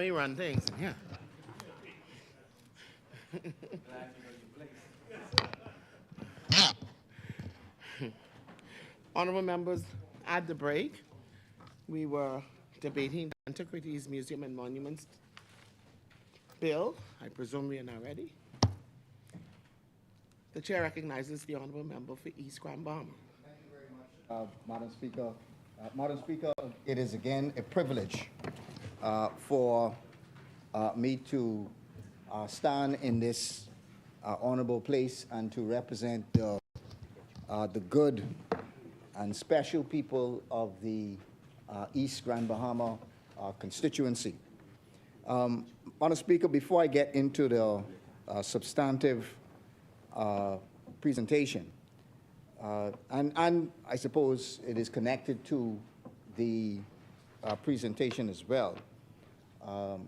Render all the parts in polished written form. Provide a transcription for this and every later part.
you run things in here. Honorable members, at the break, we were debating the Antiquities Museum and Monuments bill. I presume we are now ready. The chair recognizes the honorable member for East Grand Bahama. Thank you very much, Madam Speaker. Madam Speaker, it is again a privilege for me to stand in this honorable place and to represent the good and special people of the East Grand Bahama constituency. Madam Speaker, before I get into the substantive presentation, and I suppose it is connected to the presentation as well, I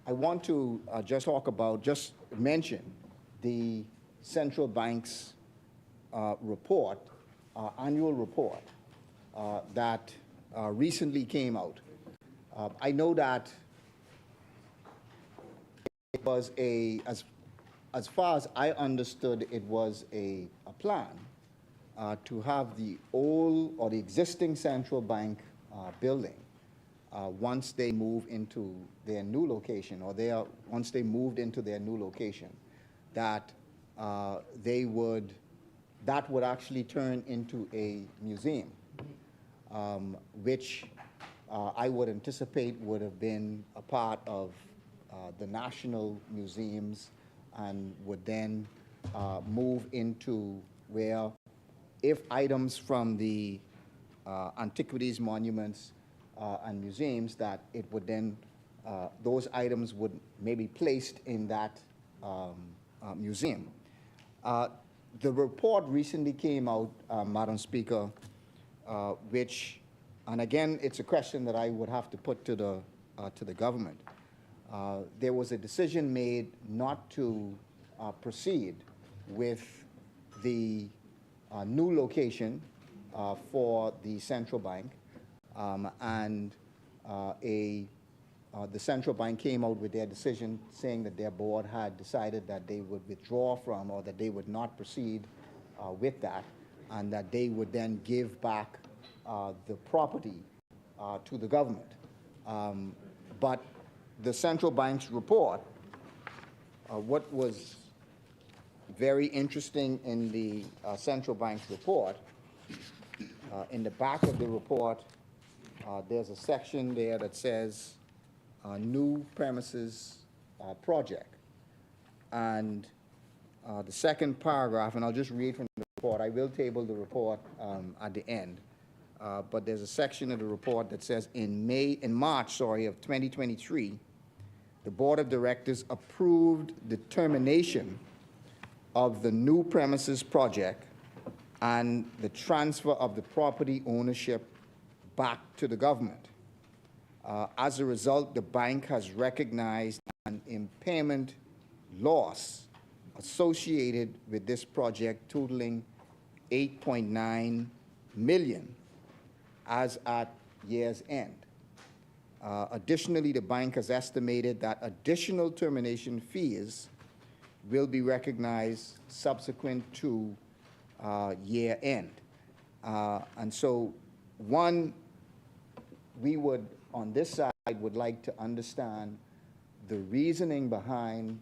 want to just mention the central bank's report, annual report that recently came out. I know that it was as far as I understood, it was a plan to have the old or the existing central bank building once they move into their new location, or once they moved into their new location, that that would actually turn into a museum, which I would anticipate would have been a part of the national museums, and would then move into where, if items from the antiquities, monuments, and museums, that it would then, those items would maybe be placed in that museum. The report recently came out, Madam Speaker, which, and again, it's a question that I would have to put to the government. There was a decision made not to proceed with the new location for the central bank, and the central bank came out with their decision saying that their board had decided that they would withdraw from, or that they would not proceed with that, and that they would then give back the property to the government. But the central bank's report, what was very interesting in the central bank's report, in the back of the report, there's a section there that says new premises project. And the second paragraph, and I'll just read from the report. I will table the report at the end. But there's a section of the report that says in March of 2023, the Board of Directors approved the termination of the new premises project and the transfer of the property ownership back to the government. As a result, the bank has recognized an impairment loss associated with this project totaling $8.9 million as at year's end. Additionally, the bank has estimated that additional termination fees will be recognized subsequent to year end. And so, one, we would, on this side, would like to understand the reasoning behind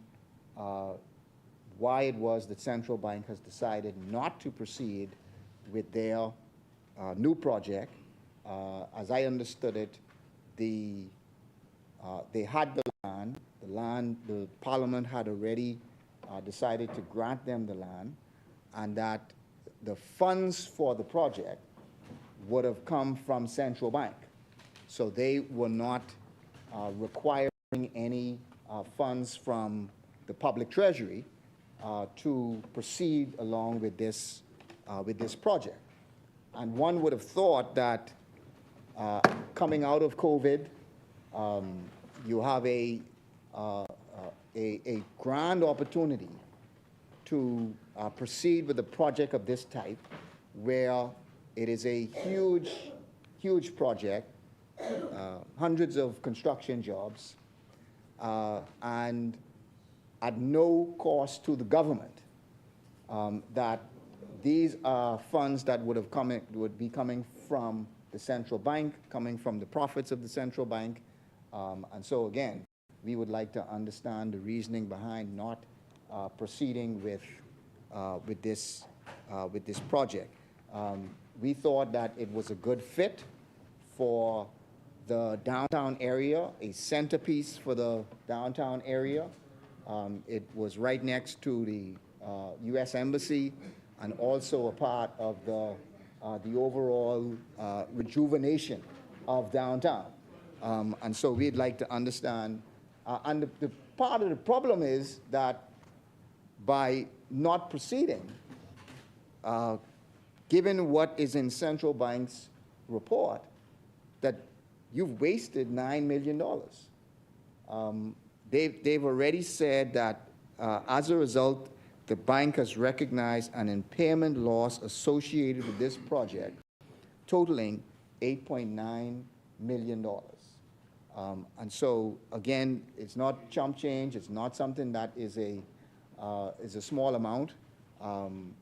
why it was that central bank has decided not to proceed with their new project. As I understood it, they had the land, the Parliament had already decided to grant them the land, and that the funds for the project would have come from central bank. So they were not requiring any funds from the public treasury to proceed along with this project. And one would have thought that coming out of COVID, you have a grand opportunity to proceed with a project of this type, where it is a huge project hundreds of construction jobs, and at no cost to the government, that these are funds that would be coming from the central bank, coming from the profits of the central bank. And so again, we would like to understand the reasoning behind not proceeding with this project. We thought that it was a good fit for the downtown area, a centerpiece for the downtown area. It was right next to the U.S. Embassy and also a part of the overall rejuvenation of downtown. And so we'd like to understand, and the part of the problem is that by not proceeding, given what is in central bank's report, that you've wasted $9 million. They've already said that as a result, the bank has recognized an impairment loss associated with this project totaling $8.9 million. And so, again, it's not chump change. It's not something that is a small amount.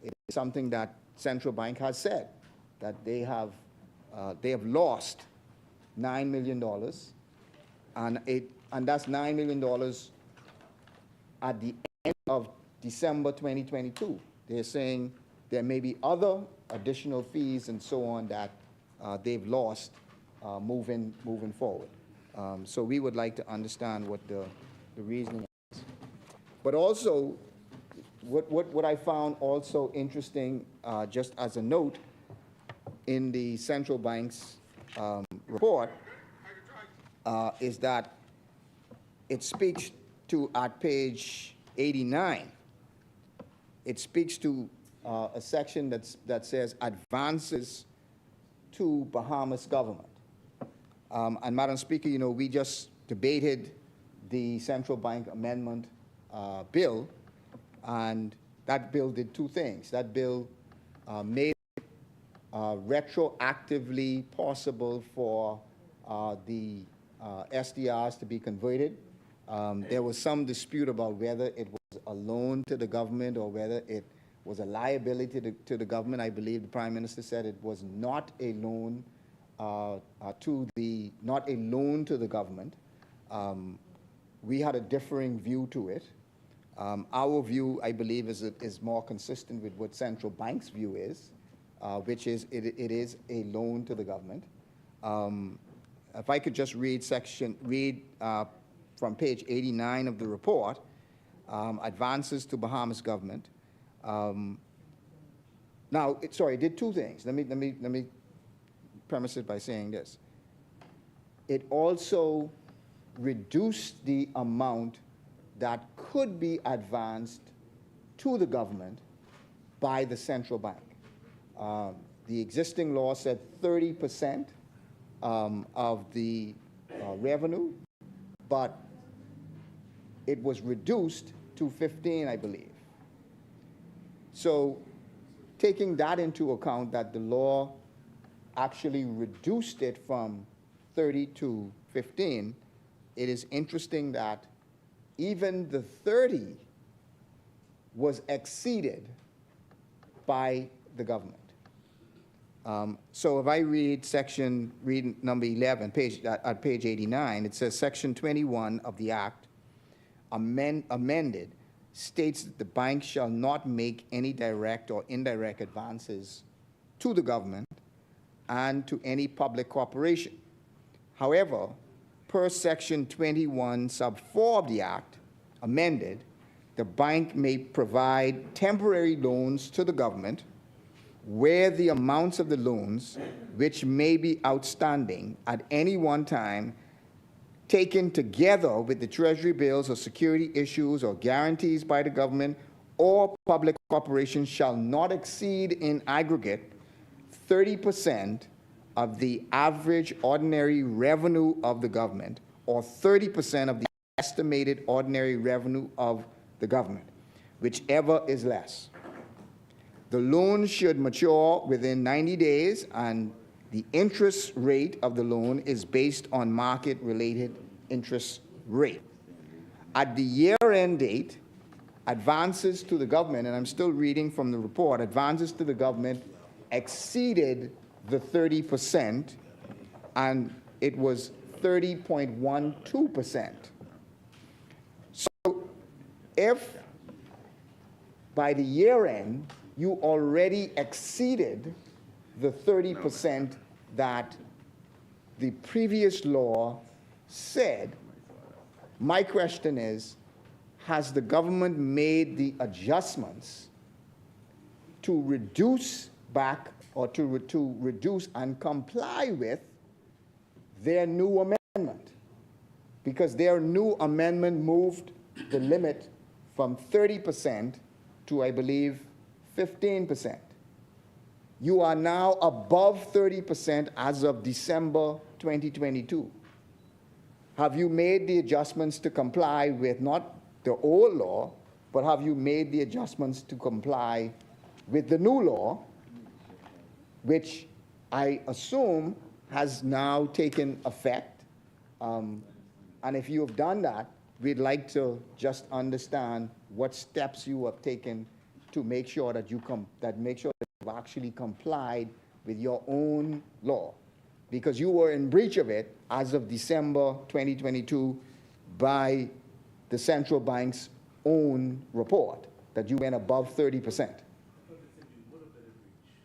It's something that central bank has said, that they have lost $9 million, and that's $9 million at the end of December 2022. They're saying there may be other additional fees and so on that they've lost moving forward. So we would like to understand what the reasoning is. But also, what I found also interesting, just as a note, in the central bank's report, is that it speaks to, at page 89, it speaks to a section that says advances to Bahamas government. And Madam Speaker, you know, we just debated the central bank amendment bill, and that bill did two things. That bill made it retroactively possible for the SDRs to be converted. There was some dispute about whether it was a loan to the government or whether it was a liability to the government. I believe the Prime Minister said it was not a loan to the government. We had a differing view to it. Our view, I believe, is more consistent with what central bank's view is, which is it is a loan to the government. If I could just read from page 89 of the report, advances to Bahamas government. Now, it did two things. Let me premise it by saying this. It also reduced the amount that could be advanced to the government by the central bank. The existing law said 30% of the revenue, but it was reduced to 15, I believe. So taking that into account, that the law actually reduced it from 30 to 15, it is interesting that even the 30 was exceeded by the government. So if I read number 11, at page 89, it says Section 21 of the Act amended states that the bank shall not make any direct or indirect advances to the government and to any public corporation. However, per Section 21, sub 4 of the Act, amended, the bank may provide temporary loans to the government where the amounts of the loans, which may be outstanding at any one time, taken together with the treasury bills or security issues or guarantees by the government or public corporations, shall not exceed in aggregate 30% of the average ordinary revenue of the government, or 30% of the estimated ordinary revenue of the government, whichever is less. The loan should mature within 90 days, and the interest rate of the loan is based on market-related interest rate. At the year-end date, advances to the government, and I'm still reading from the report, advances to the government exceeded the 30%, and it was 30.12%. So if by the year end you already exceeded the 30% that the previous law said, my question is, has the government made the adjustments to reduce back or to reduce and comply with their new amendment? Because their new amendment moved the limit from 30% to, I believe, 15%. You are now above 30% as of December 2022. Have you made the adjustments to comply with not the old law, but have you made the adjustments to comply with the new law, which I assume has now taken effect? And if you have done that, we'd like to just understand what steps you have taken to make sure that you've actually complied with your own law, because you were in breach of it as of December 2022 by the central bank's own report that you went above 30%.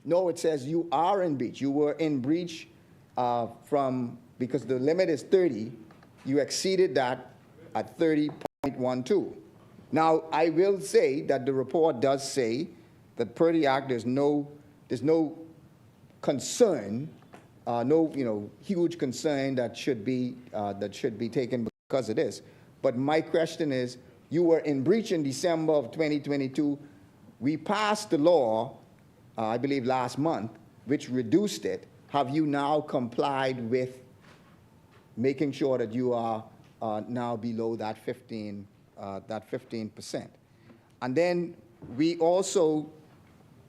No, it says you are in breach. You were in breach because the limit is 30, you exceeded that at 30.12. Now, I will say that the report does say that per the Act, there's no concern, huge concern that should be taken because of this. But my question is, you were in breach in December of 2022. We passed the law, I believe last month, which reduced it. Have you now complied with making sure that you are now below that 15%? And then we also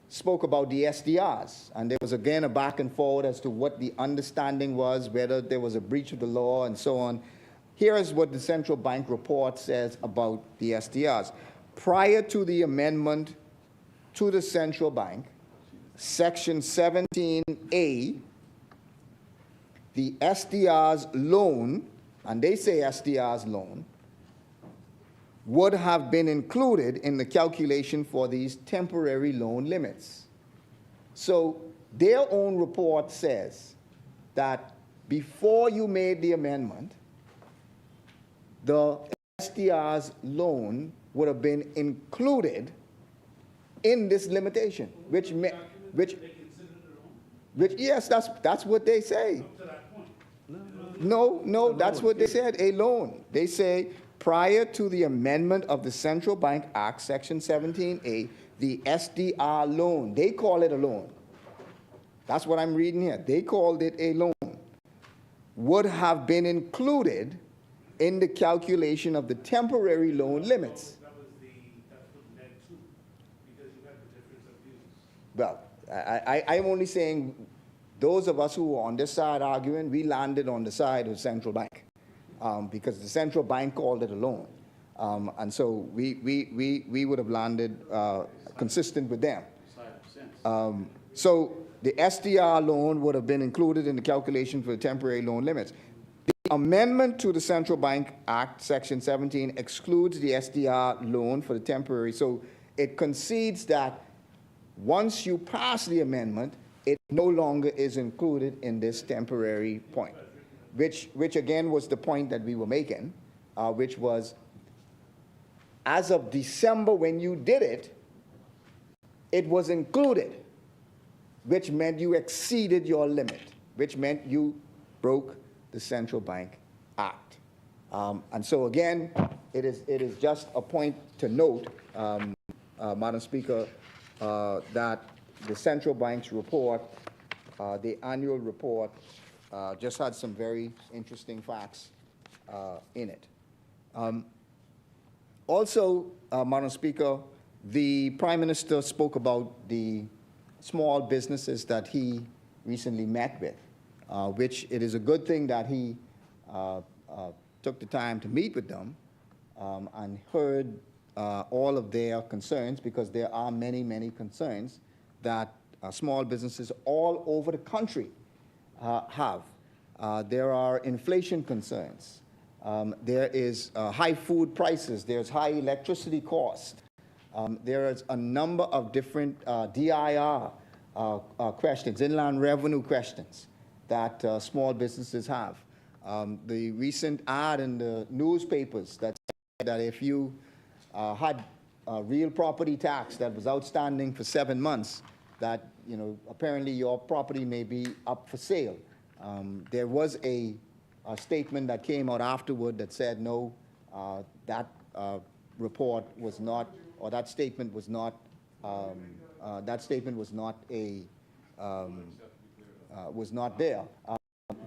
spoke about the SDRs, and there was again a back and forth as to what the understanding was, whether there was a breach of the law and so on. Here is what the central bank report says about the SDRs. Prior to the amendment to the central bank, Section 17A, the SDR's loan, and they say SDR's loan, would have been included in the calculation for these temporary loan limits. So their own report says that before you made the amendment, the SDR's loan would have been included in this limitation, which yes, that's what they say. No, that's what they said, a loan. They say prior to the amendment of the Central Bank Act, Section 17A, the SDR loan, they call it a loan. That's what I'm reading here. They called it a loan, would have been included in the calculation of the temporary loan limits. That's what led to, because you had the difference of views. Well, I'm only saying those of us who were on this side arguing, we landed on the side of central bank because the central bank called it a loan. And so we would have landed consistent with them. So the SDR loan would have been included in the calculation for the temporary loan limits. The amendment to the Central Bank Act, Section 17, excludes the SDR loan for the temporary. So it concedes that once you pass the amendment, it no longer is included in this temporary point, which again was the point that we were making, which was as of December when you did it, it was included, which meant you exceeded your limit, which meant you broke the Central Bank Act. And so again, it is just a point to note, Madam Speaker, that the central bank's report, the annual report, just had some very interesting facts in it. Also, Madam Speaker, the Prime Minister spoke about the small businesses that he recently met with. which it is a good thing that he took the time to meet with them and heard all of their concerns, because there are many, many concerns that small businesses all over the country have. There are inflation concerns. There is high food prices. There's high electricity cost. There is a number of different DIR questions, inland revenue questions, that small businesses have. The recent ad in the newspapers that said that if you had a real property tax that was outstanding for 7 months, that, you know, apparently your property may be up for sale. There was a statement that came out afterward that said no, that report was not, or that statement was not was not there.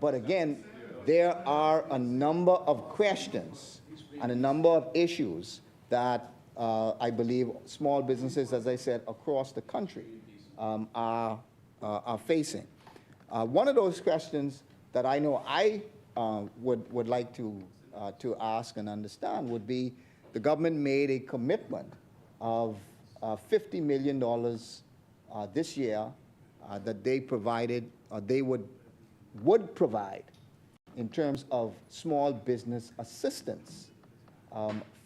But again, there are a number of questions and a number of issues that I believe small businesses, as I said, across the country are facing. One of those questions that I know I would like to ask and understand would be, the government made a commitment of $50 million this year that they provided, or they would provide, in terms of small business assistance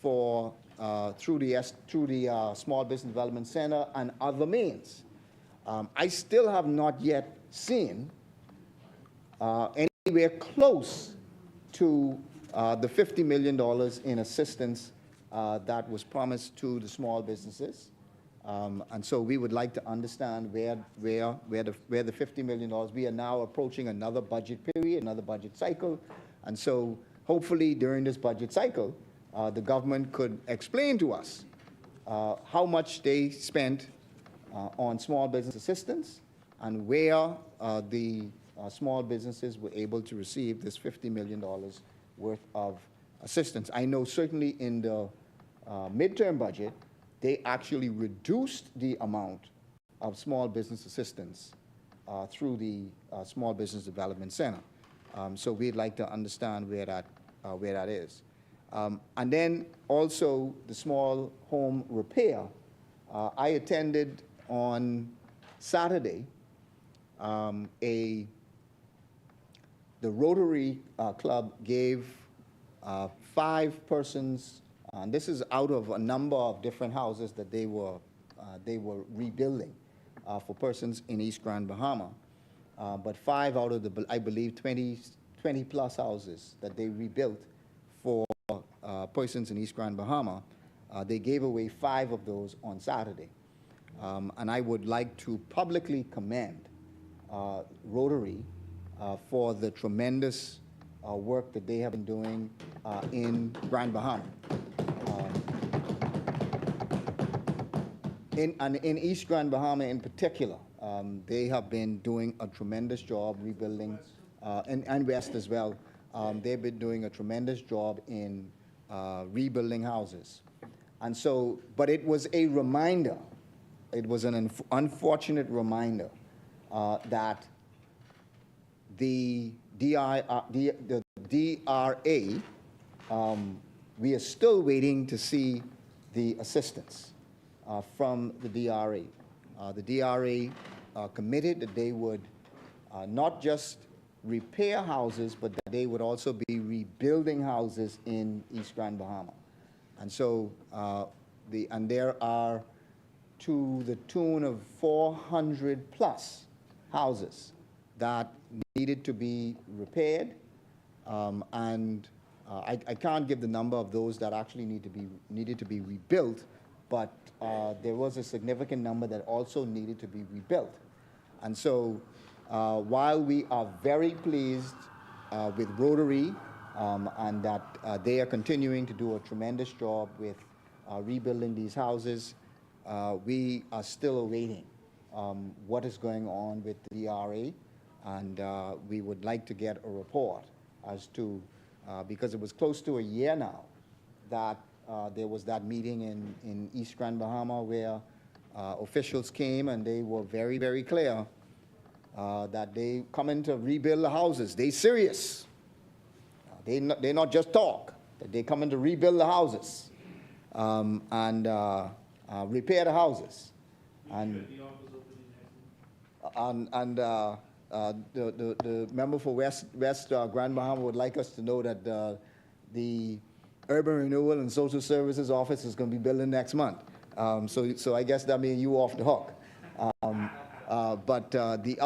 for through the Small Business Development Center and other means. I still have not yet seen anywhere close to the $50 million in assistance that was promised to the small businesses. And so we would like to understand where the $50 million, we are now approaching another budget period, another budget cycle. And so hopefully during this budget cycle, the government could explain to us how much they spent on small business assistance, and where the small businesses were able to receive this $50 million worth of assistance. I know certainly in the midterm budget, they actually reduced the amount of small business assistance through the Small Business Development Center. So we'd like to understand where that is. And then also the small home repair. I attended on Saturday the Rotary Club gave 5 persons, and this is out of a number of different houses that they were rebuilding for persons in East Grand Bahama. But 5 out of the, I believe, 20 plus houses that they rebuilt for persons in East Grand Bahama, they gave away 5 of those on Saturday. And I would like to publicly commend Rotary for the tremendous work that they have been doing in Grand Bahama. In East Grand Bahama in particular, they have been doing a tremendous job rebuilding, and West as well. They've been doing a tremendous job in rebuilding houses. And so, but it was a reminder, it was an unfortunate reminder that the DRA, we are still waiting to see the assistance from the DRA. The DRA committed that they would not just repair houses, but that they would also be rebuilding houses in East Grand Bahama. And so, and there are to the tune of 400 plus houses that needed to be repaired, and I can't give the number of those that actually needed to be rebuilt, but there was a significant number that also needed to be rebuilt. And so while we are very pleased with Rotary and that they are continuing to do a tremendous job with rebuilding these houses, we are still awaiting what is going on with the DRA, and we would like to get a report as to, because it was close to a year now that there was that meeting in East Grand Bahama where officials came and they were very, very clear that they coming to rebuild the houses. They serious. They not just talk. That they coming to rebuild the houses and repair the houses. The member for West Grand Bahama would like us to know that the Urban Renewal and Social Services Office is going to be building next month. So I guess that means you off the hook. But the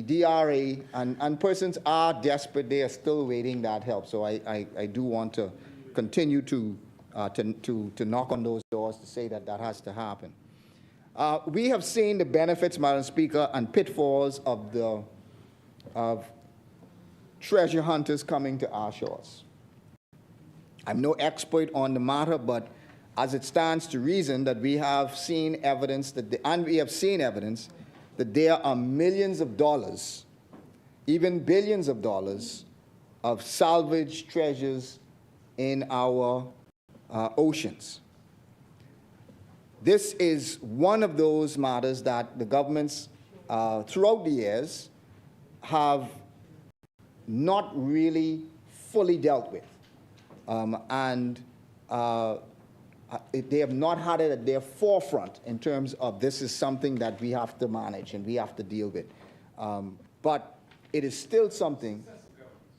DRA and persons are desperate. They are still waiting that help. So I do want to continue to knock on those doors to say that that has to happen. We have seen the benefits, Madam Speaker, and pitfalls of treasure hunters coming to our shores. I'm no expert on the matter, but as it stands to reason that we have seen evidence that there are millions of dollars, even billions of dollars, of salvaged treasures in our oceans. This is one of those matters that the governments throughout the years have not really fully dealt with. They have not had it at their forefront in terms of this is something that we have to manage and we have to deal with. But it is still something.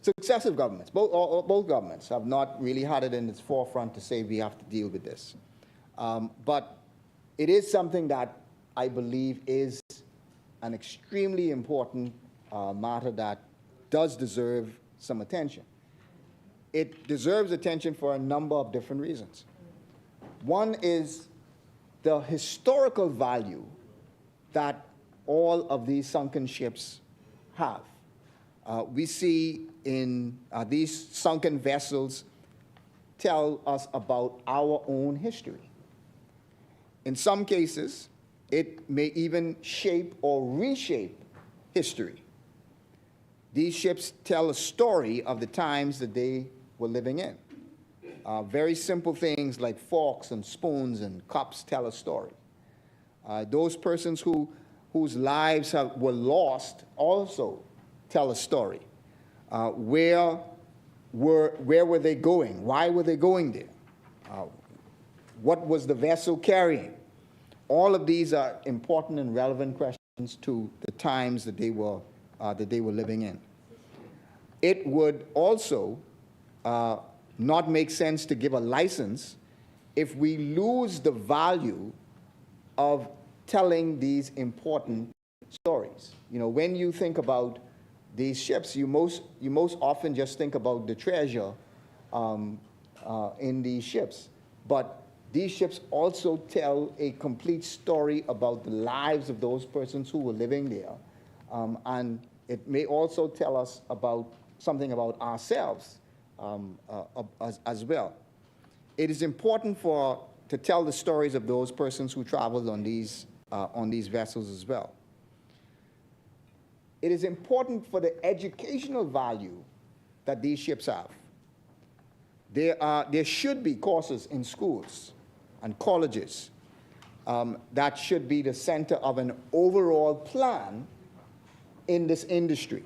Successive governments, both governments have not really had it in its forefront to say we have to deal with this. But it is something that I believe is an extremely important matter that does deserve some attention. It deserves attention for a number of different reasons. One is the historical value that all of these sunken ships have. We see in these sunken vessels tell us about our own history. In some cases, it may even shape or reshape history. These ships tell a story of the times that they were living in. Very simple things like forks and spoons and cups tell a story. Those persons whose lives were lost also tell a story. Where were they going? Why were they going there? What was the vessel carrying? All of these are important and relevant questions to the times that they were living in. It would also not make sense to give a license if we lose the value of telling these important stories. You know, when you think about these ships, you most often just think about the treasure in these ships. But these ships also tell a complete story about the lives of those persons who were living there. And it may also tell us about something about ourselves as well. It is important to tell the stories of those persons who traveled on these vessels as well. It is important for the educational value that these ships have. There should be courses in schools and colleges that should be the center of an overall plan in this industry.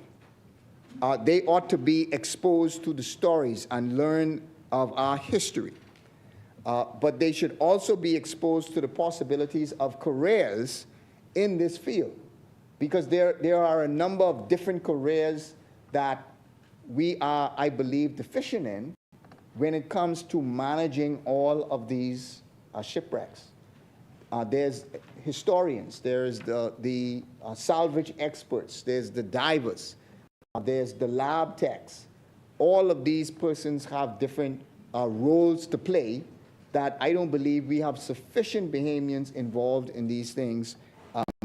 They ought to be exposed to the stories and learn of our history. But they should also be exposed to the possibilities of careers in this field, because there are a number of different careers that we are, I believe, deficient in when it comes to managing all of these shipwrecks. There's historians, there's the salvage experts, there's the divers, there's the lab techs. All of these persons have different roles to play that I don't believe we have sufficient Bahamians involved in these things,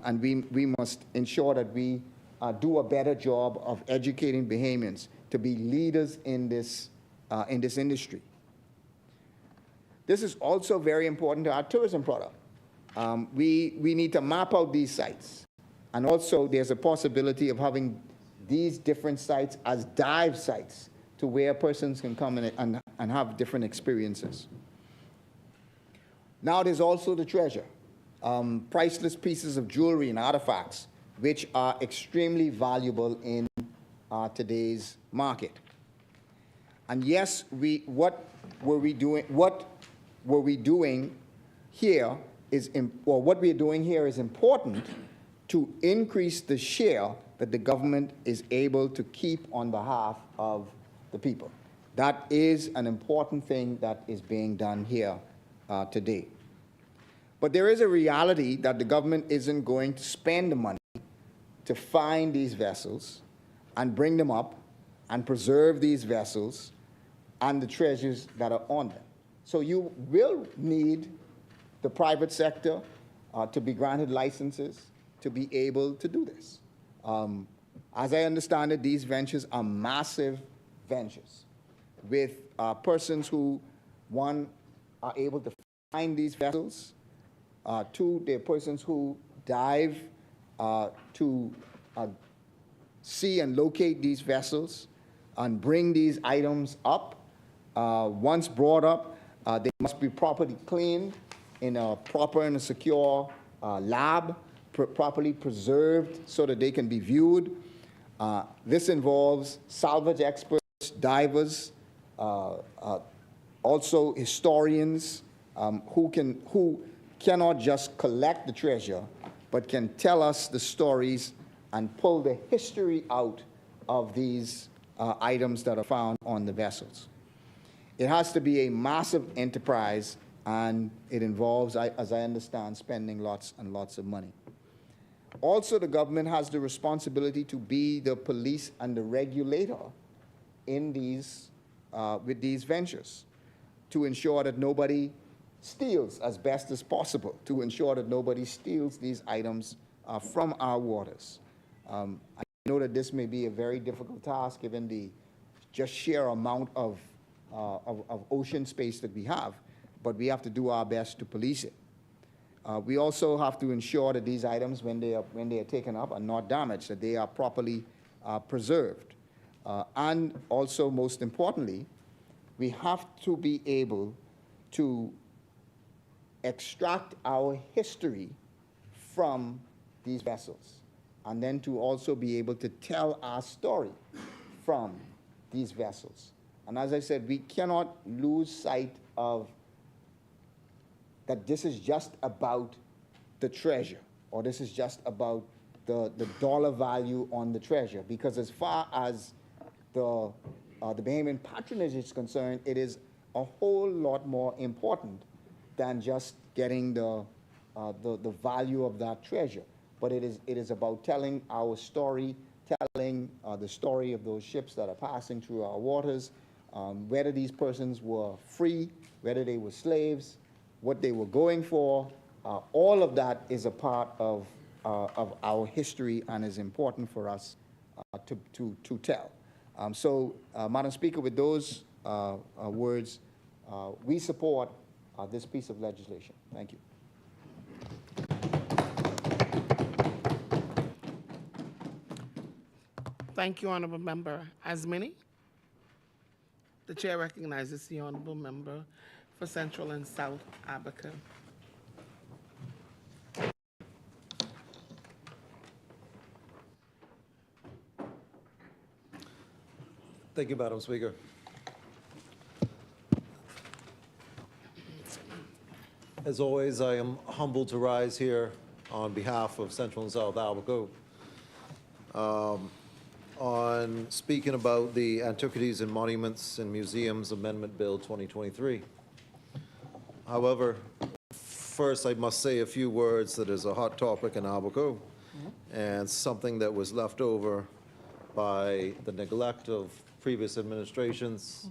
and we must ensure that we do a better job of educating Bahamians to be leaders in this industry. This is also very important to our tourism product. We need to map out these sites. And also there's a possibility of having these different sites as dive sites to where persons can come in and have different experiences. Now there's also the treasure. Priceless pieces of jewelry and artifacts which are extremely valuable in today's market. And yes, what were we doing here what we're doing here is important to increase the share that the government is able to keep on behalf of the people. That is an important thing that is being done here today. But there is a reality that the government isn't going to spend the money to find these vessels and bring them up and preserve these vessels and the treasures that are on them. So you will need the private sector to be granted licenses to be able to do this. As I understand it, these ventures are massive ventures with persons who, one, are able to find these vessels, two, they're persons who dive to see and locate these vessels and bring these items up. Once brought up, they must be properly cleaned in a proper and a secure lab, properly preserved so that they can be viewed. This involves salvage experts, divers, also historians who cannot just collect the treasure, but can tell us the stories and pull the history out of these items that are found on the vessels. It has to be a massive enterprise, and it involves, as I understand, spending lots and lots of money. Also, the government has the responsibility to be the police and the regulator in these, with these ventures, to ensure that nobody steals as best as possible, to ensure that nobody steals these items from our waters. I know that this may be a very difficult task given the just sheer amount of ocean space that we have, but we have to do our best to police it. We also have to ensure that these items, when they are taken up, are not damaged, that they are properly preserved. And also, most importantly, we have to be able to extract our history from these vessels, and then to also be able to tell our story from these vessels. And as I said, we cannot lose sight of that this is just about the treasure, or this is just about the dollar value on the treasure, because as far as the Bahamian patronage is concerned, it is a whole lot more important than just getting the value of that treasure. But it is about telling our story, telling the story of those ships that are passing through our waters, whether these persons were free, whether they were slaves, what they were going for. All of that is a part of our history and is important for us to tell. Madam Speaker, with those words, we support this piece of legislation. Thank you. Thank you, Honorable Member Asmini. The Chair recognizes the Honorable Member for Central and South Abaca. Thank you, Madam Speaker. As always, I am humbled to rise here on behalf of Central and South Abaco on speaking about the Antiquities and Monuments and Museums Amendment Bill 2023. However, first I must say a few words that is a hot topic in Abaco and something that was left over by the neglect of previous administrations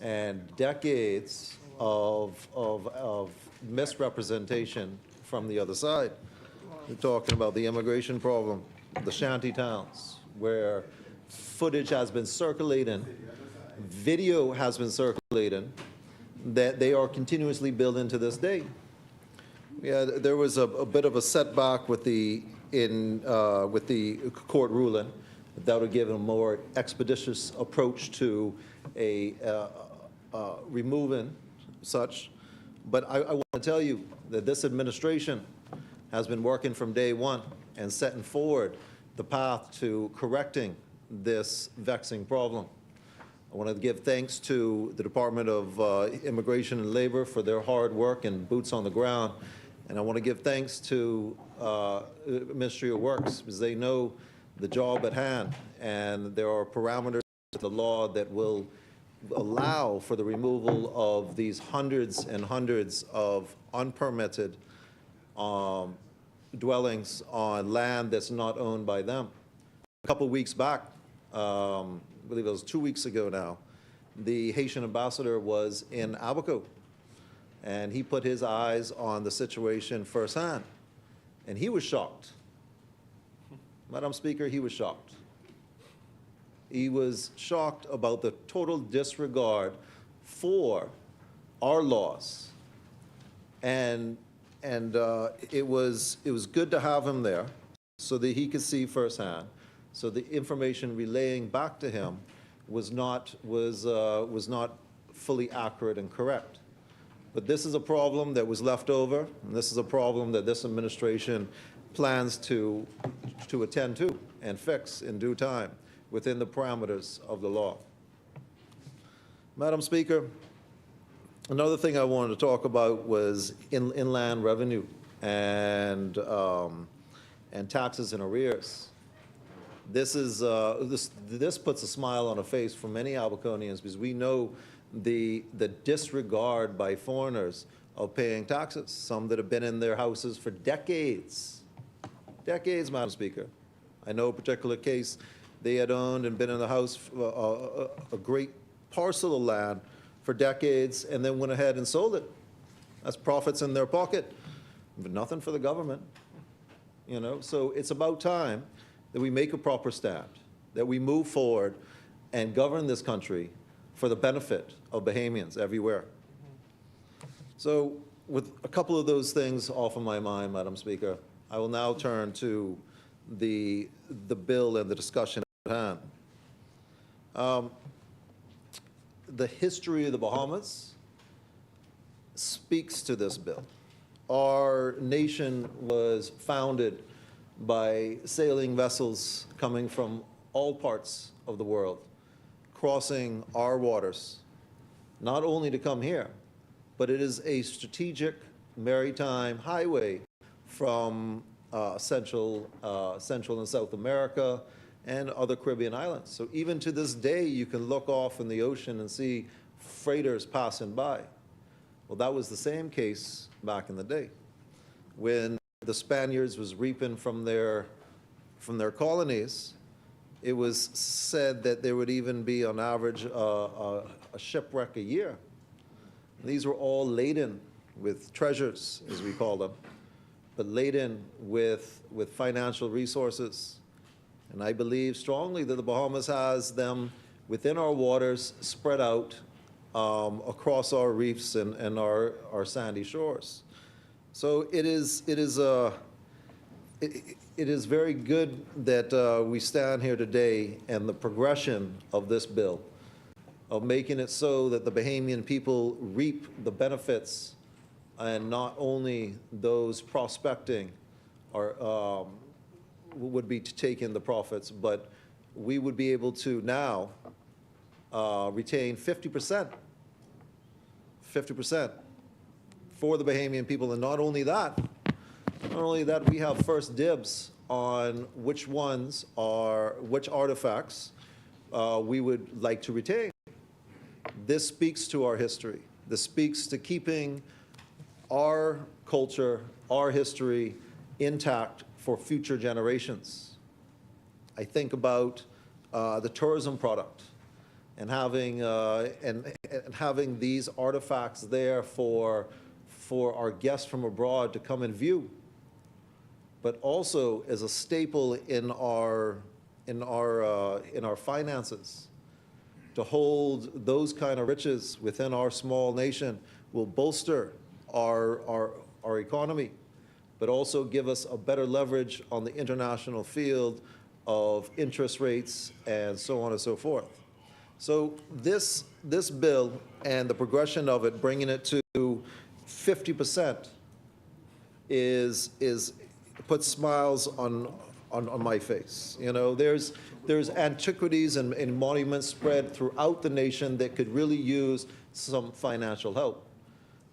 and decades of misrepresentation from the other side. We're talking about the immigration problem, the shanty towns, where footage has been circulating, video has been circulating, that they are continuously building to this day. Yeah, there was a bit of a setback with the court ruling that would give a more expeditious approach to removing such. But I want to tell you that this administration has been working from day one and setting forward the path to correcting this vexing problem. I want to give thanks to the Department of Immigration and Labor for their hard work and boots on the ground. And I want to give thanks to Ministry of Works, because they know the job at hand. And there are parameters to the law that will allow for the removal of these hundreds and hundreds of unpermitted dwellings on land that's not owned by them. A couple weeks back, I believe it was 2 weeks ago now, the Haitian ambassador was in Abaco, and he put his eyes on the situation firsthand, and he was shocked. Madam Speaker, he was shocked. He was shocked about the total disregard for our laws, and it was good to have him there so that he could see firsthand. So the information relaying back to him was not fully accurate and correct. But this is a problem that was left over, and this is a problem that this administration plans to attend to and fix in due time within the parameters of the law. Madam Speaker, another thing I wanted to talk about was inland revenue and taxes in arrears. This puts a smile on a face for many Albaconians, because we know the disregard by foreigners of paying taxes, some that have been in their houses for decades. Decades, Madam Speaker. I know a particular case, they had owned and been in the house a great parcel of land for decades, and then went ahead and sold it. That's profits in their pocket, but nothing for the government. You know, so it's about time that we make a proper stand, that we move forward and govern this country for the benefit of Bahamians everywhere. So with a couple of those things off of my mind, Madam Speaker, I will now turn to the bill and the discussion at hand. The history of the Bahamas speaks to this bill. Our nation was founded by sailing vessels coming from all parts of the world, crossing our waters, not only to come here, but it is a strategic maritime highway from Central and South America and other Caribbean islands. So even to this day, you can look off in the ocean and see freighters passing by. Well, that was the same case back in the day, when the Spaniards was reaping from their colonies. It was said that there would even be, on average, a shipwreck a year. These were all laden with treasures, as we call them, but laden with financial resources. And I believe strongly that the Bahamas has them within our waters, spread out across our reefs and our sandy shores. So it is very good that we stand here today, and the progression of this bill, of making it so that the Bahamian people reap the benefits, and not only those prospecting would be to take in the profits, but we would be able to now retain 50% for the Bahamian people. And not only that, we have first dibs on which artifacts we would like to retain. This speaks to our history. This speaks to keeping our culture, our history intact for future generations. I think about the tourism product, and having these artifacts there for our guests from abroad to come and view, but also as a staple in our finances. To hold those kind of riches within our small nation will bolster our economy, but also give us a better leverage on the international field of interest rates and so on and so forth. So this bill and the progression of it, bringing it to 50%, is puts smiles on my face. You know, there's antiquities and monuments spread throughout the nation that could really use some financial help.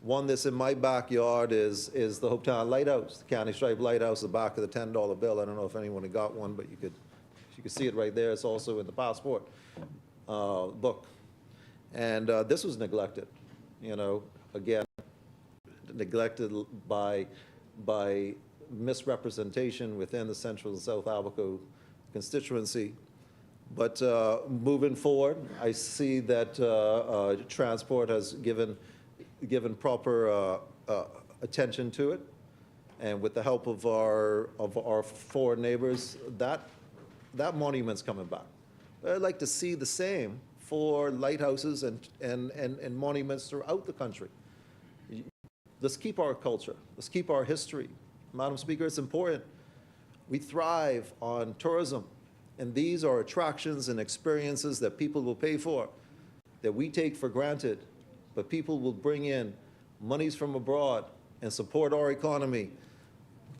One that's in my backyard is the Hopetown Lighthouse, the County Stripe Lighthouse, the back of the $10 bill. I don't know if anyone had got one, but you could see it right there. It's also in the passport book. And this was neglected, you know, again, neglected by misrepresentation within the Central and South Abaco constituency. But moving forward, I see that transport has given proper attention to it, and with the help of our foreign neighbors, that monument's coming back. But I'd like to see the same for lighthouses and monuments throughout the country. Let's keep our culture. Let's keep our history. Madam Speaker, it's important. We thrive on tourism, and these are attractions and experiences that people will pay for, that we take for granted, but people will bring in monies from abroad and support our economy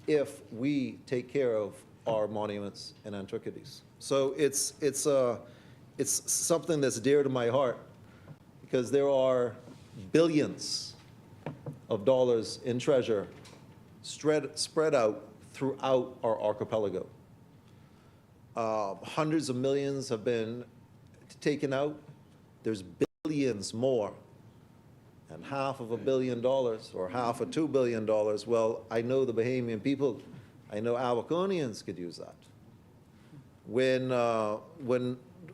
if we take care of our monuments and antiquities. So it's something that's dear to my heart, because there are billions of dollars in treasure spread out throughout our archipelago. Hundreds of millions have been taken out. There's billions more. And $500 million or half of $2 billion, well, I know the Bahamian people, I know Abaconians could use that. When I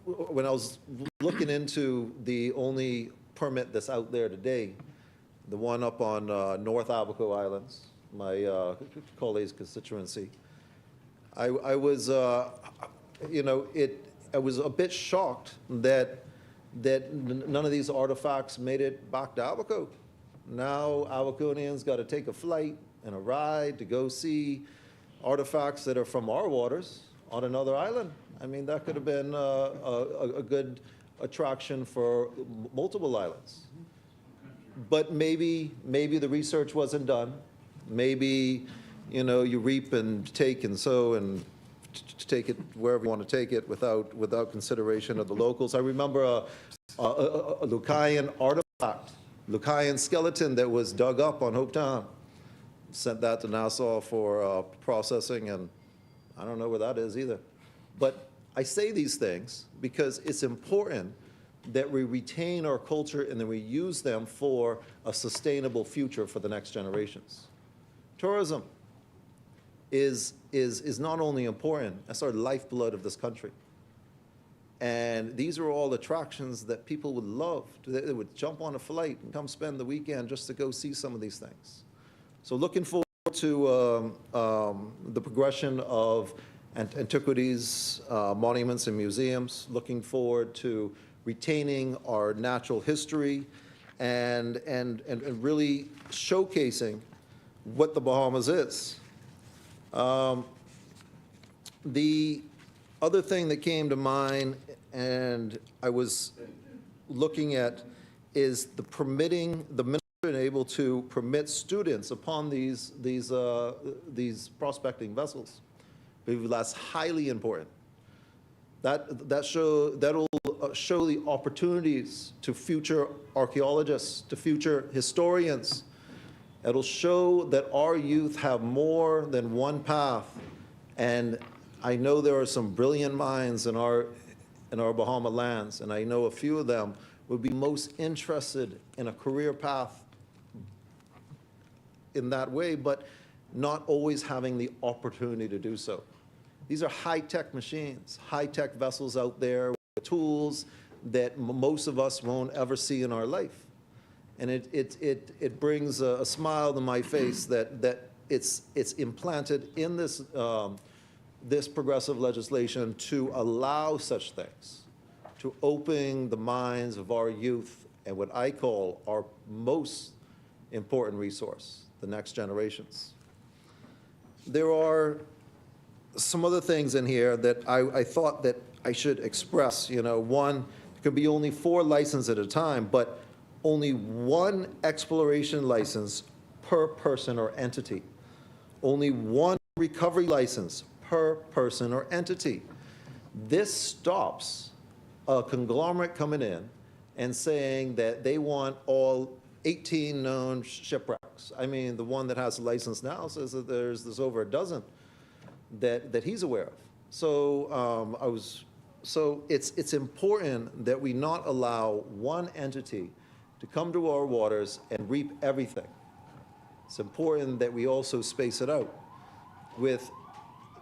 was looking into the only permit that's out there today, the one up on North Abaco Islands, my colleague's constituency, I was, you know, I was a bit shocked that none of these artifacts made it back to Abaco. Now Abaconians got to take a flight and a ride to go see artifacts that are from our waters on another island. I mean, that could have been a good attraction for multiple islands. But maybe the research wasn't done. Maybe, you know, you reap and take and sow and take it wherever you want to take it without consideration of the locals. I remember a Lucayan artifact, Lucayan skeleton that was dug up on Hopetown. Sent that to Nassau for processing, and I don't know where that is either. But I say these things because it's important that we retain our culture and that we use them for a sustainable future for the next generations. Tourism is not only important, that's our lifeblood of this country. And these are all attractions that people would love. They would jump on a flight and come spend the weekend just to go see some of these things. So looking forward to the progression of antiquities, monuments, and museums. Looking forward to retaining our natural history and really showcasing what the Bahamas is. The other thing that came to mind, and I was looking at, is the permitting, the minister being able to permit students upon these prospecting vessels. I believe that's highly important. That'll show the opportunities to future archaeologists, to future historians. It'll show that our youth have more than one path, and I know there are some brilliant minds in our Bahama lands, and I know a few of them would be most interested in a career path in that way, but not always having the opportunity to do so. These are high-tech machines, high-tech vessels out there with tools that most of us won't ever see in our life. And it brings a smile to my face that it's implanted in this, this progressive legislation to allow such things, to open the minds of our youth and what I call our most important resource, the next generations. There are some other things in here that I thought that I should express. You know, one, there could be only 4 licenses at a time, but only 1 exploration license per person or entity. Only 1 recovery license per person or entity. This stops a conglomerate coming in and saying that they want all 18 known shipwrecks. I mean, the one that has a license now says that there's over a dozen that he's aware of. So so it's important that we not allow one entity to come to our waters and reap everything. It's important that we also space it out. With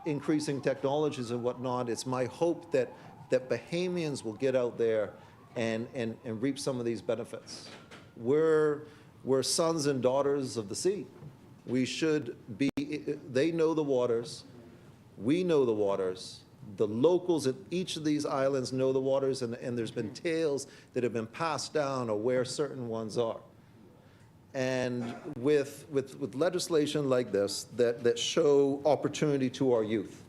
increasing technologies and whatnot, it's my hope that Bahamians will get out there and reap some of these benefits. We're sons and daughters of the sea. We should be, they know the waters, we know the waters, the locals at each of these islands know the waters, and there's been tales that have been passed down of where certain ones are. And with legislation like this that show opportunity to our youth,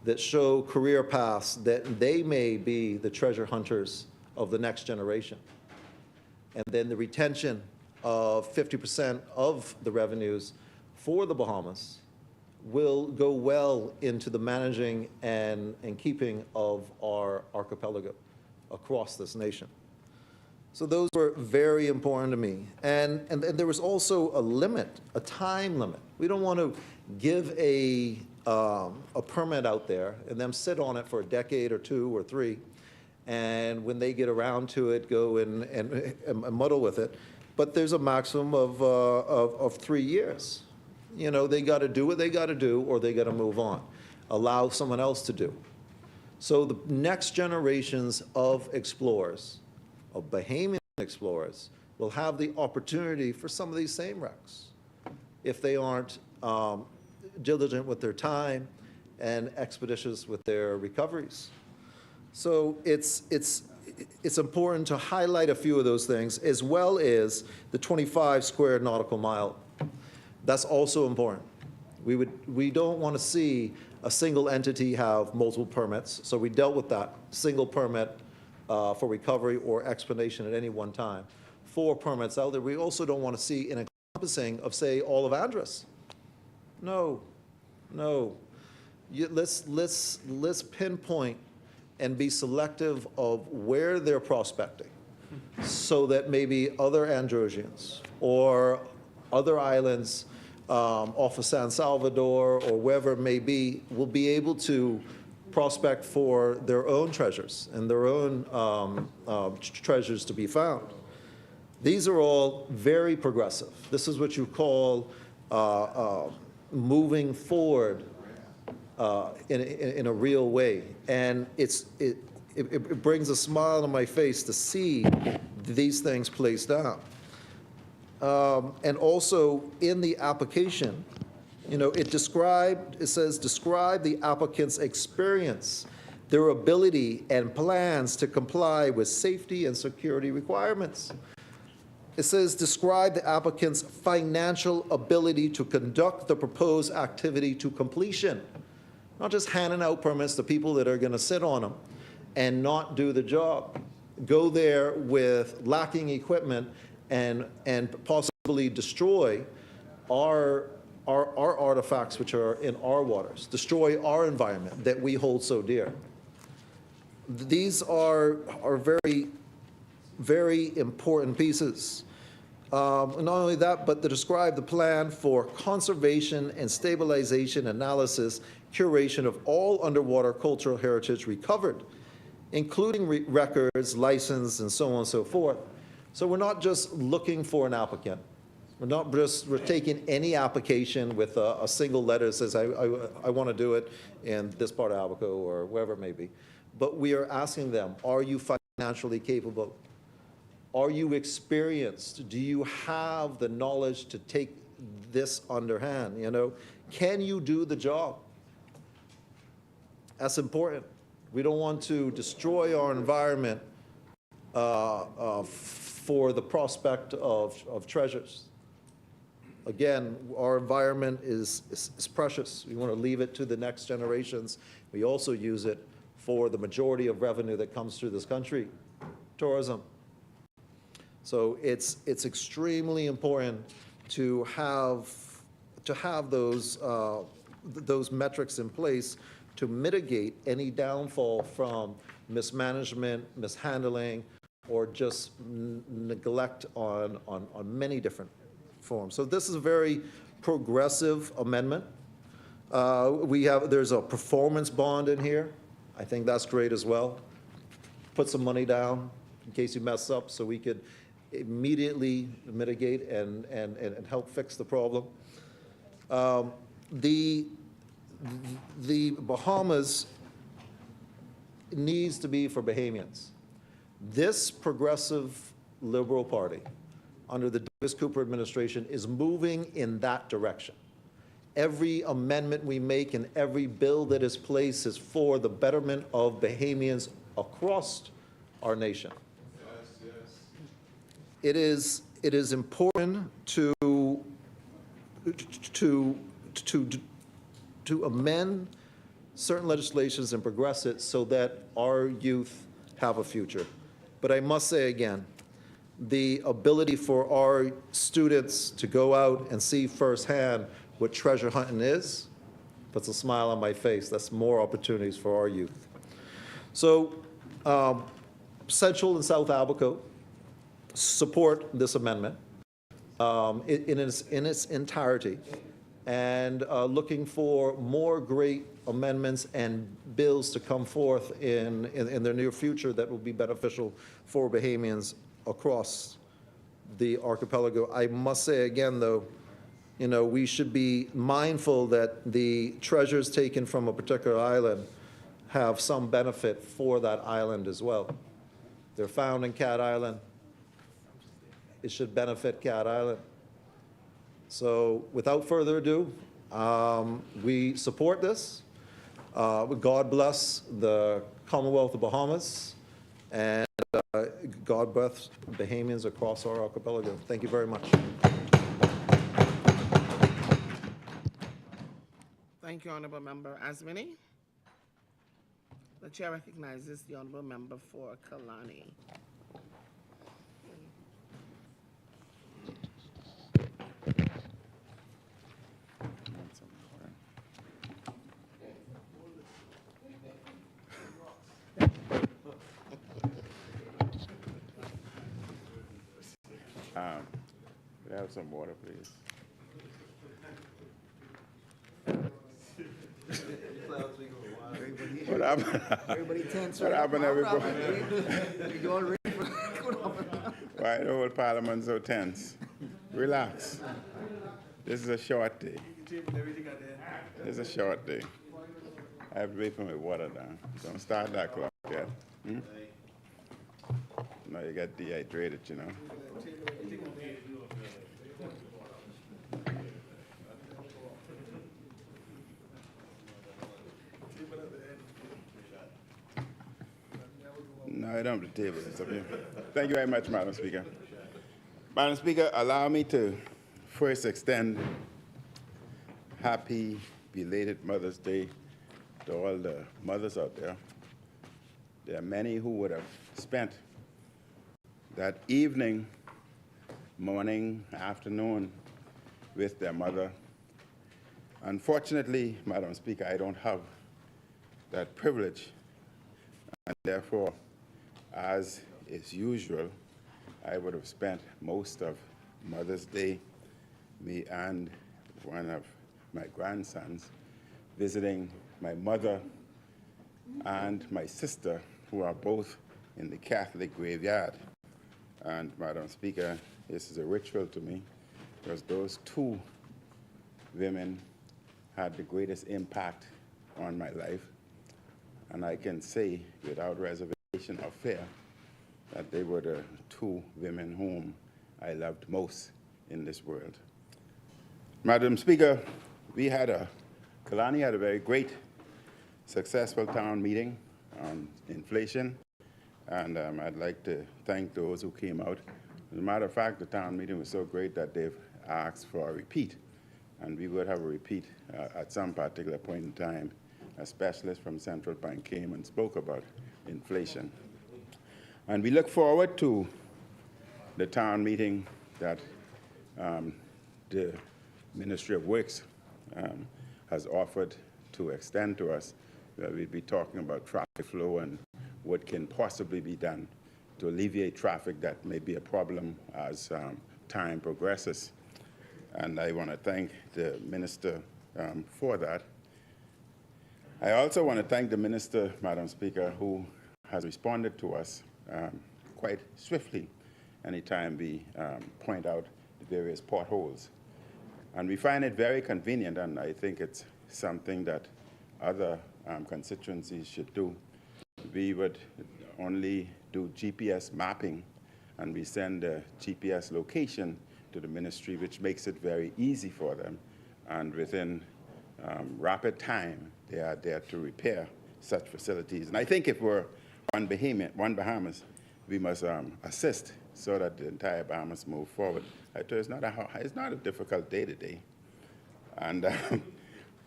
that show career paths, that they may be the treasure hunters of the next generation. And then the retention of 50% of the revenues for the Bahamas will go well into the managing and keeping of our archipelago across this nation. So those were very important to me. And there was also a limit, a time limit. We don't want to give a permit out there and them sit on it for a decade or 2 or 3, and when they get around to it, go and muddle with it. But there's a maximum of 3 years. You know, they got to do what they got to do, or they got to move on. Allow someone else to do. So the next generations of explorers, of Bahamian explorers, will have the opportunity for some of these same wrecks if they aren't diligent with their time and expeditious with their recoveries. So it's important to highlight a few of those things, as well as the 25 square nautical mile. That's also important. We don't want to see a single entity have multiple permits, so we dealt with that. Single permit for recovery or expedition at any one time. 4 permits out there. We also don't want to see an encompassing of, say, all of Andros. No, no. Let's pinpoint and be selective of where they're prospecting, so that maybe other Androsians or other islands off of San Salvador or wherever it may be will be able to prospect for their own treasures and their own treasures to be found. These are all very progressive. This is what you call moving forward in a real way. And it brings a smile on my face to see these things placed down. And also in the application, you know, it says, describe the applicant's experience, their ability and plans to comply with safety and security requirements. It says, describe the applicant's financial ability to conduct the proposed activity to completion. Not just handing out permits to people that are going to sit on them and not do the job. Go there with lacking equipment and possibly destroy our artifacts which are in our waters, destroy our environment that we hold so dear. These are very, very important pieces. Not only that, but to describe the plan for conservation and stabilization analysis, curation of all underwater cultural heritage recovered, including records, license, and so on and so forth. So we're not just looking for an applicant. We're taking any application with a single letter that says, I want to do it in this part of Abaco or wherever it may be. But we are asking them, are you financially capable? Are you experienced? Do you have the knowledge to take this underhand? You know, can you do the job? That's important. We don't want to destroy our environment for the prospect of treasures. Again, our environment is precious. We want to leave it to the next generations. We also use it for the majority of revenue that comes through this country, tourism. So it's extremely important to have those those metrics in place to mitigate any downfall from mismanagement, mishandling, or just neglect on many different forms. So this is a very progressive amendment. There's a performance bond in here. I think that's great as well. Put some money down in case you mess up so we could immediately mitigate and help fix the problem. The Bahamas needs to be for Bahamians. This progressive Liberal Party under the Davis Cooper administration is moving in that direction. Every amendment we make and every bill that is placed is for the betterment of Bahamians across our nation. Yes, yes. It is important to amend certain legislations and progress it so that our youth have a future. But I must say again, the ability for our students to go out and see firsthand what treasure hunting is puts a smile on my face. That's more opportunities for our youth. So Central and South Abaco support this amendment in its entirety, and looking for more great amendments and bills to come forth in the near future that will be beneficial for Bahamians across the archipelago. I must say again, though, you know, we should be mindful that the treasures taken from a particular island have some benefit for that island as well. They're found in Cat Island. It should benefit Cat Island. So without further ado, we support this. God bless the Commonwealth of Bahamas, and God bless Bahamians across our archipelago. Thank you very much. Thank you, Honorable Member Asmini. The chair recognizes the Honorable Member for Kalani. Could I have some water, please? What happened? Everybody tense. What happened, everybody? You all ready for Why the whole parliament so tense? Relax. This is a short day. This is a short day. I have to wait for my water down. Don't start that clock yet. No, you get dehydrated, you know. No, I don't have the table. It's up here. Thank you very much, Madam Speaker. Madam Speaker, allow me to first extend happy belated Mother's Day to all the mothers out there. There are many who would have spent that evening, morning, afternoon with their mother. Unfortunately, Madam Speaker, I don't have that privilege, and therefore, as is usual, I would have spent most of Mother's Day, me and one of my grandsons, visiting my mother and my sister, who are both in the Catholic graveyard. And Madam Speaker, this is a ritual to me, because those two women had the greatest impact on my life. And I can say without reservation or fear that they were the two women whom I loved most in this world. Madam Speaker, Kalani had a very great, successful town meeting on inflation, and I'd like to thank those who came out. As a matter of fact, the town meeting was so great that they've asked for a repeat, and we would have a repeat at some particular point in time. A specialist from Central Bank came and spoke about inflation. And we look forward to the town meeting that the Ministry of Works has offered to extend to us, we'll be talking about traffic flow and what can possibly be done to alleviate traffic that may be a problem as time progresses. And I want to thank the minister for that. I also want to thank the minister, Madam Speaker, who has responded to us quite swiftly anytime we point out the various potholes. And we find it very convenient, and I think it's something that other constituencies should do. We would only do GPS mapping, and we send a GPS location to the ministry, which makes it very easy for them. And within rapid time, they are there to repair such facilities. And I think if we're one Bahamas, we must assist so that the entire Bahamas move forward. It's not a difficult day today. And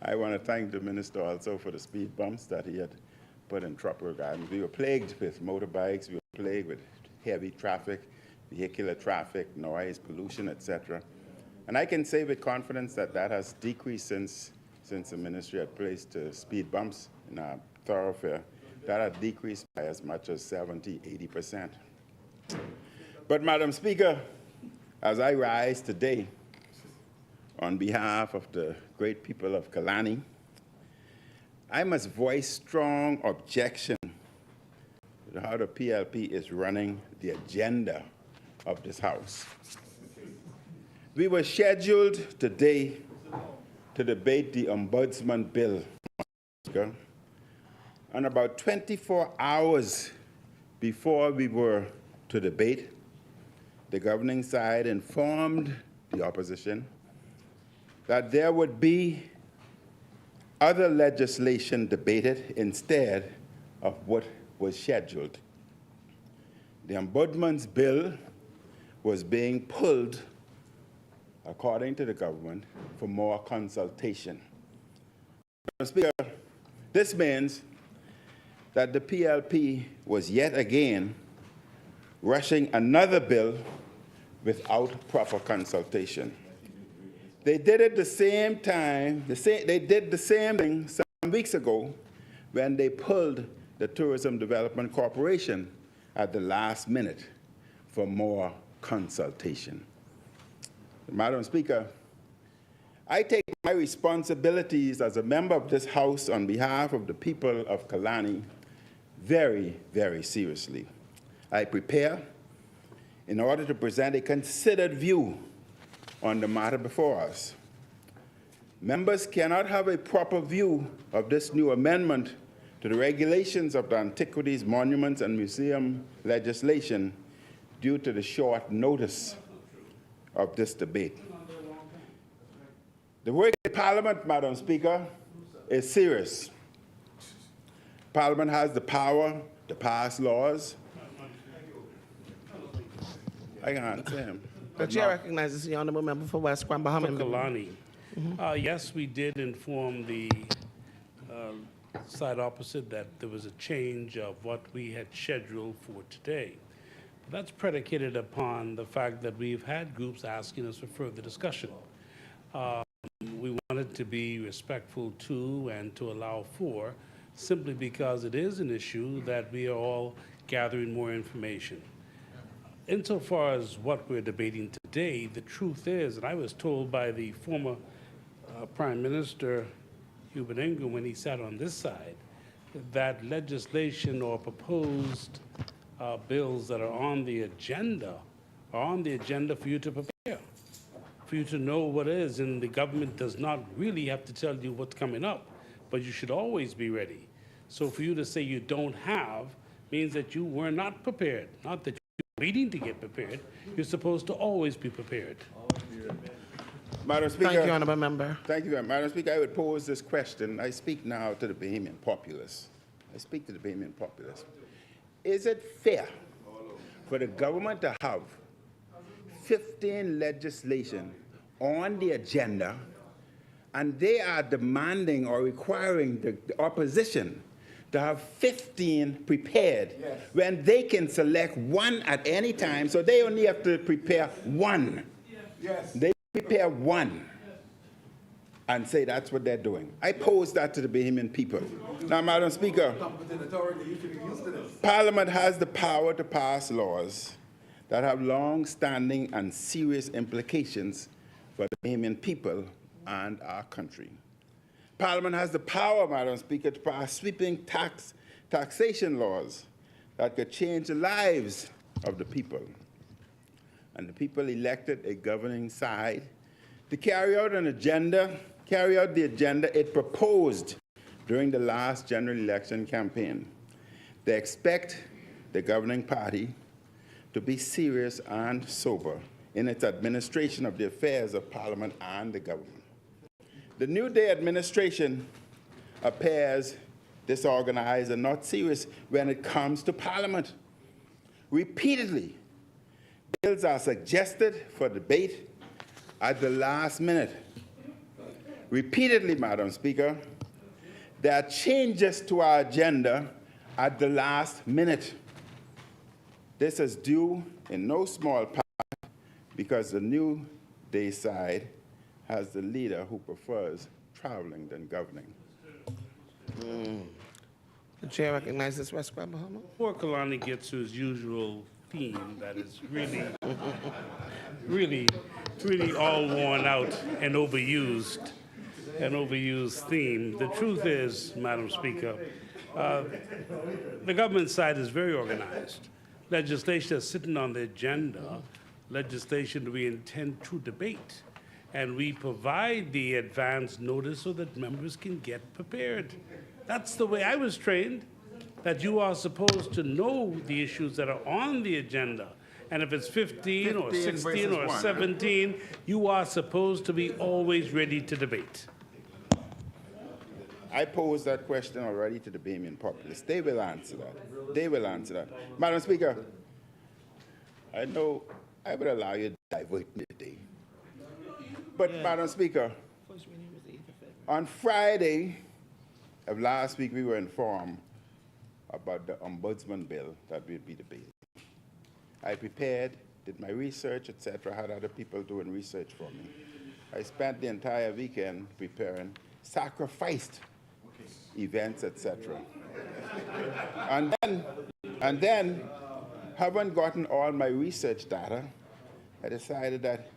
I want to thank the minister also for the speed bumps that he had put in Tropical Gardens. We were plagued with motorbikes, we were plagued with heavy traffic, vehicular traffic, noise, pollution, etc. And I can say with confidence that that has decreased since the ministry had placed speed bumps in our thoroughfare. That had decreased by as much as 70, 80%. But Madam Speaker, as I rise today on behalf of the great people of Kalani, I must voice strong objection to how the PLP is running the agenda of this House. We were scheduled today to debate the Ombudsman Bill, and about 24 hours before we were to debate, the governing side informed the opposition that there would be other legislation debated instead of what was scheduled. The Ombudsman's bill was being pulled, according to the government, for more consultation. Mr. Speaker, this means that the PLP was yet again rushing another bill without proper consultation. They did it the same time, they did the same thing some weeks ago when they pulled the Tourism Development Corporation at the last minute for more consultation. Madam Speaker, I take my responsibilities as a member of this House on behalf of the people of Kalani very, very seriously. I prepare in order to present a considered view on the matter before us. Members cannot have a proper view of this new amendment to the regulations of the Antiquities, Monuments, and Museum legislation due to the short notice of this debate. The work in Parliament, Madam Speaker, is serious. Parliament has the power to pass laws. I can answer him. The chair recognizes the honourable member for West Grand Bahamas. Kalani. Yes, we did inform the side opposite that there was a change of what we had scheduled for today. But that's predicated upon the fact that we've had groups asking us for further discussion. We wanted to be respectful to and to allow for, simply because it is an issue that we are all gathering more information. Insofar as what we're debating today, the truth is, and I was told by the former Prime Minister, Hubert Ingram, when he sat on this side, that legislation or proposed bills that are on the agenda for you to prepare, for you to know what is, and the government does not really have to tell you what's coming up, but you should always be ready. So for you to say you don't have means that you were not prepared, not that you're waiting to get prepared. You're supposed to always be prepared. Madam Speaker. Thank you, honourable member. Thank you, Madam Speaker. I would pose this question. I speak now to the Bahamian populace. I speak to the Bahamian populace. Is it fair for the government to have 15 legislation on the agenda, and they are demanding or requiring the opposition to have 15 prepared when they can select one at any time, so they only have to prepare one. Yes. They prepare one. and say that's what they're doing. I pose that to the Bahamian people. Now, Madam Speaker, Parliament has the power to pass laws that have long-standing and serious implications for the Bahamian people and our country. Parliament has the power, Madam Speaker, to pass sweeping taxation laws that could change the lives of the people. And the people elected a governing side to carry out the agenda it proposed during the last general election campaign. They expect the governing party to be serious and sober in its administration of the affairs of Parliament and the government. The New Day administration appears disorganized and not serious when it comes to Parliament. Repeatedly, bills are suggested for debate at the last minute. Repeatedly, Madam Speaker, there are changes to our agenda at the last minute. This is due in no small part because the New Day side has the leader who prefers traveling than governing. The chair recognizes Westcott Bahama. Before Kalani gets to his usual theme that is really all worn out and overused theme, the truth is, Madam Speaker, the government side is very organized. Legislation is sitting on the agenda, legislation we intend to debate. And we provide the advance notice so that members can get prepared. That's the way I was trained, that you are supposed to know the issues that are on the agenda. And if it's 15 or 16 or 17, you are supposed to be always ready to debate. I posed that question already to the Bahamian populace. They will answer that. They will answer that. Madam Speaker, I know I would allow you to divert me today. But, Madam Speaker, on Friday of last week, we were informed about the ombudsman bill that we'd be debating. I prepared, did my research, etc., had other people doing research for me. I spent the entire weekend preparing, sacrificed events, etc. And then, having gotten all my research data, I decided that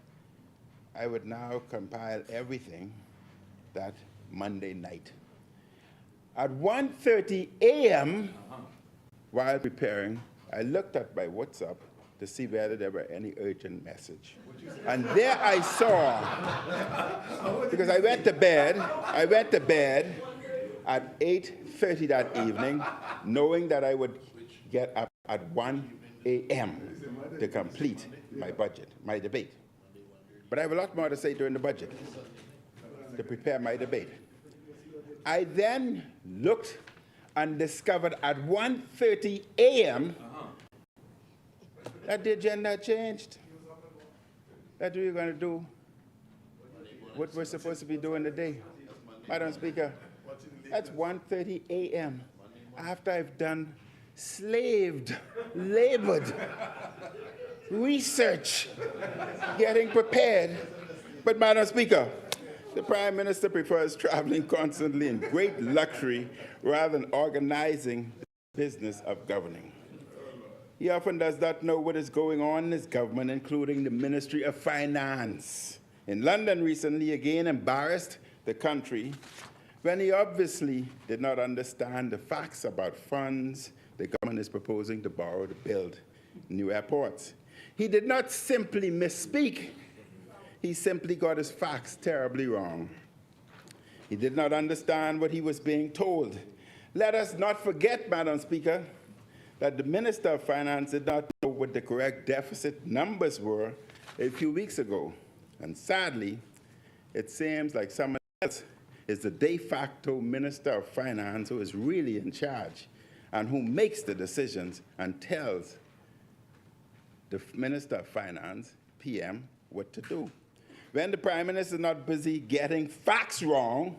I would now compile everything that Monday night. At 1:30 a.m., while preparing, I looked at my WhatsApp to see whether there were any urgent message. And there I saw, because I went to bed at 8:30 that evening, knowing that I would get up at 1 a.m. to complete my budget, my debate. But I have a lot more to say during the budget to prepare my debate. I then looked and discovered at 1:30 a.m. that the agenda changed. That's what we're going to do, what we're supposed to be doing today. Madam Speaker, that's 1:30 a.m. after I've done labored research, getting prepared. But, Madam Speaker, the Prime Minister prefers traveling constantly in great luxury rather than organizing the business of governing. He often does not know what is going on in his government, including the Ministry of Finance. In London recently, again embarrassed the country when he obviously did not understand the facts about funds the government is proposing to borrow to build new airports. He did not simply misspeak. He simply got his facts terribly wrong. He did not understand what he was being told. Let us not forget, Madam Speaker, that the Minister of Finance did not know what the correct deficit numbers were a few weeks ago. And sadly, it seems like someone else is the de facto Minister of Finance who is really in charge and who makes the decisions and tells the Minister of Finance, PM, what to do. When the Prime Minister is not busy getting facts wrong,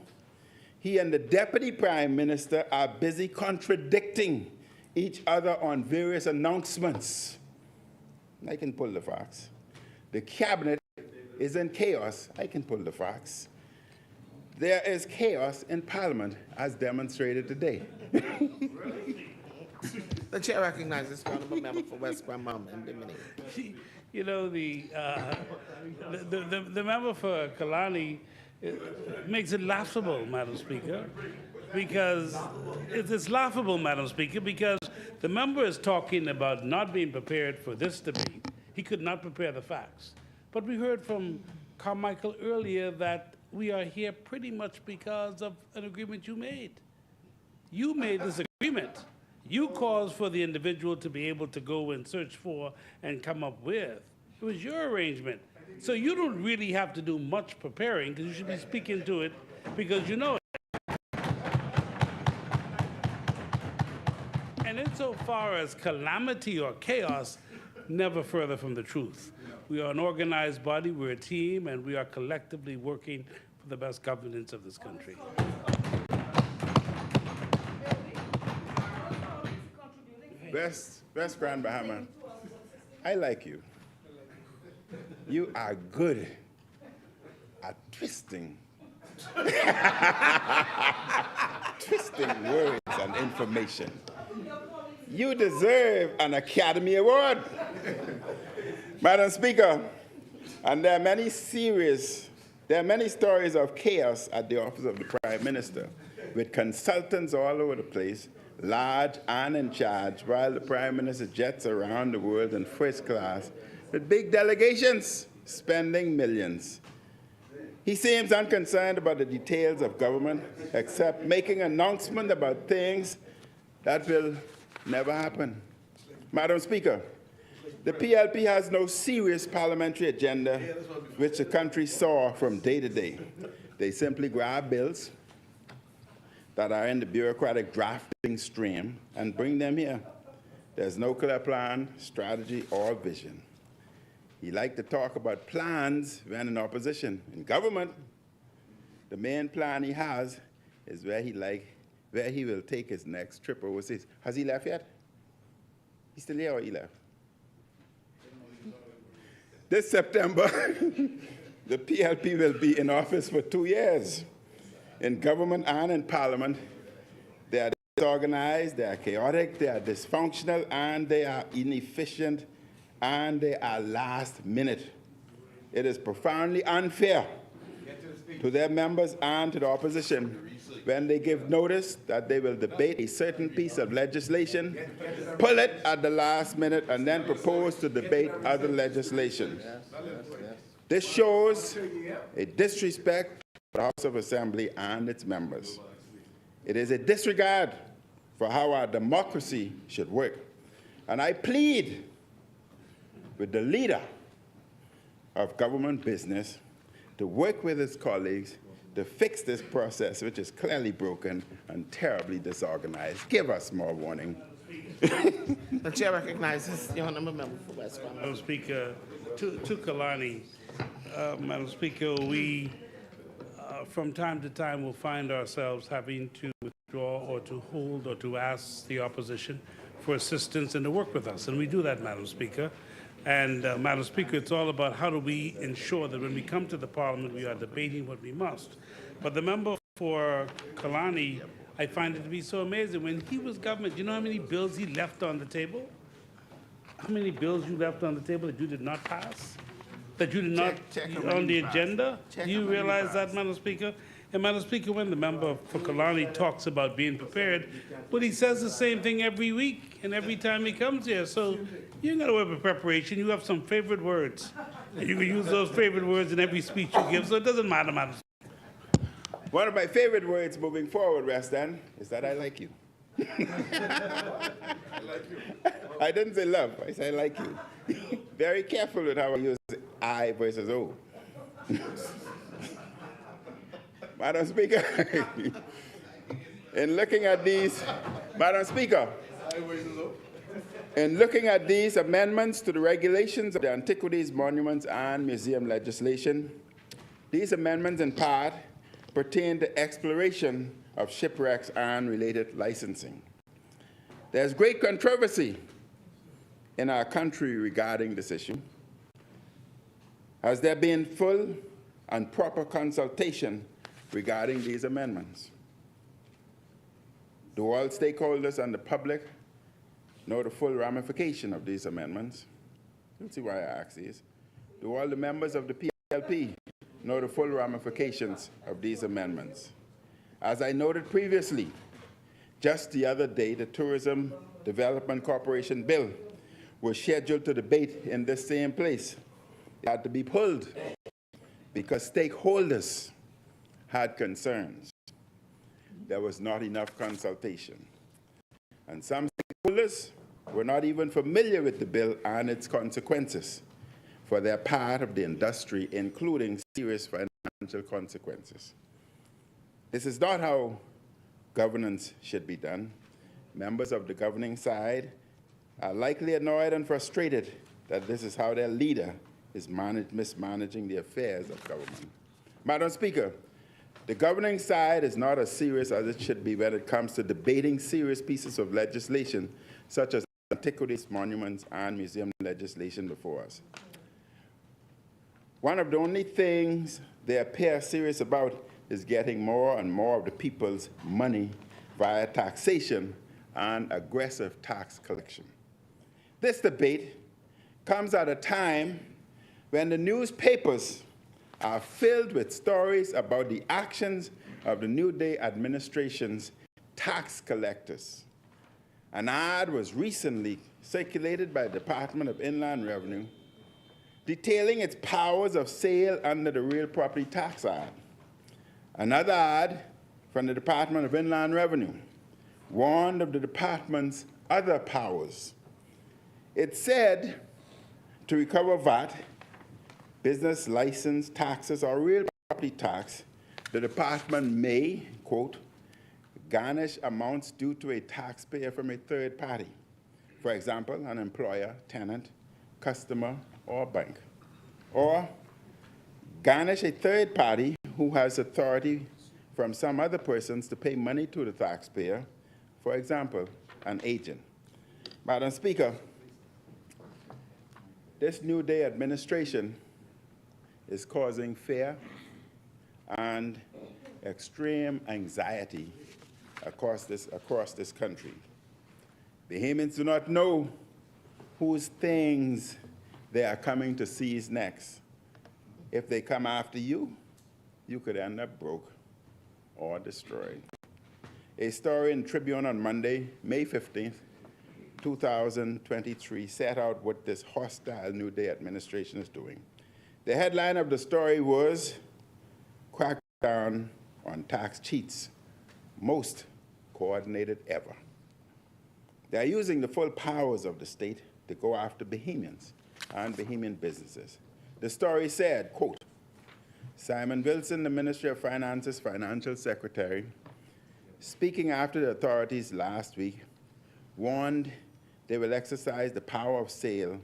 he and the Deputy Prime Minister are busy contradicting each other on various announcements. I can pull the facts. The Cabinet is in chaos. I can pull the facts. there is chaos in Parliament, as demonstrated today. The chair recognizes the honorable member for West Bramham and Bimini. You know, the member for Kalani makes it laughable, Madam Speaker, because it's laughable, Madam Speaker, because the member is talking about not being prepared for this debate. He could not prepare the facts. But we heard from Carmichael earlier that we are here pretty much because of an agreement you made. You made this agreement. You caused for the individual to be able to go and search for and come up with. It was your arrangement. So you don't really have to do much preparing because you should be speaking to it because you know it. And insofar as calamity or chaos, never further from the truth. We are an organized body, we're a team, and we are collectively working for the best governance of this country. Best Grand Bahama, I like you. You are good at twisting words and information. You deserve an Academy Award. Madam Speaker, and there are many stories of chaos at the office of the Prime Minister, with consultants all over the place, large and in charge, while the Prime Minister jets around the world in first class with big delegations, spending millions. He seems unconcerned about the details of government, except making announcements about things that will never happen. Madam Speaker, the PLP has no serious parliamentary agenda which the country saw from day to day. They simply grab bills that are in the bureaucratic drafting stream and bring them here. There's no clear plan, strategy, or vision. He likes to talk about plans when in opposition. In government, the main plan he has is where he will take his next trip overseas. Has he left yet? He's still here or he left? This September, the PLP will be in office for 2 years. In government and in Parliament, they are disorganized, they are chaotic, they are dysfunctional, and they are inefficient, and they are last minute. It is profoundly unfair to their members and to the opposition when they give notice that they will debate a certain piece of legislation, pull it at the last minute, and then propose to debate other legislation. This shows a disrespect for the House of Assembly and its members. It is a disregard for how our democracy should work. And I plead with the leader of government business to work with his colleagues to fix this process, which is clearly broken and terribly disorganized. Give us more warning. The chair recognizes the honorable member for West Bramham. Madam Speaker, to Kalani, Madam Speaker, we from time to time will find ourselves having to withdraw or to hold or to ask the opposition for assistance and to work with us. And we do that, Madam Speaker. And Madam Speaker, it's all about how do we ensure that when we come to the Parliament, we are debating what we must. But the member for Kalani, I find it to be so amazing. When he was government, you know how many bills he left on the table? How many bills you left on the table that you did not pass? That you did not on the agenda? Do you realize that, Madam Speaker? And Madam Speaker, when the member for Kalani talks about being prepared, but he says the same thing every week and every time he comes here. So you ain't got to worry about preparation. You have some favorite words. And you can use those favorite words in every speech you give, so it doesn't matter, Madam Speaker. One of my favorite words moving forward, Restan, is that I like you. I didn't say love, I said I like you. Very careful with how I use I versus O. Madam Speaker, in looking at these, Madam Speaker, in looking at these amendments to the regulations of the Antiquities, Monuments, and Museum legislation, these amendments in part pertain to exploration of shipwrecks and related licensing. There's great controversy in our country regarding this issue. Has there been full and proper consultation regarding these amendments. Do all stakeholders and the public know the full ramification of these amendments? You'll see why I ask these. Do all the members of the PLP know the full ramifications of these amendments? As I noted previously, just the other day, the Tourism Development Corporation bill was scheduled to debate in this same place. It had to be pulled because stakeholders had concerns. There was not enough consultation. And some stakeholders were not even familiar with the bill and its consequences for their part of the industry, including serious financial consequences. This is not how governance should be done. Members of the governing side are likely annoyed and frustrated that this is how their leader is mismanaging the affairs of government. Madam Speaker, the governing side is not as serious as it should be when it comes to debating serious pieces of legislation, such as antiquities, monuments, and museum legislation before us. One of the only things they appear serious about is getting more and more of the people's money via taxation and aggressive tax collection. This debate comes at a time when the newspapers are filled with stories about the actions of the New Day administration's tax collectors. An ad was recently circulated by the Department of Inland Revenue detailing its powers of sale under the Real Property Tax Act. Another ad from the Department of Inland Revenue warned of the department's other powers. It said to recover VAT, business license taxes, or real property tax, the department may, quote, garnish amounts due to a taxpayer from a third party, for example, an employer, tenant, customer, or bank, or garnish a third party who has authority from some other persons to pay money to the taxpayer, for example, an agent. Madam Speaker, this New Day administration is causing fear and extreme anxiety across this country. Bahamians do not know whose things they are coming to seize next. If they come after you, you could end up broke or destroyed. A story in Tribune on Monday, May 15th, 2023, set out what this hostile New Day administration is doing. The headline of the story was, "Crackdown on Tax Cheats, Most Coordinated Ever." They are using the full powers of the state to go after Bahamians and Bahamian businesses. The story said, quote, Simon Wilson, the Ministry of Finance's financial secretary, speaking after the authorities last week, warned they will exercise the power of sale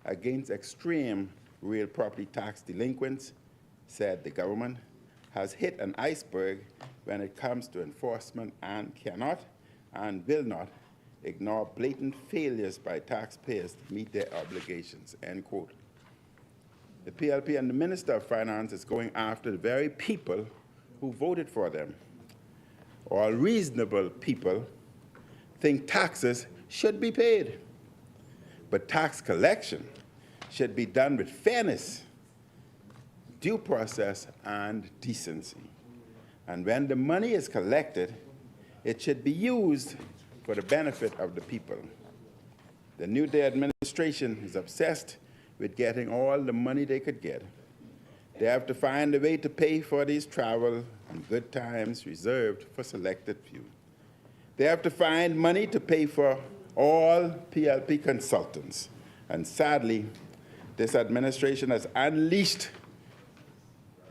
against extreme real property tax delinquents, said the government has hit an iceberg when it comes to enforcement and cannot and will not ignore blatant failures by taxpayers to meet their obligations, end quote. The PLP and the Minister of Finance is going after the very people who voted for them. All reasonable people think taxes should be paid, but tax collection should be done with fairness, due process, and decency. And when the money is collected, it should be used for the benefit of the people. The New Day administration is obsessed with getting all the money they could get. They have to find a way to pay for these travel and good times reserved for selected few. They have to find money to pay for all PLP consultants. And sadly, this administration has unleashed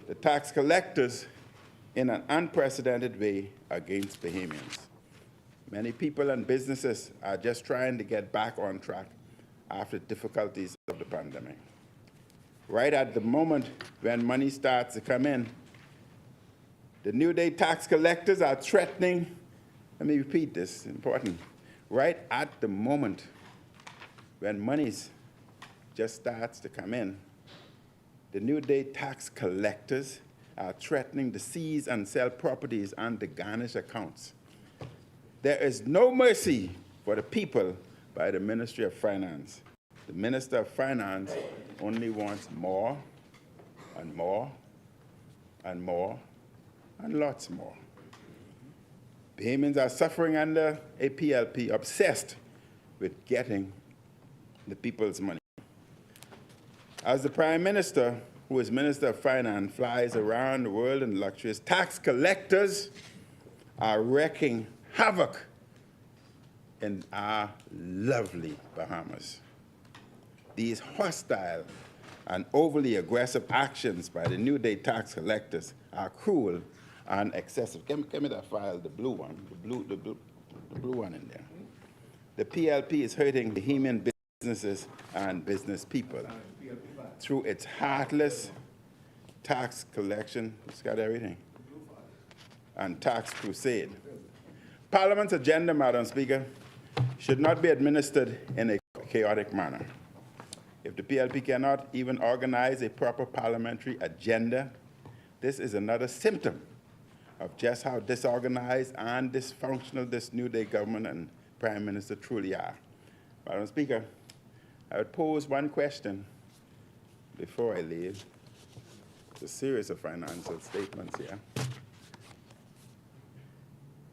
the tax collectors in an unprecedented way against Bahamians. Many people and businesses are just trying to get back on track after difficulties of the pandemic. Right at the moment when money starts to come in, the New Day tax collectors are threatening, let me repeat this, it's important. Right at the moment when money just starts to come in, the New Day tax collectors are threatening to seize and sell properties and to garnish accounts. There is no mercy for the people by the Ministry of Finance. The Minister of Finance only wants more and more and more and lots more. Bahamians are suffering under a PLP obsessed with getting the people's money. As the Prime Minister, who is Minister of Finance, flies around the world in luxuries, tax collectors are wreaking havoc in our lovely Bahamas. These hostile and overly aggressive actions by the New Day tax collectors are cruel and excessive. Give me that file, the blue one, the blue one in there. The PLP is hurting Bahamian businesses and business people through its heartless tax collection, it's got everything, and tax crusade. Parliament's agenda, Madam Speaker, should not be administered in a chaotic manner. If the PLP cannot even organize a proper parliamentary agenda, this is another symptom of just how disorganized and dysfunctional this New Day government and Prime Minister truly are. Madam Speaker, I would pose one question before I leave. It's a series of financial statements here.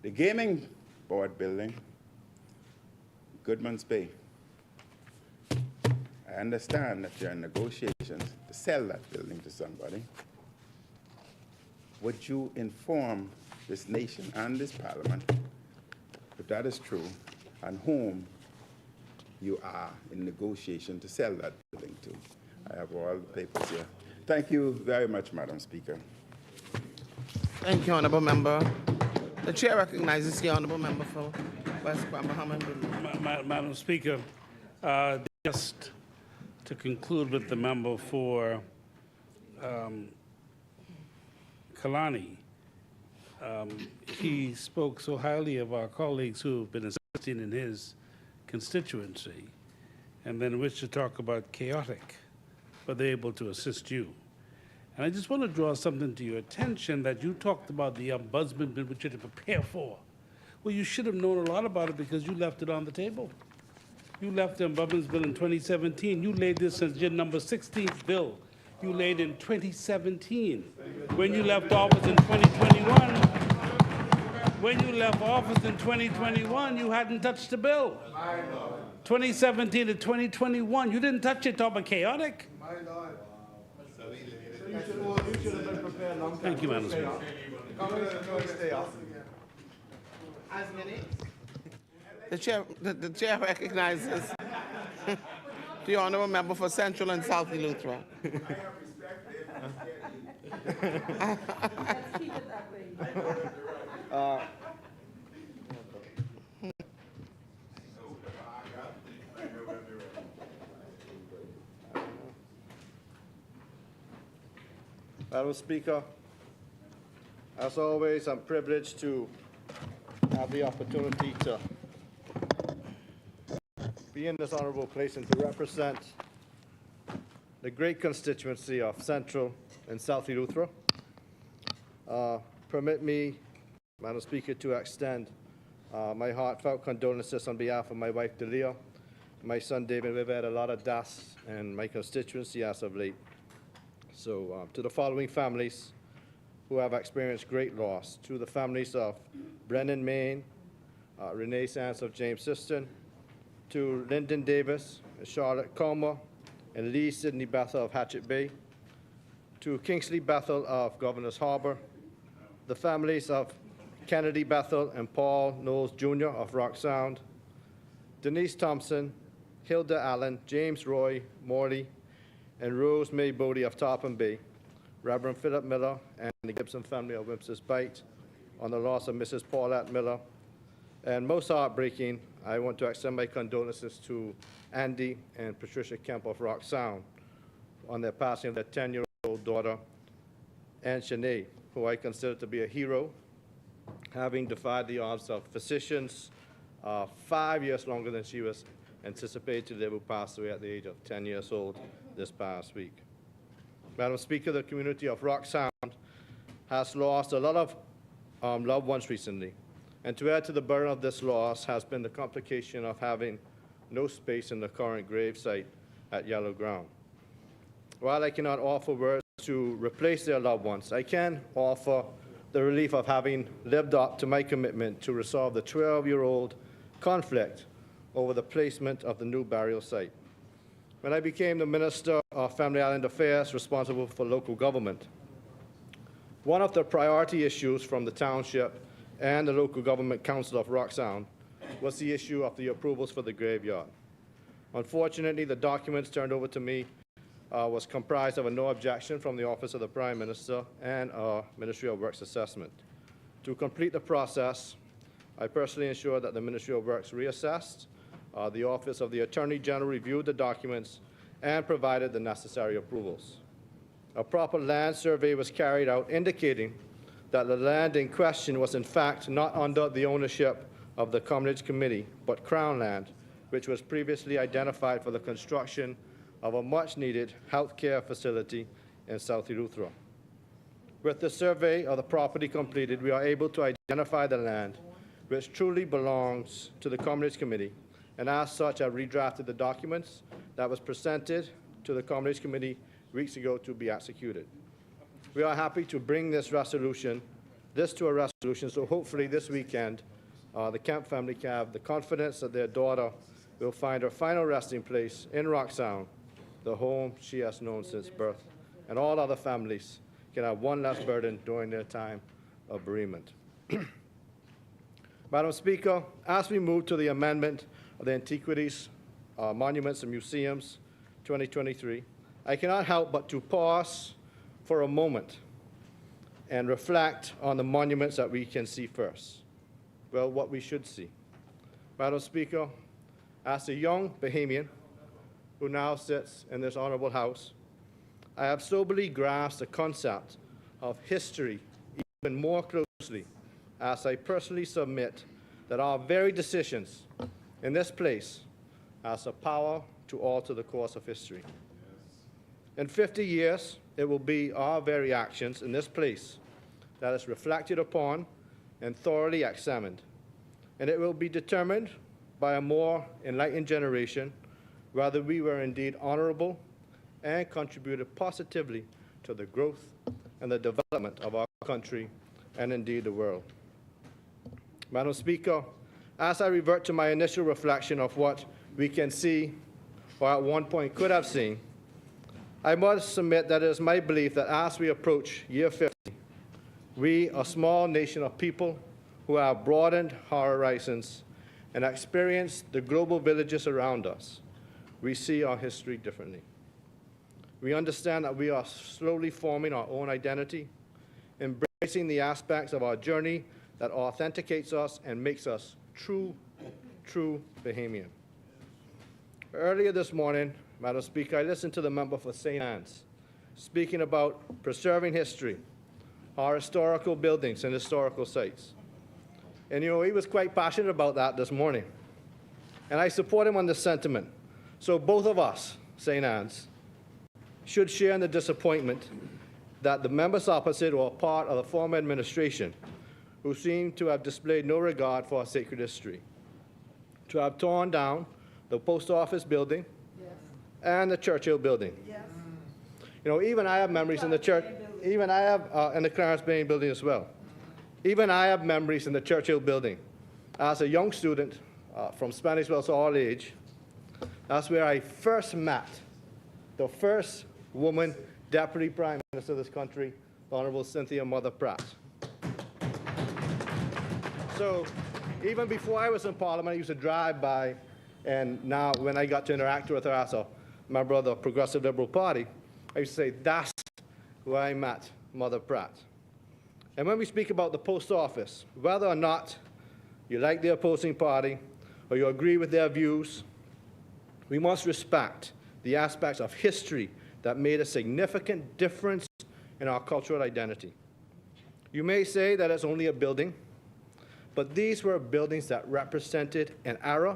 The Gaming Board building, Goodman's Bay. I understand that you're in negotiations to sell that building to somebody. Would you inform this nation and this Parliament, if that is true, and whom you are in negotiation to sell that building to? I have all the papers here. Thank you very much, Madam Speaker. Thank you, Honourable Member. The Chair recognizes the Honourable Member for West Grand Bahama. Madam Speaker, just to conclude with the member for Kalani, he spoke so highly of our colleagues who have been assisting in his constituency, and then wished to talk about chaotic, but they're able to assist you. And I just want to draw something to your attention that you talked about the ombudsman bill, which you had to prepare for. Well, you should have known a lot about it because you left it on the table. You left the ombudsman bill in 2017. You laid this as your number 16th bill. You laid in 2017. When you left office in 2021, you hadn't touched the bill. 2017 to 2021, you didn't touch it, talk about chaotic. Thank you, Madam Speaker. The chair recognizes the Honourable Member for Central and South Eleuthera. Let's keep it that way. Madam Speaker, as always, I'm privileged to have the opportunity to be in this honorable place and to represent the great constituency of Central and South Eleuthera. Permit me, Madam Speaker, to extend my heartfelt condolences on behalf of my wife, Delia, my son, David. We've had a lot of deaths in my constituency as of late. So to the following families who have experienced great loss, to the families of Brendan Main, Renee Sands of James Siston, to Lyndon Davis, Charlotte Comer, and Lee Sidney Bethel of Hatchet Bay, to Kingsley Bethel of Governor's Harbor, the families of Kennedy Bethel and Paul Knowles Jr. of Rock Sound, Denise Thompson, Hilda Allen, James Roy Morley, and Rose May Bodie of Tarpon Bay, Reverend Philip Miller and the Gibson family of Wimps Bight on the loss of Mrs. Paulette Miller. And most heartbreaking, I want to extend my condolences to Andy and Patricia Kemp of Rock Sound on their passing of their 10-year-old daughter, Anne Shanae, who I consider to be a hero, having defied the odds of physicians 5 years longer than she was anticipated to live, who passed away at the age of 10 years old this past week. Madam Speaker, the community of Rock Sound has lost a lot of loved ones recently. And to add to the burden of this loss has been the complication of having no space in the current grave site at Yellow Ground. While I cannot offer words to replace their loved ones, I can offer the relief of having lived up to my commitment to resolve the 12-year-old conflict over the placement of the new burial site. When I became the Minister of Family Island Affairs responsible for local government, one of the priority issues from the township and the local government council of Rock Sound was the issue of the approvals for the graveyard. Unfortunately, the documents turned over to me was comprised of a no objection from the Office of the Prime Minister and our Ministry of Works assessment. To complete the process, I personally ensured that the Ministry of Works reassessed, the Office of the Attorney General reviewed the documents, and provided the necessary approvals. A proper land survey was carried out indicating that the land in question was in fact not under the ownership of the Commonage Committee, but Crown land, which was previously identified for the construction of a much-needed healthcare facility in South Eleuthera. With the survey of the property completed, we are able to identify the land which truly belongs to the Commonage Committee, and as such, I redrafted the documents that was presented to the Commonage Committee weeks ago to be executed. We are happy to bring this to a resolution, so hopefully this weekend, the Kemp family can have the confidence that their daughter will find her final resting place in Rock Sound, the home she has known since birth, and all other families can have one less burden during their time of bereavement. Madam Speaker, as we move to the amendment of the Antiquities, Monuments and Museums 2023, I cannot help but to pause for a moment and reflect on the monuments that we can see first. Well, what we should see. Madam Speaker, as a young Bahamian who now sits in this honorable house, I have soberly grasped the concept of history even more closely as I personally submit that our very decisions in this place has the power to alter the course of history. In 50 years, it will be our very actions in this place that is reflected upon and thoroughly examined, and it will be determined by a more enlightened generation whether we were indeed honorable and contributed positively to the growth and the development of our country and indeed the world. Madam Speaker, as I revert to my initial reflection of what we can see, or at one point could have seen, I must submit that it is my belief that as we approach year 50, we, a small nation of people who have broadened our horizons and experienced the global villages around us, we see our history differently. We understand that we are slowly forming our own identity, embracing the aspects of our journey that authenticates us and makes us true Bahamian. Earlier this morning, Madam Speaker, I listened to the member for St. Anne's speaking about preserving history, our historical buildings and historical sites. And, you know, he was quite passionate about that this morning. And I support him on this sentiment. So both of us, St. Anne's, should share in the disappointment that the members opposite or part of the former administration who seem to have displayed no regard for our sacred history, to have torn down the post office building and the Churchill building. Yes. You know, even I have memories in the church, even I have, in the Clarence Bain building as well. Even I have memories in the Churchill building. As a young student from Spanish Wells all age, that's where I first met the first woman Deputy Prime Minister of this country, the Honorable Cynthia Mother Pratt. So even before I was in Parliament, I used to drive by, and now when I got to interact with her as a member of the Progressive Liberal Party, I used to say, that's where I met Mother Pratt. And when we speak about the post office, whether or not you like the opposing party or you agree with their views, we must respect the aspects of history that made a significant difference in our cultural identity. You may say that it's only a building, but these were buildings that represented an era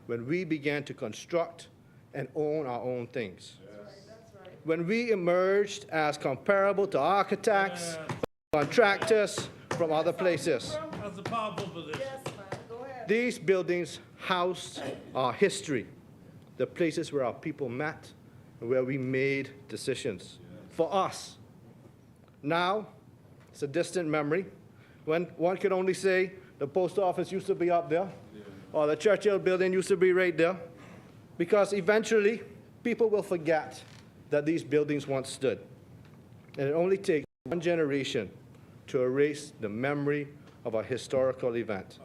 when we began to construct and own our own things. Yes. When we emerged as comparable to architects, contractors from other places. That's a powerful position. Yes, man, go ahead. These buildings housed our history, the places where our people met and where we made decisions for us. Now, it's a distant memory when one could only say the post office used to be up there or the Churchill building used to be right there, because eventually people will forget that these buildings once stood. And it only takes one generation to erase the memory of a historical event.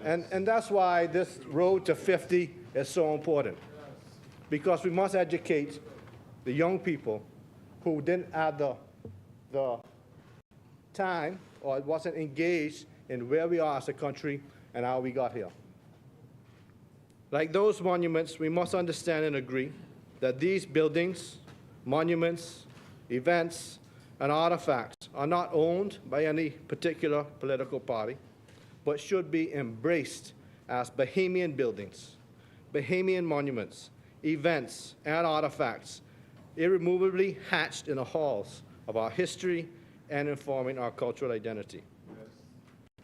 And that's why this road to 50 is so important, because we must educate the young people who didn't have the time or wasn't engaged in where we are as a country and how we got here. Like those monuments, we must understand and agree that these buildings, monuments, events, and artifacts are not owned by any particular political party, but should be embraced as Bahamian buildings, Bahamian monuments, events, and artifacts, irremovably hatched in the halls of our history and informing our cultural identity.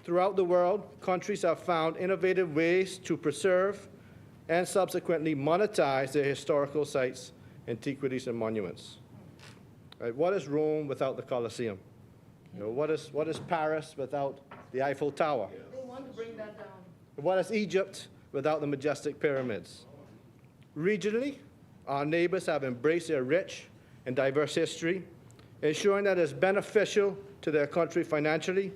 Throughout the world, countries have found innovative ways to preserve and subsequently monetize their historical sites, antiquities, and monuments. Right? What is Rome without the Colosseum? You know, what is Paris without the Eiffel Tower? They want to bring that down. What is Egypt without the majestic pyramids? Regionally, our neighbors have embraced their rich and diverse history, ensuring that it's beneficial to their country financially,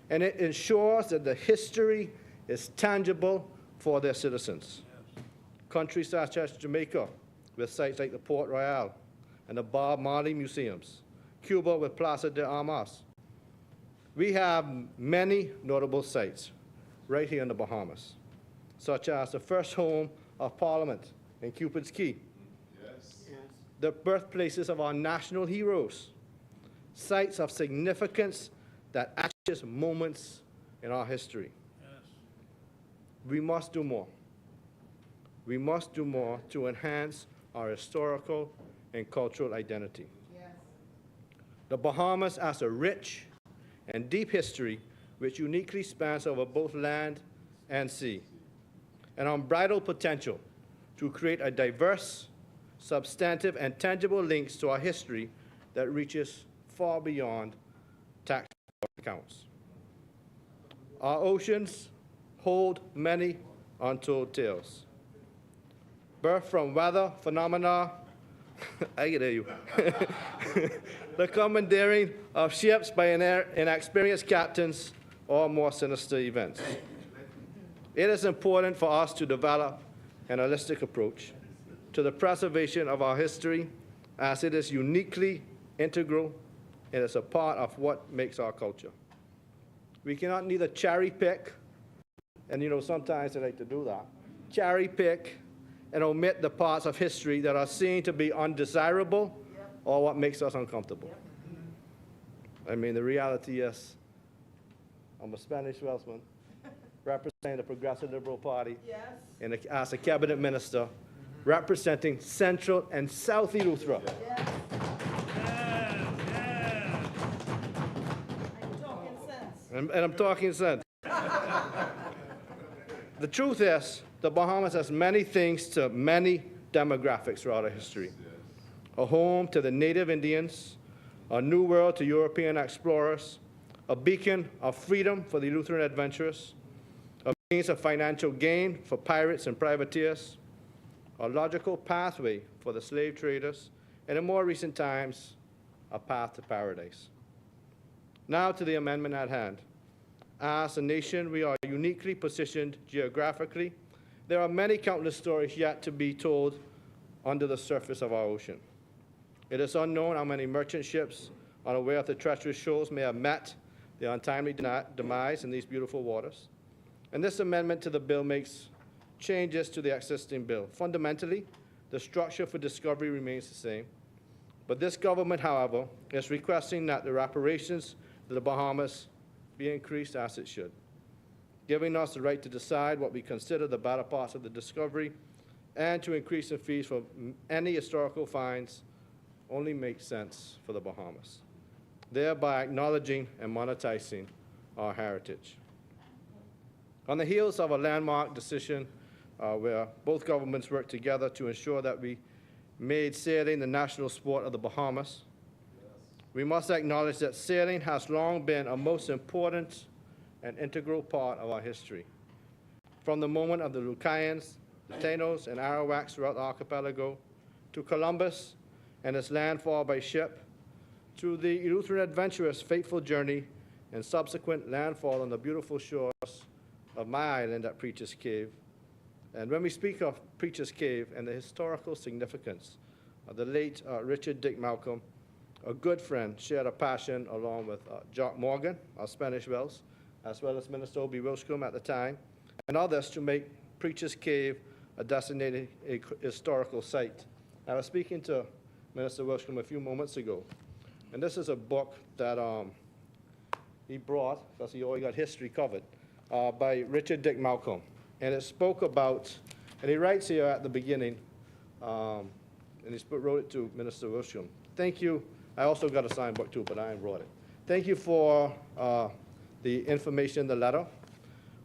and it ensures that the history is tangible for their citizens. Countries such as Jamaica, with sites like the Port Royal and the Bob Marley Museums, Cuba with Plaza de Armas. We have many notable sites right here in the Bahamas, such as the first home of Parliament in Cupid's Key, the birthplaces of our national heroes, sites of significance that actually moments in our history. We must do more. We must do more to enhance our historical and cultural identity. Yes. The Bahamas has a rich and deep history which uniquely spans over both land and sea, an unbridled potential to create a diverse, substantive, and tangible links to our history that reaches far beyond tax accounts. Our oceans hold many untold tales. Birth from weather phenomena, I can hear you. The commandeering of ships by inexperienced captains, or more sinister events. It is important for us to develop an holistic approach to the preservation of our history, as it is uniquely integral and is a part of what makes our culture. We cannot neither cherry pick, and you know, sometimes they like to do that, cherry pick and omit the parts of history that are seen to be undesirable or what makes us uncomfortable. I mean, the reality is, I'm a Spanish Welshman representing the Progressive Liberal Party Yes. and as a cabinet minister representing Central and South Eleuthera. Yes. I'm talking sense. And I'm talking sense. The truth is, the Bahamas has many things to many demographics throughout our history. A home to the native Indians, a new world to European explorers, a beacon of freedom for the Lutheran adventurers, a means of financial gain for pirates and privateers, a logical pathway for the slave traders, and in more recent times, a path to paradise. Now to the amendment at hand. As a nation, we are uniquely positioned geographically. There are many countless stories yet to be told under the surface of our ocean. It is unknown how many merchant ships, unaware of the treacherous shoals, may have met their untimely demise in these beautiful waters. And this amendment to the bill makes changes to the existing bill. Fundamentally, the structure for discovery remains the same. But this government, however, is requesting that the reparations to the Bahamas be increased as it should, giving us the right to decide what we consider the better parts of the discovery, and to increase the fees for any historical finds only makes sense for the Bahamas. thereby acknowledging and monetizing our heritage. On the heels of a landmark decision where both governments worked together to ensure that we made sailing the national sport of the Bahamas, we must acknowledge that sailing has long been a most important and integral part of our history. From the moment of the Lucayans, the Taínos, and Arawaks throughout the archipelago, to Columbus and his landfall by ship, to the Eleutherian adventurous fateful journey and subsequent landfall on the beautiful shores of my island at Preacher's Cave. And when we speak of Preacher's Cave and the historical significance of the late Richard Dick Malcolm, a good friend, shared a passion along with Jock Morgan of Spanish Wells, as well as Minister Obi Wilshcombe at the time, and others to make Preacher's Cave a designated historical site. I was speaking to Minister Wilshcombe a few moments ago, and this is a book that he brought, because he already got history covered, by Richard Dick Malcolm. And it spoke about, and he writes here at the beginning, and he wrote it to Minister Wilshcombe. Thank you. I also got a signed book too, but I ain't brought it. Thank you for the information, the letter.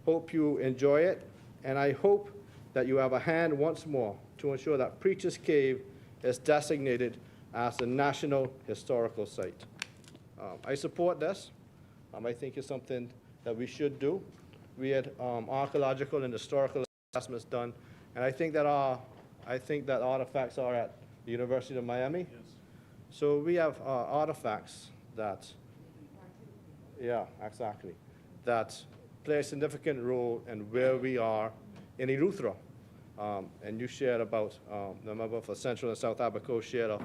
Hope you enjoy it, and I hope that you have a hand once more to ensure that Preacher's Cave is designated as a National Historical Site. I support this. I think it's something that we should do. We had archaeological and historical assessments done, and I think that artifacts are at the University of Miami. Yes. So we have artifacts that, yeah, exactly, that play a significant role in where we are in Eleuthera. And you shared about, the member for Central and South Abaco shared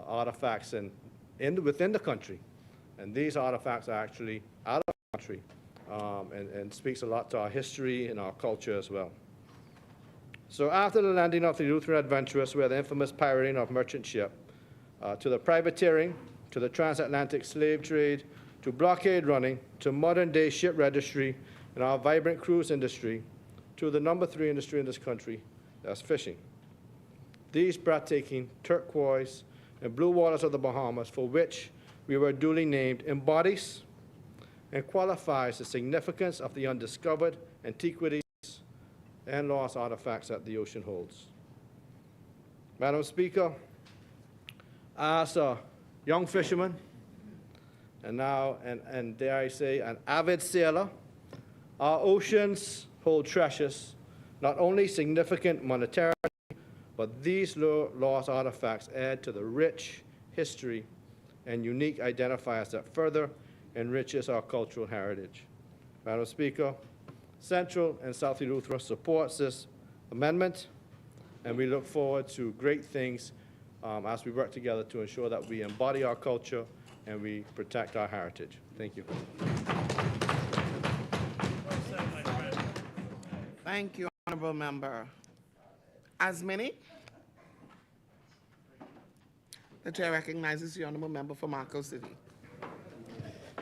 artifacts within the country. And these artifacts are actually out of the country, and speaks a lot to our history and our culture as well. So after the landing of the Eleutherian adventurers, where the infamous pirating of merchant ship, to the privateering, to the transatlantic slave trade, to blockade running, to modern-day ship registry, and our vibrant cruise industry, to the number 3 industry in this country, that's fishing. These breathtaking turquoise and blue waters of the Bahamas, for which we were duly named, embodies and qualifies the significance of the undiscovered antiquities and lost artifacts that the ocean holds. Madam Speaker, as a young fisherman, and now, and dare I say, an avid sailor, our oceans hold treasures, not only significant monetarily, but these lost artifacts add to the rich history and unique identifiers that further enriches our cultural heritage. Madam Speaker, Central and South Eleuthera supports this amendment, and we look forward to great things as we work together to ensure that we embody our culture and we protect our heritage. Thank you. Thank you, honorable member. As many? The chair recognizes the honorable member for Marco City.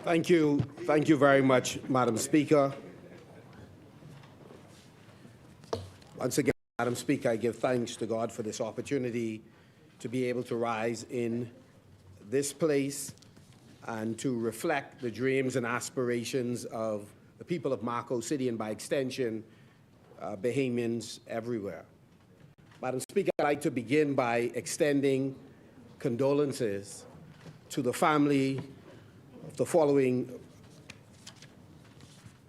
Thank you very much, Madam Speaker. Once again, Madam Speaker, I give thanks to God for this opportunity to be able to rise in this place and to reflect the dreams and aspirations of the people of Marco City and, by extension, Bahamians everywhere. Madam Speaker, I'd like to begin by extending condolences to the family of the following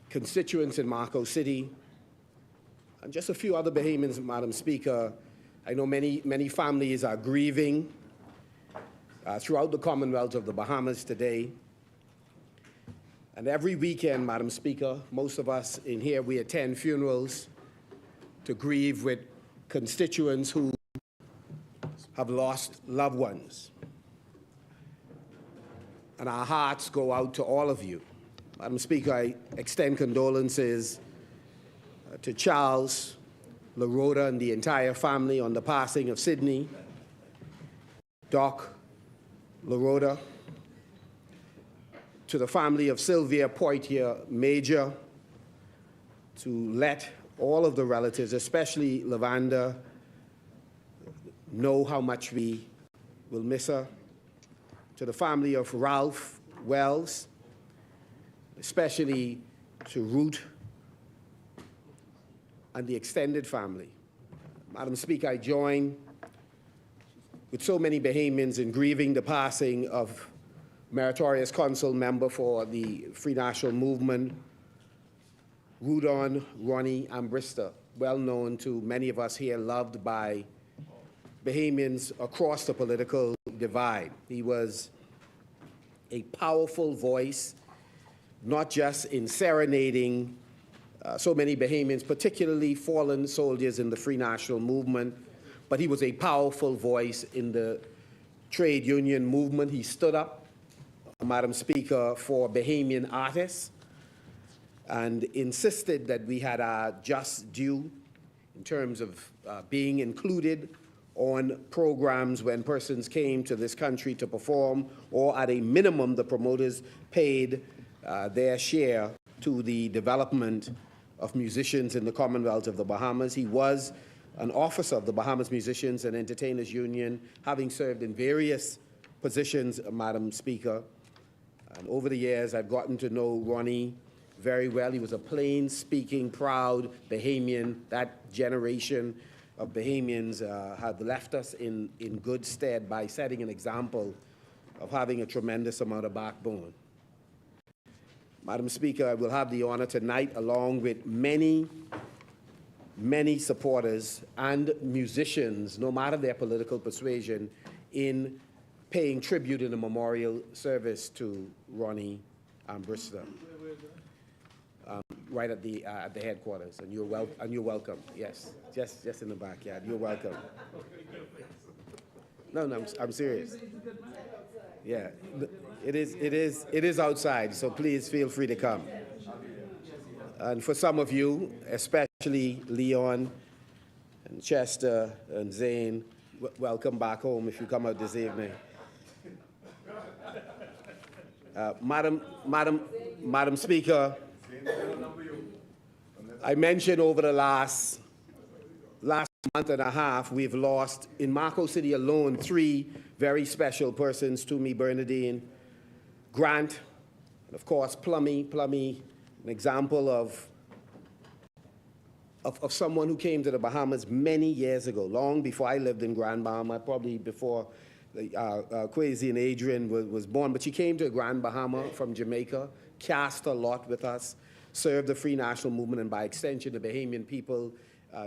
constituents in Marco City and just a few other Bahamians, Madam Speaker. I know many families are grieving throughout the Commonwealth of the Bahamas today. And every weekend, Madam Speaker, most of us in here, we attend funerals to grieve with constituents who have lost loved ones. And our hearts go out to all of you. Madam Speaker, I extend condolences to Charles, LaRhoda, and the entire family on the passing of Sydney, Doc, LaRhoda, to the family of Sylvia Poitier Major, to let all of the relatives, especially Lavanda, know how much we will miss her, to the family of Ralph Wells, especially to Ruth and the extended family. Madam Speaker, I join with so many Bahamians in grieving the passing of Meritorious Council member for the Free National Movement, Rudon Ronnie Ambrister, well known to many of us here, loved by Bahamians across the political divide. He was a powerful voice, not just in serenading so many Bahamians, particularly fallen soldiers in the Free National Movement, but he was a powerful voice in the trade union movement. He stood up, Madam Speaker, for Bahamian artists and insisted that we had our just due in terms of being included on programs when persons came to this country to perform, or at a minimum, the promoters paid their share to the development of musicians in the Commonwealth of the Bahamas. He was an officer of the Bahamas Musicians and Entertainers Union, having served in various positions, Madam Speaker. And over the years, I've gotten to know Ronnie very well. He was a plain-speaking, proud Bahamian. That generation of Bahamians have left us in good stead by setting an example of having a tremendous amount of backbone. Madam Speaker, I will have the honor tonight, along with many supporters and musicians, no matter their political persuasion, in paying tribute in a memorial service to Ronnie Ambrister. Right at the headquarters, and you're welcome. Yes, just in the backyard. You're welcome. No, I'm serious. Yeah, it is outside, so please feel free to come. And for some of you, especially Leon and Chester and Zane, welcome back home if you come out this evening. Madam Speaker, I mentioned over the last month and a half, we've lost, in Marco City alone, 3 very special persons: Toomey Bernadine, Grant, and of course, Plummy, an example of someone who came to the Bahamas many years ago, long before I lived in Grand Bahama, probably before Kwesi and Adrian was born. But she came to Grand Bahama from Jamaica, cast a lot with us, served the Free National Movement, and by extension, the Bahamian people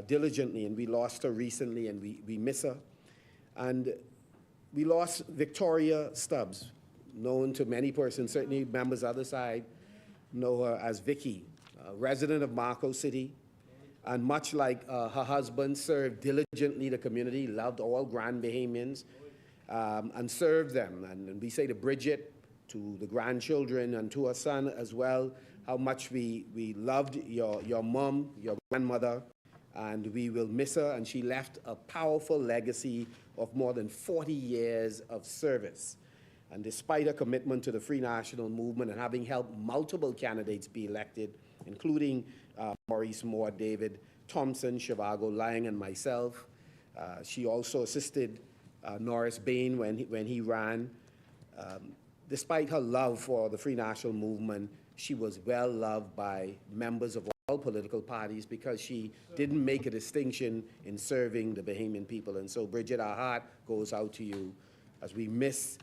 diligently, and we lost her recently, and we miss her. And we lost Victoria Stubbs, known to many persons, certainly members of the other side know her as Vicky, a resident of Marco City, and much like her husband, served diligently the community, loved all Grand Bahamians, and served them. And we say to Bridget, to the grandchildren, and to her son as well, how much we loved your mom, your grandmother, and we will miss her. And she left a powerful legacy of more than 40 years of service. And despite her commitment to the Free National Movement and having helped multiple candidates be elected, including Maurice Moore, David Thompson, Shivago Lang, and myself, she also assisted Norris Bain when he ran. Despite her love for the Free National Movement, she was well loved by members of all political parties because she didn't make a distinction in serving the Bahamian people. And so, Bridget, our heart goes out to you as we miss,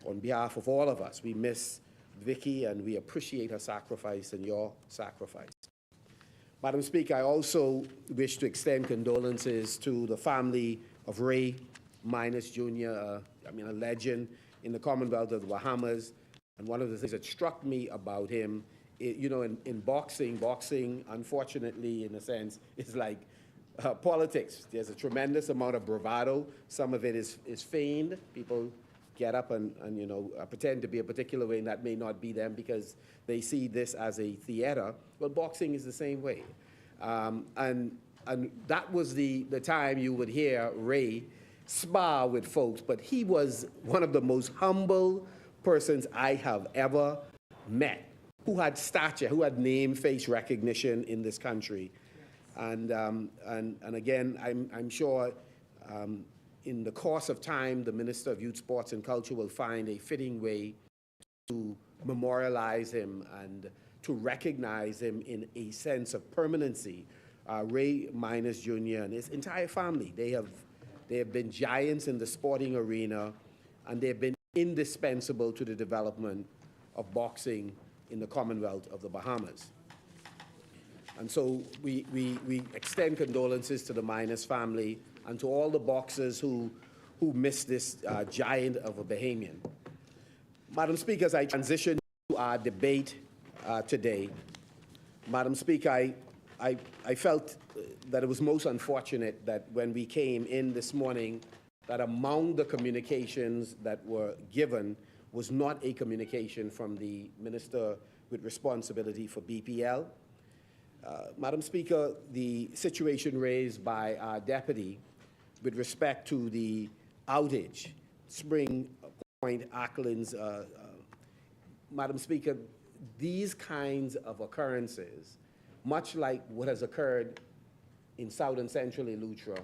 on behalf of all of us, we miss Vicky, and we appreciate her sacrifice and your sacrifice. Madam Speaker, I also wish to extend condolences to the family of Ray Minus Jr., a legend in the Commonwealth of the Bahamas. And one of the things that struck me about him, in boxing, unfortunately, in a sense, is like politics. There's a tremendous amount of bravado. Some of it is feigned. People get up and pretend to be a particular way, and that may not be them because they see this as a theater. Well, boxing is the same way. And that was the time you would hear Ray spar with folks, but he was one of the most humble persons I have ever met, who had stature, who had name, face recognition in this country. And again, I'm sure in the course of time, the Minister of Youth, Sports and Culture will find a fitting way to memorialize him and to recognize him in a sense of permanency. Ray Miners Jr. and his entire family, they have been giants in the sporting arena, and they've been indispensable to the development of boxing in the Commonwealth of the Bahamas. And so we extend condolences to the Miners family and to all the boxers who missed this giant of a Bahamian. Madam Speaker, as I transition to our debate today, Madam Speaker, I felt that it was most unfortunate that when we came in this morning, that among the communications that were given was not a communication from the Minister with responsibility for BPL. Madam Speaker, the situation raised by our deputy with respect to the outage, Spring Point, Acklands, Madam Speaker, these kinds of occurrences, much like what has occurred in South and Central Eleuthera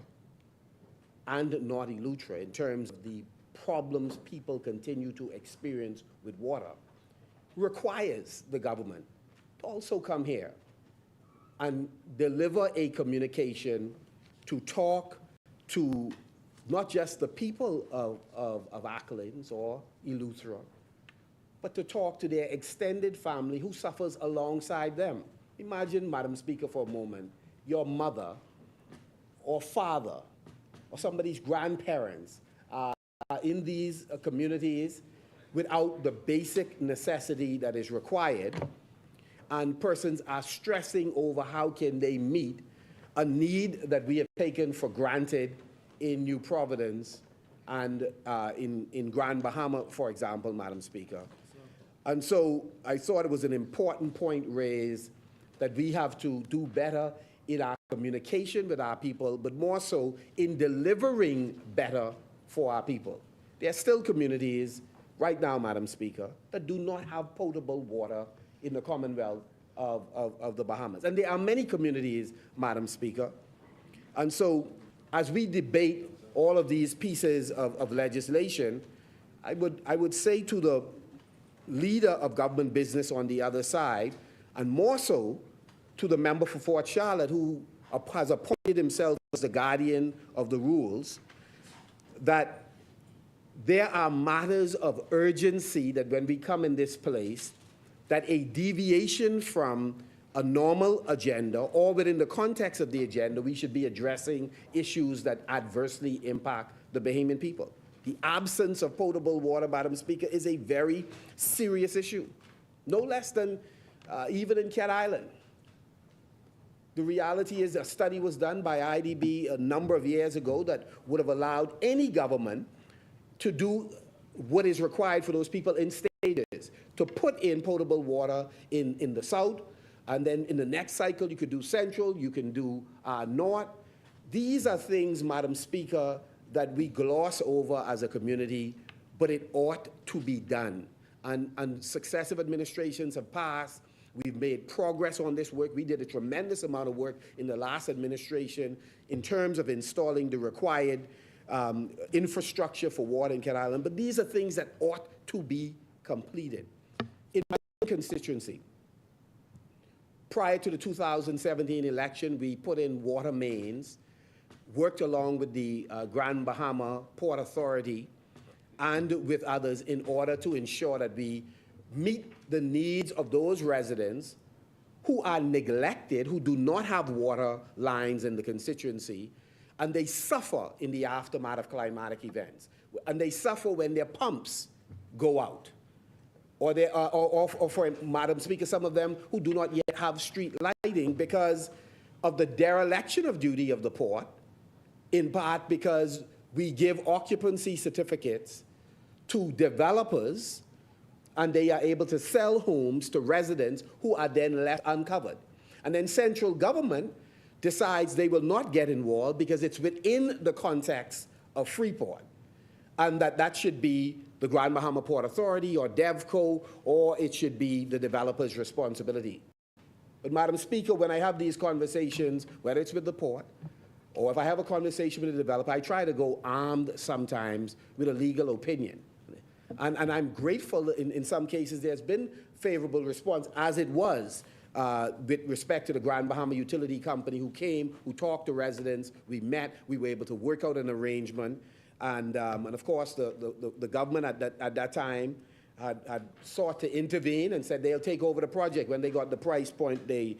and North Eleuthera in terms of the problems people continue to experience with water, requires the government to also come here and deliver a communication to talk to not just the people of Acklands or Eleuthera, but to talk to their extended family who suffers alongside them. Imagine, Madam Speaker, for a moment, your mother or father or somebody's grandparents are in these communities without the basic necessity that is required, and persons are stressing over how can they meet a need that we have taken for granted in New Providence and in Grand Bahama, for example, Madam Speaker. And so I thought it was an important point raised that we have to do better in our communication with our people, but more so in delivering better for our people. There are still communities right now, Madam Speaker, that do not have potable water in the Commonwealth of the Bahamas. And there are many communities, Madam Speaker. And so as we debate all of these pieces of legislation, I would say to the leader of government business on the other side, and more so to the member for Fort Charlotte, who has appointed himself as the guardian of the rules, that there are matters of urgency that when we come in this place, that a deviation from a normal agenda or within the context of the agenda, we should be addressing issues that adversely impact the Bahamian people. The absence of potable water, Madam Speaker, is a very serious issue, no less than even in Cat Island. The reality is a study was done by IDB a number of years ago that would have allowed any government to do what is required for those people in stages, to put in potable water in the south, and then in the next cycle you could do central, you can do north. These are things, Madam Speaker, that we gloss over as a community, but it ought to be done. And successive administrations have passed. We've made progress on this work. We did a tremendous amount of work in the last administration in terms of installing the required infrastructure for water in Cat Island, but these are things that ought to be completed. In my constituency, prior to the 2017 election, we put in water mains, worked along with the Grand Bahama Port Authority and with others in order to ensure that we meet the needs of those residents who are neglected, who do not have water lines in the constituency, and they suffer in the aftermath of climatic events. And they suffer when their pumps go out. Or for Madam Speaker, some of them who do not yet have street lighting because of the dereliction of duty of the port, in part because we give occupancy certificates to developers and they are able to sell homes to residents who are then left uncovered. And then central government decides they will not get involved because it's within the context of Freeport, and that should be the Grand Bahama Port Authority or DevCo, or it should be the developer's responsibility. But Madam Speaker, when I have these conversations, whether it's with the port, or if I have a conversation with a developer, I try to go armed sometimes with a legal opinion. And I'm grateful in some cases there's been favorable response, as it was with respect to the Grand Bahama Utility Company who came, who talked to residents, we met, we were able to work out an arrangement. And of course, the government at that time had sought to intervene and said they'll take over the project. When they got the price point, the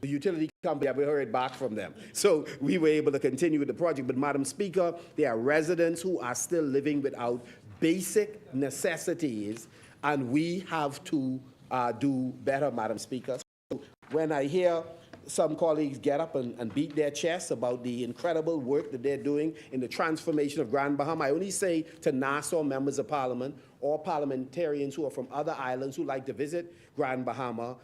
utility company, we heard back from them. So we were able to continue with the project. But Madam Speaker, there are residents who are still living without basic necessities, and we have to do better, Madam Speaker. So when I hear some colleagues get up and beat their chests about the incredible work that they're doing in the transformation of Grand Bahama, I only say to Nassau members of Parliament or parliamentarians who are from other islands who like to visit Grand Bahama,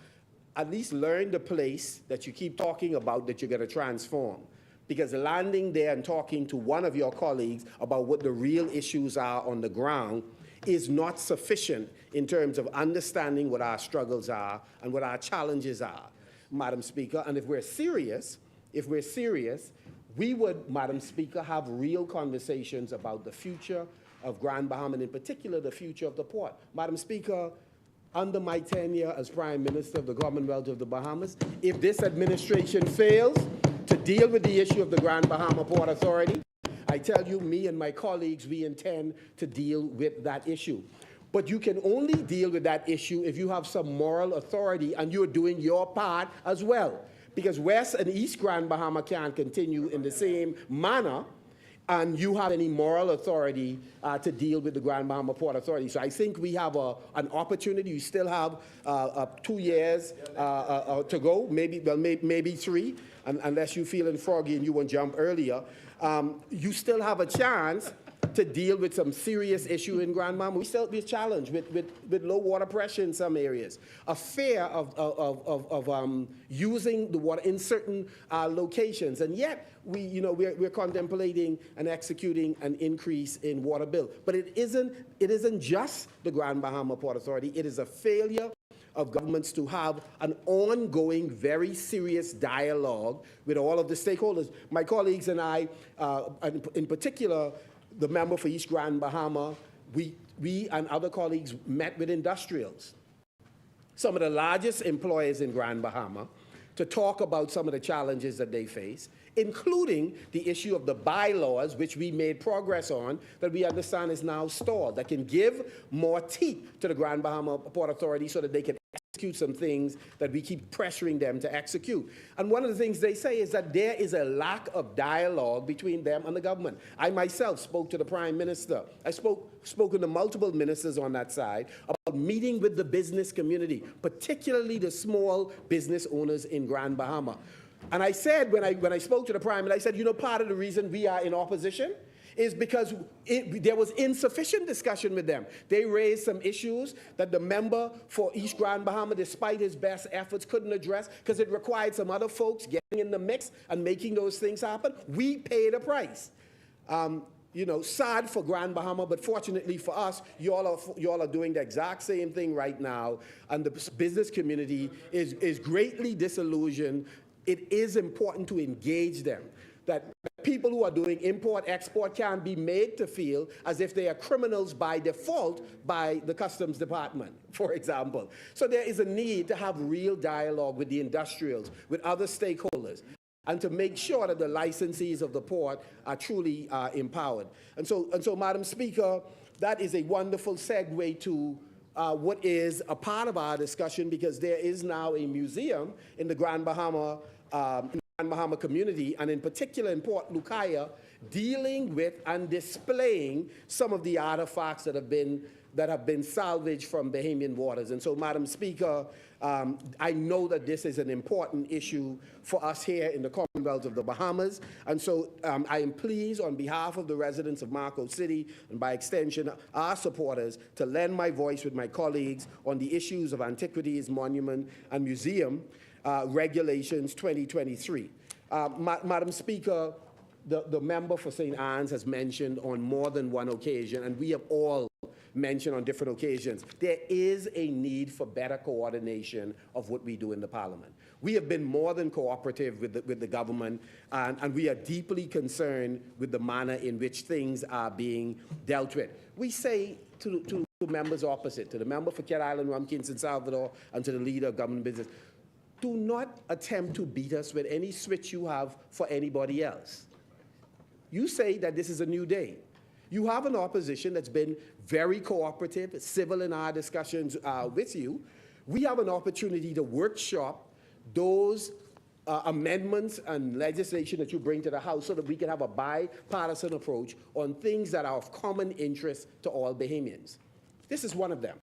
at least learn the place that you keep talking about that you're going to transform. Because landing there and talking to one of your colleagues about what the real issues are on the ground is not sufficient in terms of understanding what our struggles are and what our challenges are, Madam Speaker. And if we're serious, we would, Madam Speaker, have real conversations about the future of Grand Bahama, and in particular, the future of the port. Madam Speaker, under my tenure as Prime Minister of the Commonwealth of the Bahamas, if this administration fails to deal with the issue of the Grand Bahama Port Authority, I tell you, me and my colleagues, we intend to deal with that issue. But you can only deal with that issue if you have some moral authority and you're doing your part as well. Because West and East Grand Bahama can't continue in the same manner, and you have any moral authority to deal with the Grand Bahama Port Authority. So I think we have an opportunity. You still have 2 years to go, maybe 3, unless you're feeling froggy and you want to jump earlier. You still have a chance to deal with some serious issue in Grand Bahama. We still be challenged with low water pressure in some areas, a fear of using the water in certain locations, and yet we're contemplating and executing an increase in water bill. But it isn't just the Grand Bahama Port Authority. It is a failure of governments to have an ongoing, very serious dialogue with all of the stakeholders. My colleagues and I, in particular, the member for East Grand Bahama, we and other colleagues met with industrials, some of the largest employers in Grand Bahama, to talk about some of the challenges that they face, including the issue of the bylaws, which we made progress on, that we understand is now stalled, that can give more teeth to the Grand Bahama Port Authority so that they can execute some things that we keep pressuring them to execute. And one of the things they say is that there is a lack of dialogue between them and the government. I myself spoke to the Prime Minister. I spoken to multiple ministers on that side about meeting with the business community, particularly the small business owners in Grand Bahama. And I said, when I spoke to the Prime Minister, I said, part of the reason we are in opposition is because there was insufficient discussion with them. They raised some issues that the member for East Grand Bahama, despite his best efforts, couldn't address because it required some other folks getting in the mix and making those things happen. We paid a price. Sad for Grand Bahama, but fortunately for us, you all are doing the exact same thing right now, and the business community is greatly disillusioned. It is important to engage them, that people who are doing import-export can't be made to feel as if they are criminals by default by the Customs Department, for example. So there is a need to have real dialogue with the industrials, with other stakeholders, and to make sure that the licensees of the port are truly empowered. And so, Madam Speaker, that is a wonderful segue to what is a part of our discussion, because there is now a museum in the Grand Bahama community, and in particular in Port Lucaya, dealing with and displaying some of the artifacts that have been salvaged from Bahamian waters. And so, Madam Speaker, I know that this is an important issue for us here in the Commonwealth of the Bahamas. And so I am pleased on behalf of the residents of Marco City, and by extension our supporters, to lend my voice with my colleagues on the issues of antiquities, monument, and museum regulations 2023. Madam Speaker, the member for St. Anne's has mentioned on more than one occasion, and we have all mentioned on different occasions, there is a need for better coordination of what we do in the Parliament. We have been more than cooperative with the government, and we are deeply concerned with the manner in which things are being dealt with. We say to members opposite, to the member for Cat Island, Rumpkin, San Salvador, and to the leader of government business, do not attempt to beat us with any switch you have for anybody else. You say that this is a new day. You have an opposition that's been very cooperative, civil in our discussions with you. We have an opportunity to workshop those amendments and legislation that you bring to the House so that we can have a bipartisan approach on things that are of common interest to all Bahamians. This is one of them.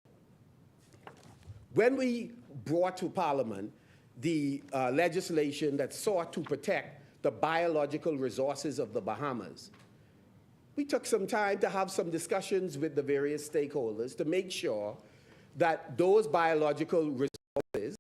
When we brought to Parliament the legislation that sought to protect the biological resources of the Bahamas, we took some time to have some discussions with the various stakeholders to make sure that those biological resources,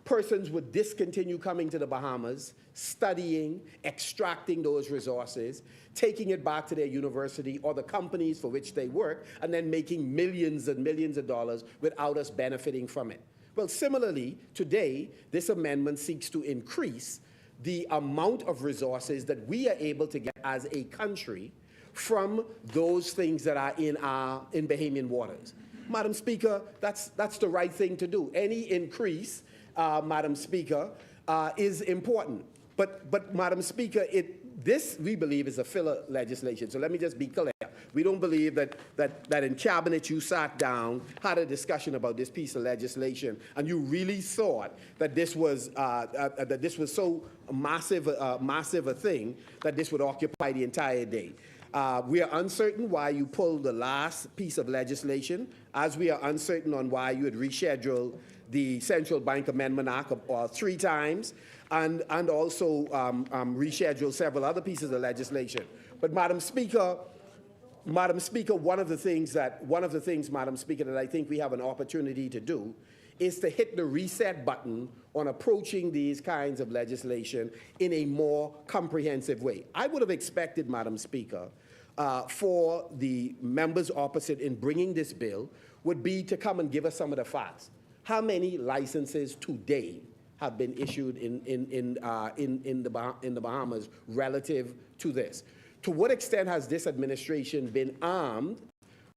persons would discontinue coming to the Bahamas, studying, extracting those resources, taking it back to their university or the companies for which they work, and then making millions and millions of dollars without us benefiting from it. Well, similarly, today, this amendment seeks to increase the amount of resources that we are able to get as a country from those things that are in Bahamian waters. Madam Speaker, that's the right thing to do. Any increase, Madam Speaker, is important. But Madam Speaker, this, we believe, is a filler legislation. So let me just be clear. We don't believe that in Cabinet you sat down, had a discussion about this piece of legislation, and you really thought that this was so massive a thing that this would occupy the entire day. We are uncertain why you pulled the last piece of legislation, as we are uncertain on why you had rescheduled the Central Bank Amendment Act 3 times, and also rescheduled several other pieces of legislation. But Madam Speaker, one of the things, Madam Speaker, that I think we have an opportunity to do is to hit the reset button on approaching these kinds of legislation in a more comprehensive way. I would have expected, Madam Speaker, for the members opposite in bringing this bill would be to come and give us some of the facts. How many licenses today have been issued in the Bahamas relative to this? To what extent has this administration been armed,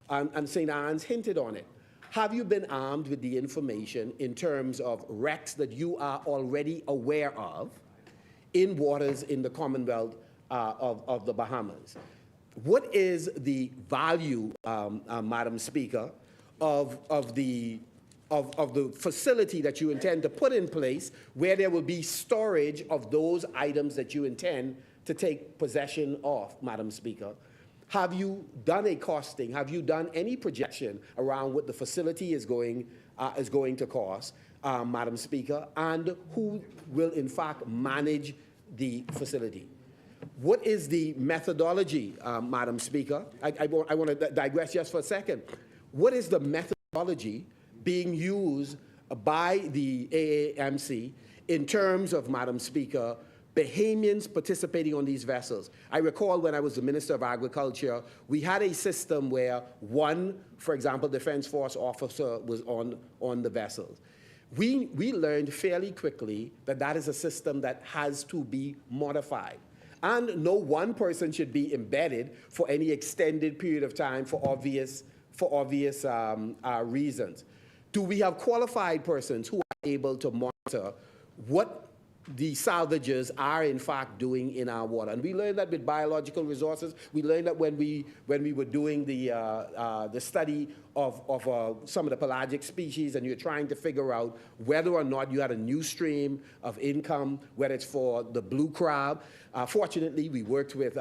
and St. Anne's hinted on it? Have you been armed with the information in terms of wrecks that you are already aware of in waters in the Commonwealth of the Bahamas? What is the value, Madam Speaker, of the facility that you intend to put in place where there will be storage of those items that you intend to take possession of, Madam Speaker? Have you done a costing? Have you done any projection around what the facility is going to cost, Madam Speaker, and who will in fact manage the facility? What is the methodology, Madam Speaker? I want to digress just for a second. What is the methodology being used by the AAMC in terms of, Madam Speaker, Bahamians participating on these vessels? I recall when I was the Minister of Agriculture, we had a system where one, for example, Defense Force officer was on the vessels. We learned fairly quickly that that is a system that has to be modified. And no one person should be embedded for any extended period of time for obvious reasons. Do we have qualified persons who are able to monitor what the salvagers are in fact doing in our water? And we learned that with biological resources. We learned that when we were doing the study of some of the pelagic species, and you're trying to figure out whether or not you had a new stream of income, whether it's for the blue crab. Fortunately, we worked with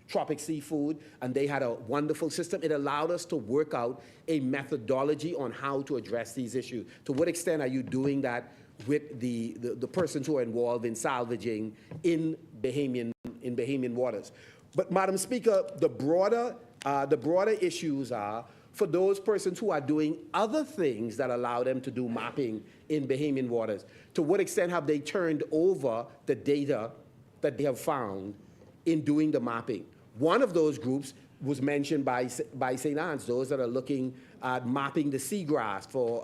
Tropic Seafood, and they had a wonderful system. It allowed us to work out a methodology on how to address these issues. To what extent are you doing that with the persons who are involved in salvaging in Bahamian waters? But Madam Speaker, the broader issues are for those persons who are doing other things that allow them to do mapping in Bahamian waters. To what extent have they turned over the data that they have found in doing the mapping? One of those groups was mentioned by St. Anne's, those that are looking at mapping the seagrass for,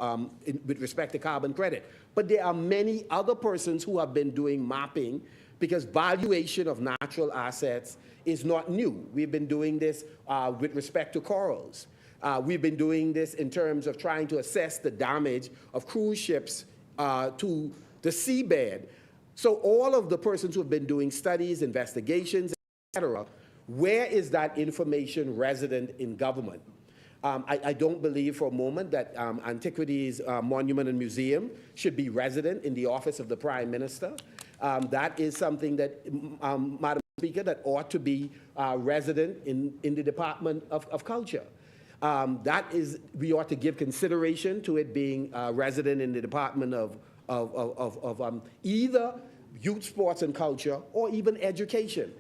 with respect to carbon credit. But there are many other persons who have been doing mapping because valuation of natural assets is not new. We've been doing this with respect to corals. We've been doing this in terms of trying to assess the damage of cruise ships to the seabed. So all of the persons who have been doing studies, investigations, etc., where is that information resident in government? I don't believe for a moment that Antiquities Monument and Museum should be resident in the office of the Prime Minister. That is something that, Madam Speaker, that ought to be resident in the Department of Culture. That is, we ought to give consideration to it being resident in the Department of either youth, sports, and culture, or even education.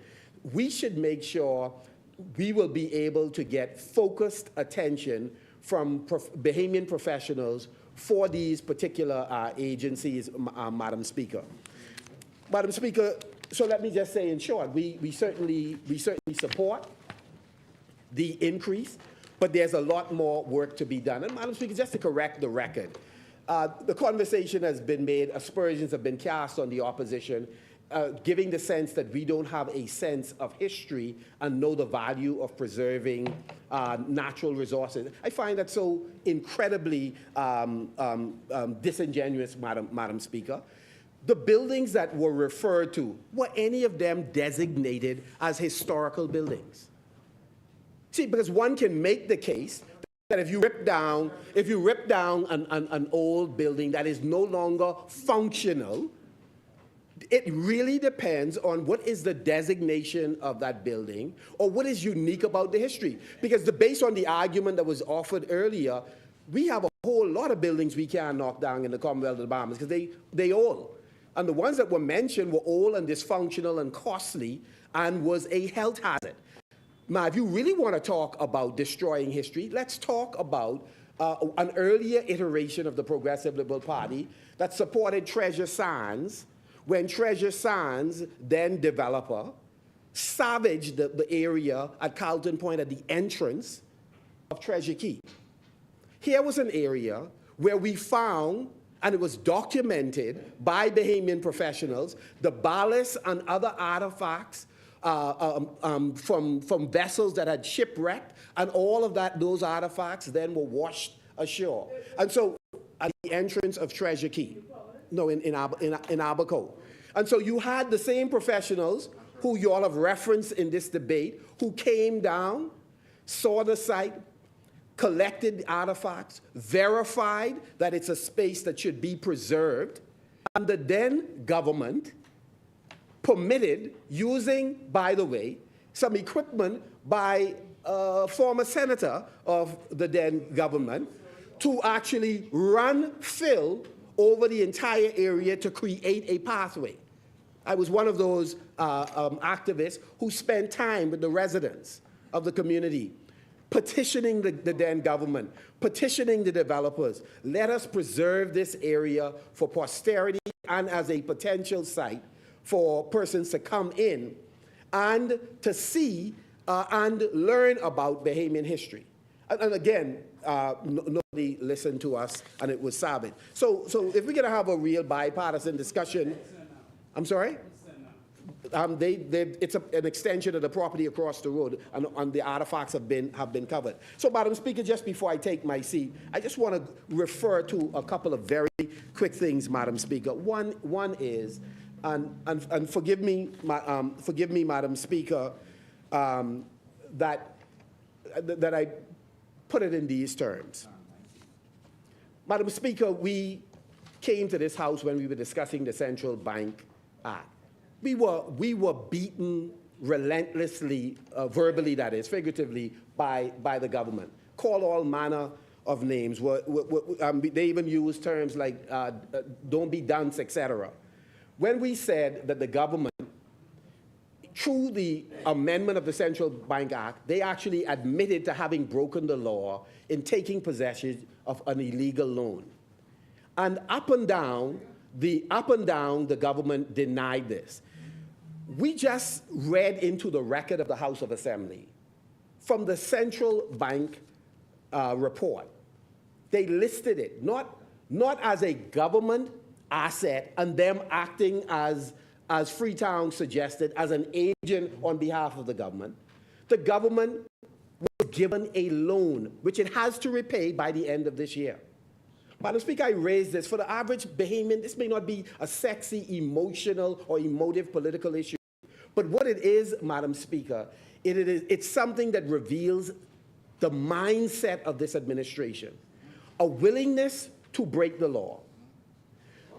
We should make sure we will be able to get focused attention from Bahamian professionals for these particular agencies, Madam Speaker. Madam Speaker, so let me just say in short, we certainly support the increase, but there's a lot more work to be done. And Madam Speaker, just to correct the record, the conversation has been made, aspersions have been cast on the opposition, giving the sense that we don't have a sense of history and know the value of preserving natural resources. I find that so incredibly disingenuous, Madam Speaker. The buildings that were referred to, were any of them designated as historical buildings? See, because one can make the case that if you rip down an old building that is no longer functional, it really depends on what is the designation of that building or what is unique about the history. Because based on the argument that was offered earlier, we have a whole lot of buildings we can't knock down in the Commonwealth of the Bahamas because they old. And the ones that were mentioned were old and dysfunctional and costly and was a health hazard. Now, if you really want to talk about destroying history, let's talk about an earlier iteration of the Progressive Liberal Party that supported Treasure Sands, when Treasure Sands, then developer, savaged the area at Carlton Point at the entrance of Treasure Key. Here was an area where we found, and it was documented by Bahamian professionals, the ballast and other artifacts from vessels that had shipwrecked, and all of those artifacts then were washed ashore. And so at the entrance of Treasure Key, no, in Abaco. And so you had the same professionals who you all have referenced in this debate, who came down, saw the site, collected artifacts, verified that it's a space that should be preserved, and the then government permitted using, by the way, some equipment by a former senator of the then government to actually run fill over the entire area to create a pathway. I was one of those activists who spent time with the residents of the community, petitioning the then government, petitioning the developers. Let us preserve this area for posterity and as a potential site for persons to come in and to see and learn about Bahamian history. And again, nobody listened to us, and it was savage. So if we're going to have a real bipartisan discussion, I'm sorry? It's an extension of the property across the road, and the artifacts have been covered. So, Madam Speaker, just before I take my seat, I just want to refer to a couple of very quick things, Madam Speaker. One is, and forgive me, Madam Speaker, that I put it in these terms. Madam Speaker, we came to this House when we were discussing the Central Bank Act. We were beaten relentlessly, verbally that is, figuratively, by the government. Called all manner of names. They even used terms like don't be dunce, etc. When we said that the government, through the amendment of the Central Bank Act, they actually admitted to having broken the law in taking possession of an illegal loan. And up and down, the government denied this. We just read into the record of the House of Assembly from the central bank report. They listed it, not as a government asset and them acting as Freetown suggested, as an agent on behalf of the government. The government was given a loan, which it has to repay by the end of this year. Madam Speaker, I raise this. For the average Bahamian, this may not be a sexy, emotional, or emotive political issue. But what it is, Madam Speaker, it's something that reveals the mindset of this administration, a willingness to break the law.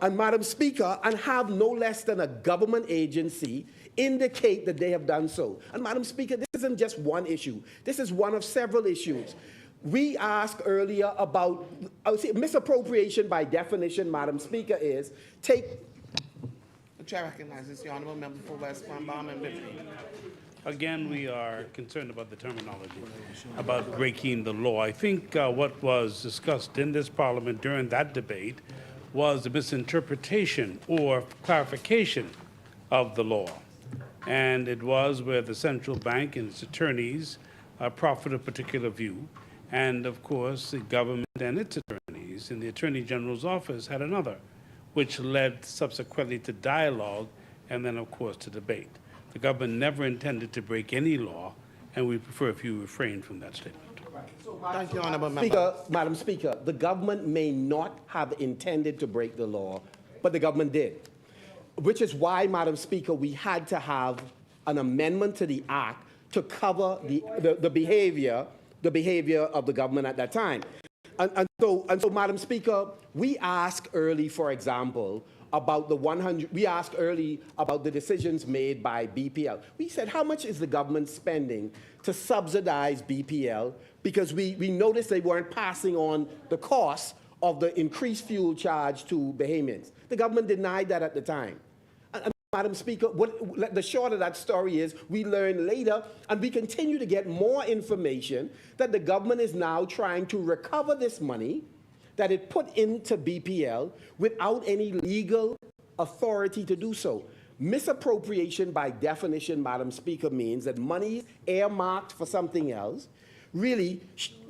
And Madam Speaker, and have no less than a government agency indicate that they have done so. And Madam Speaker, this isn't just one issue. This is one of several issues. We asked earlier about, I would say, misappropriation by definition, Madam Speaker, is take. The chair recognizes the honourable member for West Palm, Bahama and Liberty. Again, we are concerned about the terminology, about breaking the law. I think what was discussed in this Parliament during that debate was a misinterpretation or clarification of the law. And it was where the central bank and its attorneys proffered a particular view. And of course, the government and its attorneys in the Attorney General's office had another, which led subsequently to dialogue and then, of course, to debate. The government never intended to break any law, and we prefer if you refrain from that statement. Thank you, honourable member. Madam Speaker, the government may not have intended to break the law, but the government did. Which is why, Madam Speaker, we had to have an amendment to the Act to cover the behavior of the government at that time. And so, Madam Speaker, we asked early, for example, about we asked early about the decisions made by BPL. We said, how much is the government spending to subsidize BPL? Because we noticed they weren't passing on the cost of the increased fuel charge to Bahamians. The government denied that at the time. And Madam Speaker, the short of that story is we learned later, and we continue to get more information, that the government is now trying to recover this money that it put into BPL without any legal authority to do so. Misappropriation by definition, Madam Speaker, means that money earmarked for something else really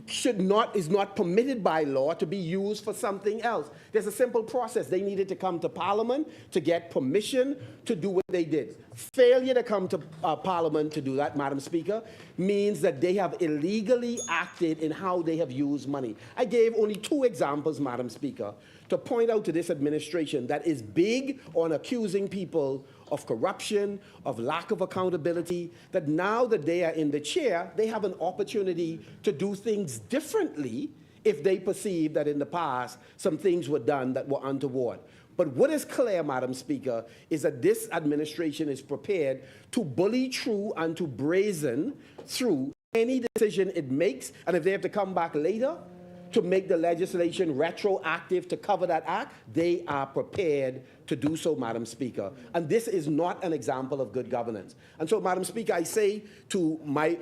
is not permitted by law to be used for something else. There's a simple process. They needed to come to Parliament to get permission to do what they did. Failure to come to Parliament to do that, Madam Speaker, means that they have illegally acted in how they have used money. I gave only 2 examples, Madam Speaker, to point out to this administration that is big on accusing people of corruption, of lack of accountability, that now that they are in the chair, they have an opportunity to do things differently if they perceive that in the past some things were done that were untoward. But what is clear, Madam Speaker, is that this administration is prepared to bully through and to brazen through any decision it makes, and if they have to come back later to make the legislation retroactive to cover that act, they are prepared to do so, Madam Speaker. And this is not an example of good governance. And so, Madam Speaker, I say to my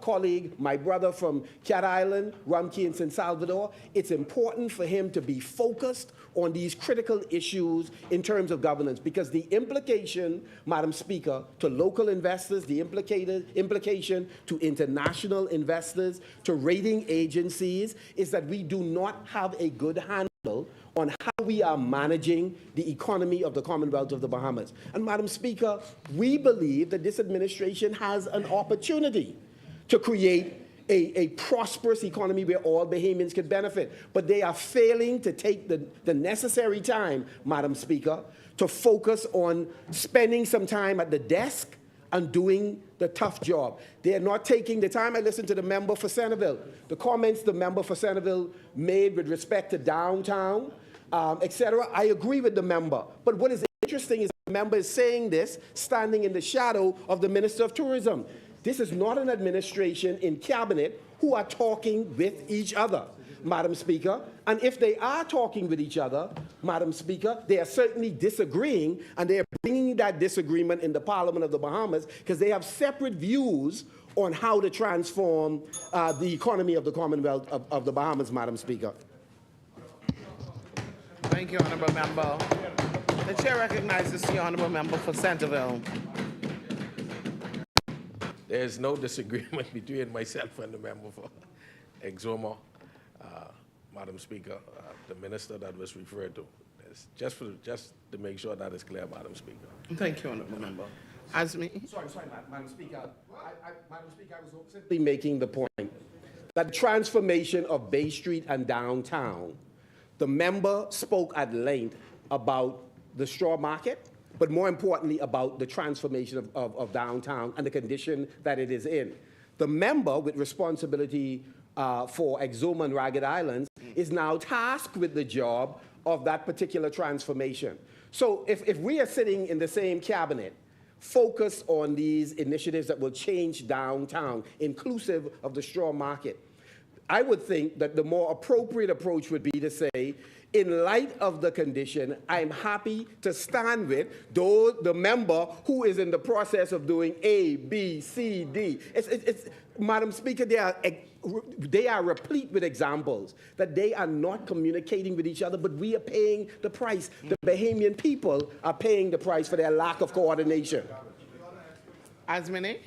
colleague, my brother from Cat Island, Rumkey and San Salvador, it's important for him to be focused on these critical issues in terms of governance, because the implication, Madam Speaker, to local investors, the implication to international investors, to rating agencies, is that we do not have a good handle on how we are managing the economy of the Commonwealth of the Bahamas. And Madam Speaker, we believe that this administration has an opportunity to create a prosperous economy where all Bahamians can benefit. But they are failing to take the necessary time, Madam Speaker, to focus on spending some time at the desk and doing the tough job. They are not taking the time. I listened to the member for Centerville, the comments the member for Centerville made with respect to downtown, etc. I agree with the member. But what is interesting is the member is saying this standing in the shadow of the Minister of Tourism. This is not an administration in cabinet who are talking with each other, Madam Speaker. And if they are talking with each other, Madam Speaker, they are certainly disagreeing, and they are bringing that disagreement in the Parliament of the Bahamas because they have separate views on how to transform the economy of the Commonwealth of the Bahamas, Madam Speaker. Thank you, honourable member. The chair recognizes the honourable member for Centerville. There is no disagreement between myself and the member for Exuma, Madam Speaker, the minister that was referred to. It's just to make sure that is clear, Madam Speaker. Thank you, Honourable Member. Sorry, Madam Speaker. Madam Speaker, I was simply making the point that transformation of Bay Street and downtown, the member spoke at length about the straw market, but more importantly about the transformation of downtown and the condition that it is in. The member with responsibility for Exuma and Ragged Islands is now tasked with the job of that particular transformation. So if we are sitting in the same cabinet, focused on these initiatives that will change downtown, inclusive of the straw market, I would think that the more appropriate approach would be to say, in light of the condition, I'm happy to stand with the member who is in the process of doing A, B, C, D. Madam Speaker, they are replete with examples that they are not communicating with each other, but we are paying the price. The Bahamian people are paying the price for their lack of coordination. Asmini?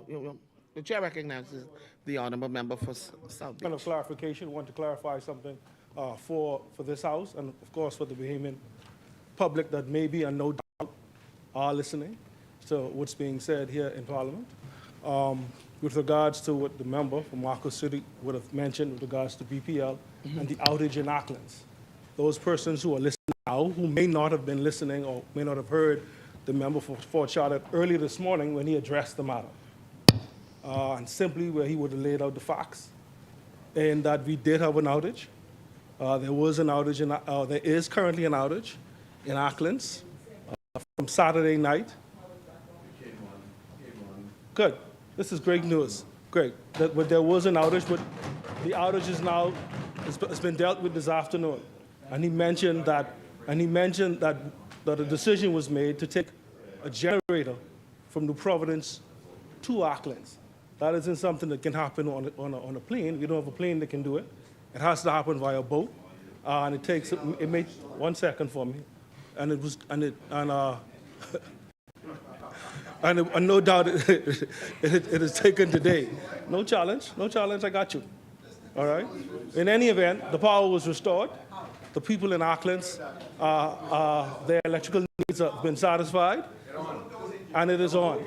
The chair recognizes the honourable member for South Beach. Kind of clarification, want to clarify something for this House and, of course, for the Bahamian public that maybe and no doubt are listening to what's being said here in Parliament. With regards to what the member from Marcus City would have mentioned with regards to BPL and the outage in Auckland. Those persons who are listening now, who may not have been listening or may not have heard the member for Fort Charlotte early this morning when he addressed the matter. And simply where he would have laid out the facts, and that we did have an outage. There was an outage, there is currently an outage in Auckland from Saturday night. Good. This is great news. Great. But there was an outage, but the outage is now, it's been dealt with this afternoon. And he mentioned that a decision was made to take a generator from New Providence to Auckland. That isn't something that can happen on a plane. We don't have a plane that can do it. It has to happen via boat, and it made 1 second for me, and no doubt it is taken today. No challenge, I got you. All right. In any event, the power was restored. The people in Auckland, their electrical needs have been satisfied, and it is on.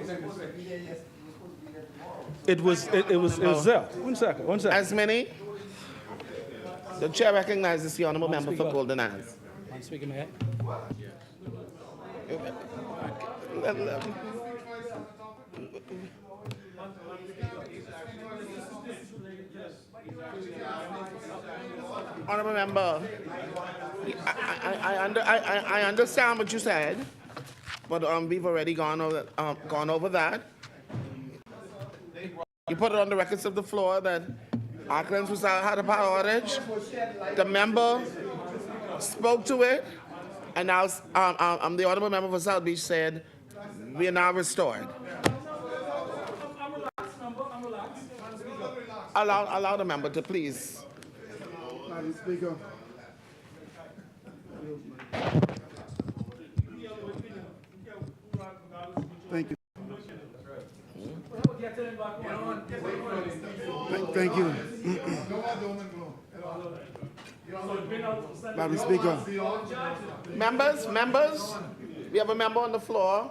It was there. 1 second. Asmini? The chair recognizes the honourable member for Golden Isles. Madam Speaker, may I? Honourable member, I understand what you said, but we've already gone over that. You put it on the records of the floor that Auckland had a power outage. The member spoke to it, and now the honourable member for South Beach said we are now restored. Allow the member to please. Madam Speaker. Thank you. Thank you. Madam Speaker. Members, we have a member on the floor.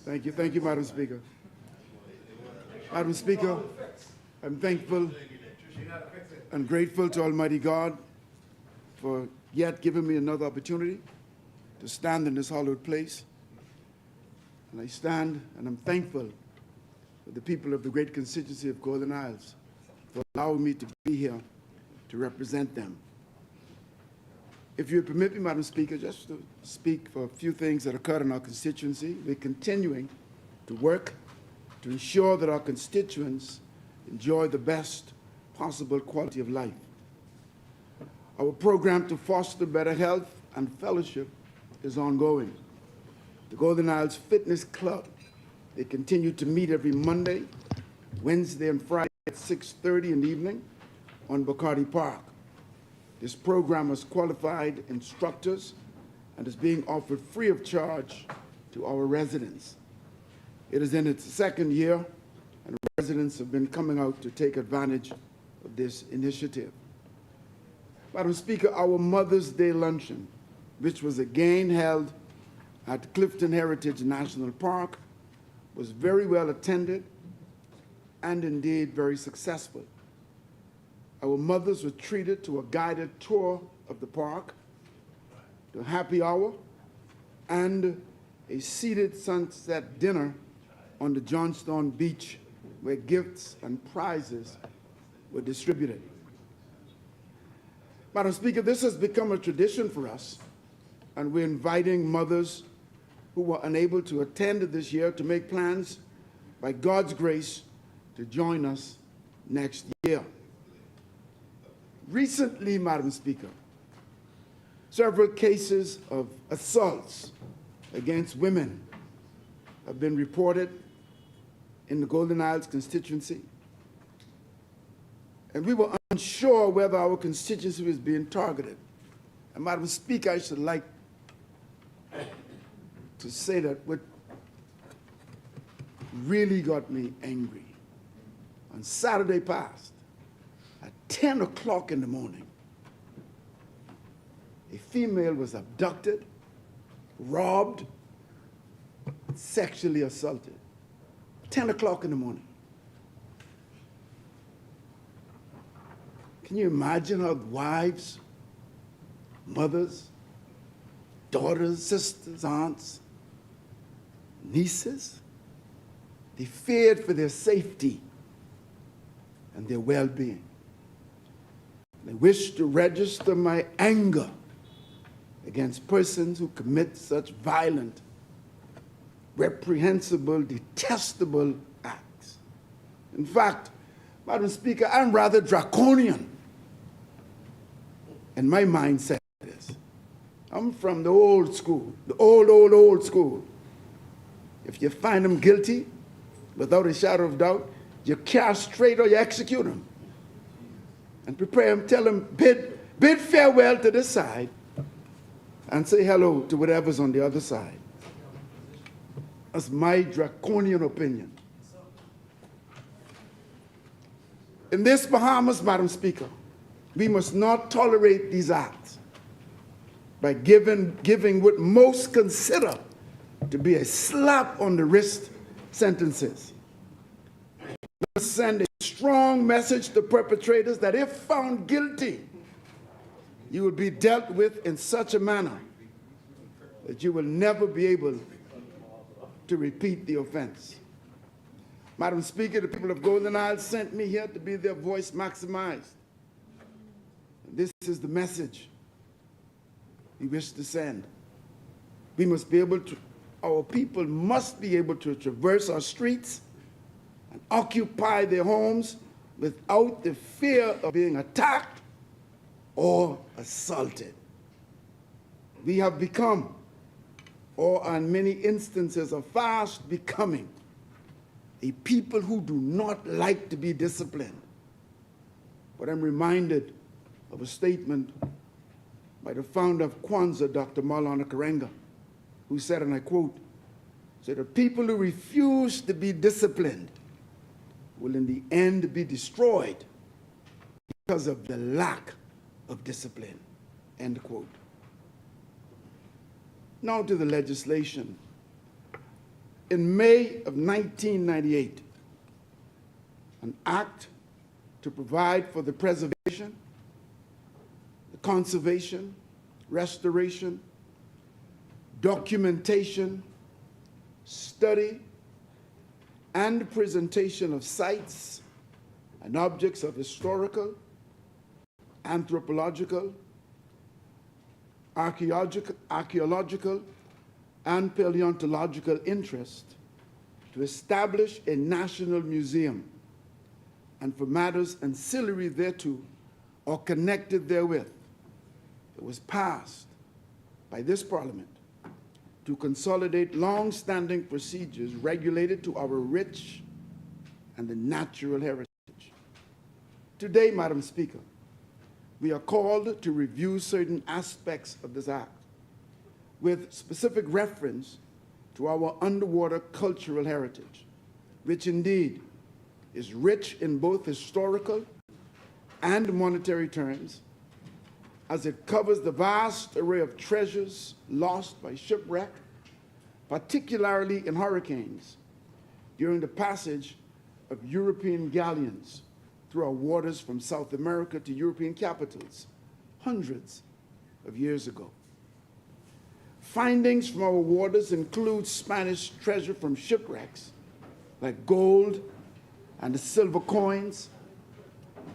Thank you, Madam Speaker. Madam Speaker, I'm thankful and grateful to Almighty God for yet giving me another opportunity to stand in this hallowed place. And I stand and I'm thankful for the people of the great constituency of Golden Isles for allowing me to be here to represent them. If you would permit me, Madam Speaker, just to speak for a few things that occurred in our constituency. We're continuing to work to ensure that our constituents enjoy the best possible quality of life. Our program to foster better health and fellowship is ongoing. The Golden Isles Fitness Club, they continue to meet every Monday, Wednesday, and Friday at 6:30 in the evening on Bacardi Park. This program has qualified instructors and is being offered free of charge to our residents. It is in its second year, and residents have been coming out to take advantage of this initiative. Madam Speaker, our Mother's Day luncheon, which was again held at Clifton Heritage National Park, was very well attended and indeed very successful. Our mothers were treated to a guided tour of the park, to a happy hour, and a seated sunset dinner on the Johnstone Beach, where gifts and prizes were distributed. Madam Speaker, this has become a tradition for us, and we're inviting mothers who were unable to attend this year to make plans, by God's grace, to join us next year. Recently, Madam Speaker, several cases of assaults against women have been reported in the Golden Isles constituency. And we were unsure whether our constituency was being targeted. And Madam Speaker, I should like to say that what really got me angry, on Saturday past, at 10 o'clock in the morning, a female was abducted, robbed, sexually assaulted. 10 o'clock in the morning. Can you imagine how wives, mothers, daughters, sisters, aunts, nieces, they feared for their safety and their well-being. I wish to register my anger against persons who commit such violent, reprehensible, detestable acts. In fact, Madam Speaker, I'm rather draconian in my mindset. I'm from the old school, the old school. If you find them guilty, without a shadow of doubt, you castrate or you execute them. And prepare them, tell them, bid farewell to this side and say hello to whatever's on the other side. That's my draconian opinion. In this Bahamas, Madam Speaker, we must not tolerate these acts by giving what most consider to be a slap on the wrist sentences. Let's send a strong message to perpetrators that if found guilty, you will be dealt with in such a manner that you will never be able to repeat the offense. Madam Speaker, the people of Golden Isles sent me here to be their voice maximized. This is the message we wish to send. We must be able to, our people must be able to traverse our streets and occupy their homes without the fear of being attacked or assaulted. We have become, or in many instances are fast becoming, a people who do not like to be disciplined. But I'm reminded of a statement by the founder of Kwanzaa, Dr. Maulana Karenga, who said, and I quote, "So the people who refuse to be disciplined will in the end be destroyed because of the lack of discipline," end quote. Now to the legislation. In May of 1998, an act to provide for the preservation, the conservation, restoration, documentation, study, and presentation of sites and objects of historical, anthropological, archaeological, and paleontological interest to establish a national museum and for matters ancillary thereto or connected therewith. It was passed by this Parliament to consolidate long-standing procedures regulated to our rich and the natural heritage. Today, Madam Speaker, we are called to review certain aspects of this act with specific reference to our underwater cultural heritage, which indeed is rich in both historical and monetary terms, as it covers the vast array of treasures lost by shipwreck, particularly in hurricanes, during the passage of European galleons through our waters from South America to European capitals hundreds of years ago. Findings from our waters include Spanish treasure from shipwrecks, like gold and the silver coins,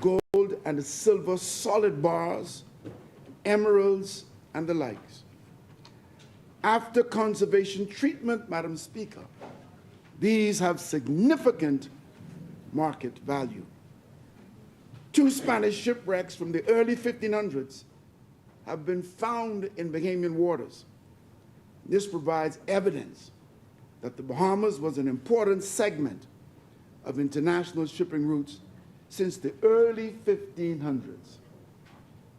gold and the silver solid bars, emeralds, and the likes. After conservation treatment, Madam Speaker, these have significant market value. 2 Spanish shipwrecks from the early 1500s have been found in Bahamian waters. This provides evidence that the Bahamas was an important segment of international shipping routes since the early 1500s,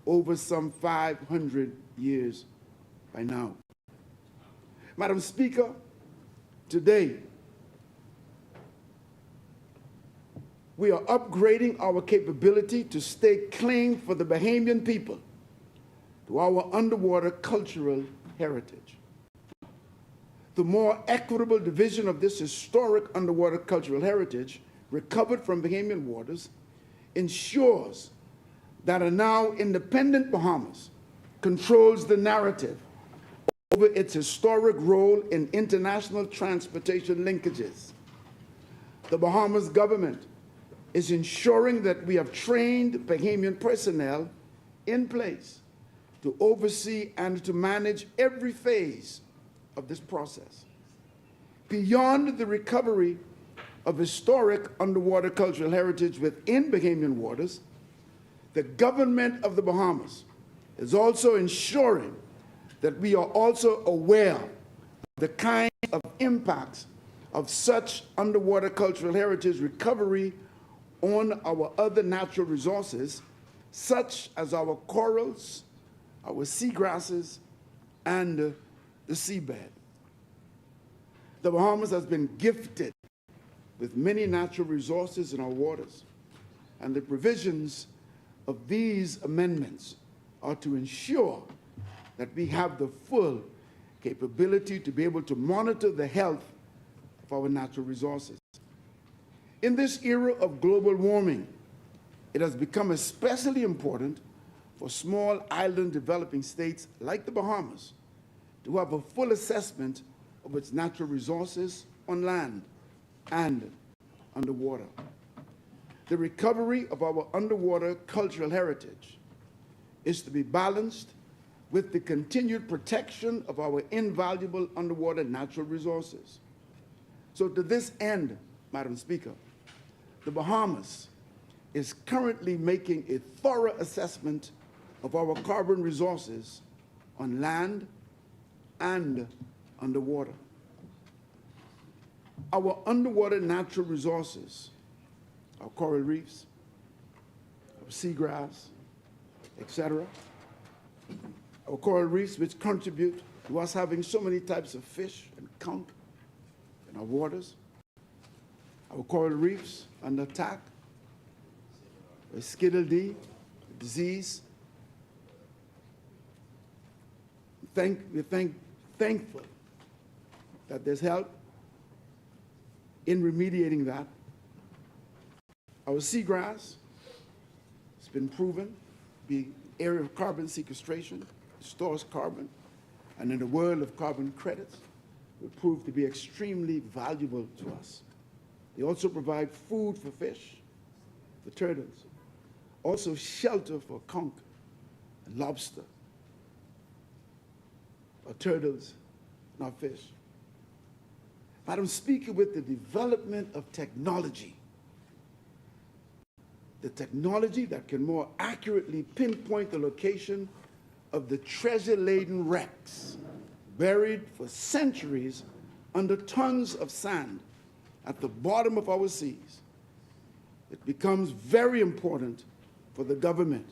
over some 500 years by now. Madam Speaker, today, we are upgrading our capability to stake claim for the Bahamian people to our underwater cultural heritage. The more equitable division of this historic underwater cultural heritage recovered from Bahamian waters ensures that a now independent Bahamas controls the narrative over its historic role in international transportation linkages. The Bahamas government is ensuring that we have trained Bahamian personnel in place to oversee and to manage every phase of this process. Beyond the recovery of historic underwater cultural heritage within Bahamian waters, the government of the Bahamas is also ensuring that we are also aware of the kind of impacts of such underwater cultural heritage recovery on our other natural resources, such as our corals, our seagrasses, and the seabed. The Bahamas has been gifted with many natural resources in our waters, and the provisions of these amendments are to ensure that we have the full capability to be able to monitor the health of our natural resources. In this era of global warming, it has become especially important for small island developing states like the Bahamas to have a full assessment of its natural resources on land and underwater. The recovery of our underwater cultural heritage is to be balanced with the continued protection of our invaluable underwater natural resources. So to this end, Madam Speaker, the Bahamas is currently making a thorough assessment of our carbon resources on land and underwater. Our underwater natural resources, our coral reefs, our seagrass, etc. Our coral reefs, which contribute to us having so many types of fish and conch in our waters. Our coral reefs under attack by skiddle-dee, disease. We're thankful that there's help in remediating that. Our seagrass has been proven to be an area of carbon sequestration, stores carbon, and in the world of carbon credits, will prove to be extremely valuable to us. They also provide food for fish, for turtles, also shelter for conch and lobster, our turtles and our fish. Madam Speaker, with the development of technology, the technology that can more accurately pinpoint the location of the treasure-laden wrecks buried for centuries under tons of sand at the bottom of our seas, it becomes very important for the government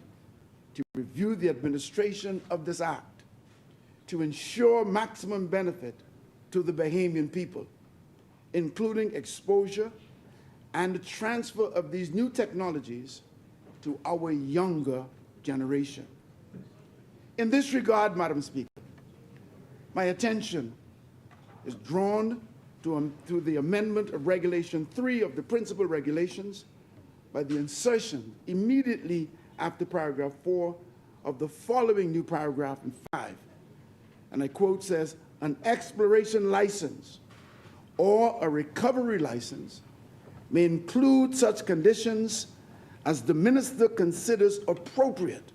to review the administration of this act to ensure maximum benefit to the Bahamian people, including exposure and the transfer of these new technologies to our younger generation. In this regard, Madam Speaker, my attention is drawn to the amendment of Regulation 3 of the Principal Regulations by the insertion immediately after paragraph 4 of the following new paragraph in 5. And I quote says, an exploration license or a recovery license may include such conditions as the minister considers appropriate,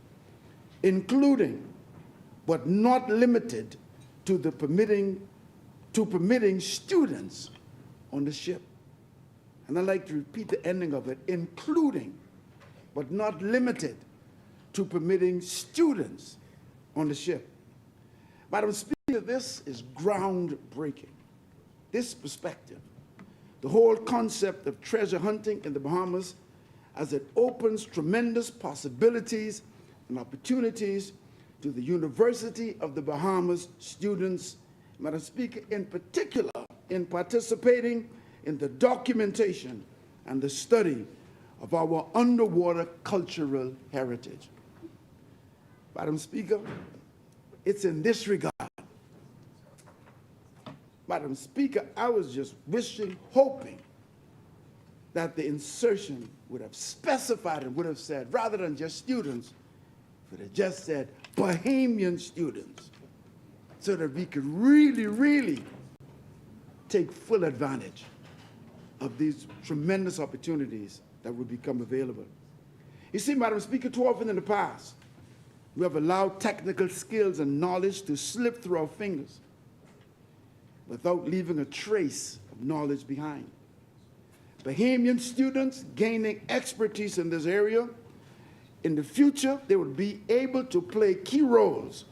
including but not limited to permitting students on the ship. And I'd like to repeat the ending of it, including but not limited to permitting students on the ship. Madam Speaker, this is groundbreaking. This perspective, the whole concept of treasure hunting in the Bahamas, as it opens tremendous possibilities and opportunities to the University of the Bahamas students, Madam Speaker, in particular, in participating in the documentation and the study of our underwater cultural heritage. Madam Speaker, it's in this regard. Madam Speaker, I was just wishing, hoping that the insertion would have specified and would have said, rather than just students, would have just said Bahamian students, so that we could really, really take full advantage of these tremendous opportunities that will become available. You see, Madam Speaker, too often in the past, we have allowed technical skills and knowledge to slip through our fingers without leaving a trace of knowledge behind. Bahamian students gaining expertise in this area, in the future, they would be able to play key roles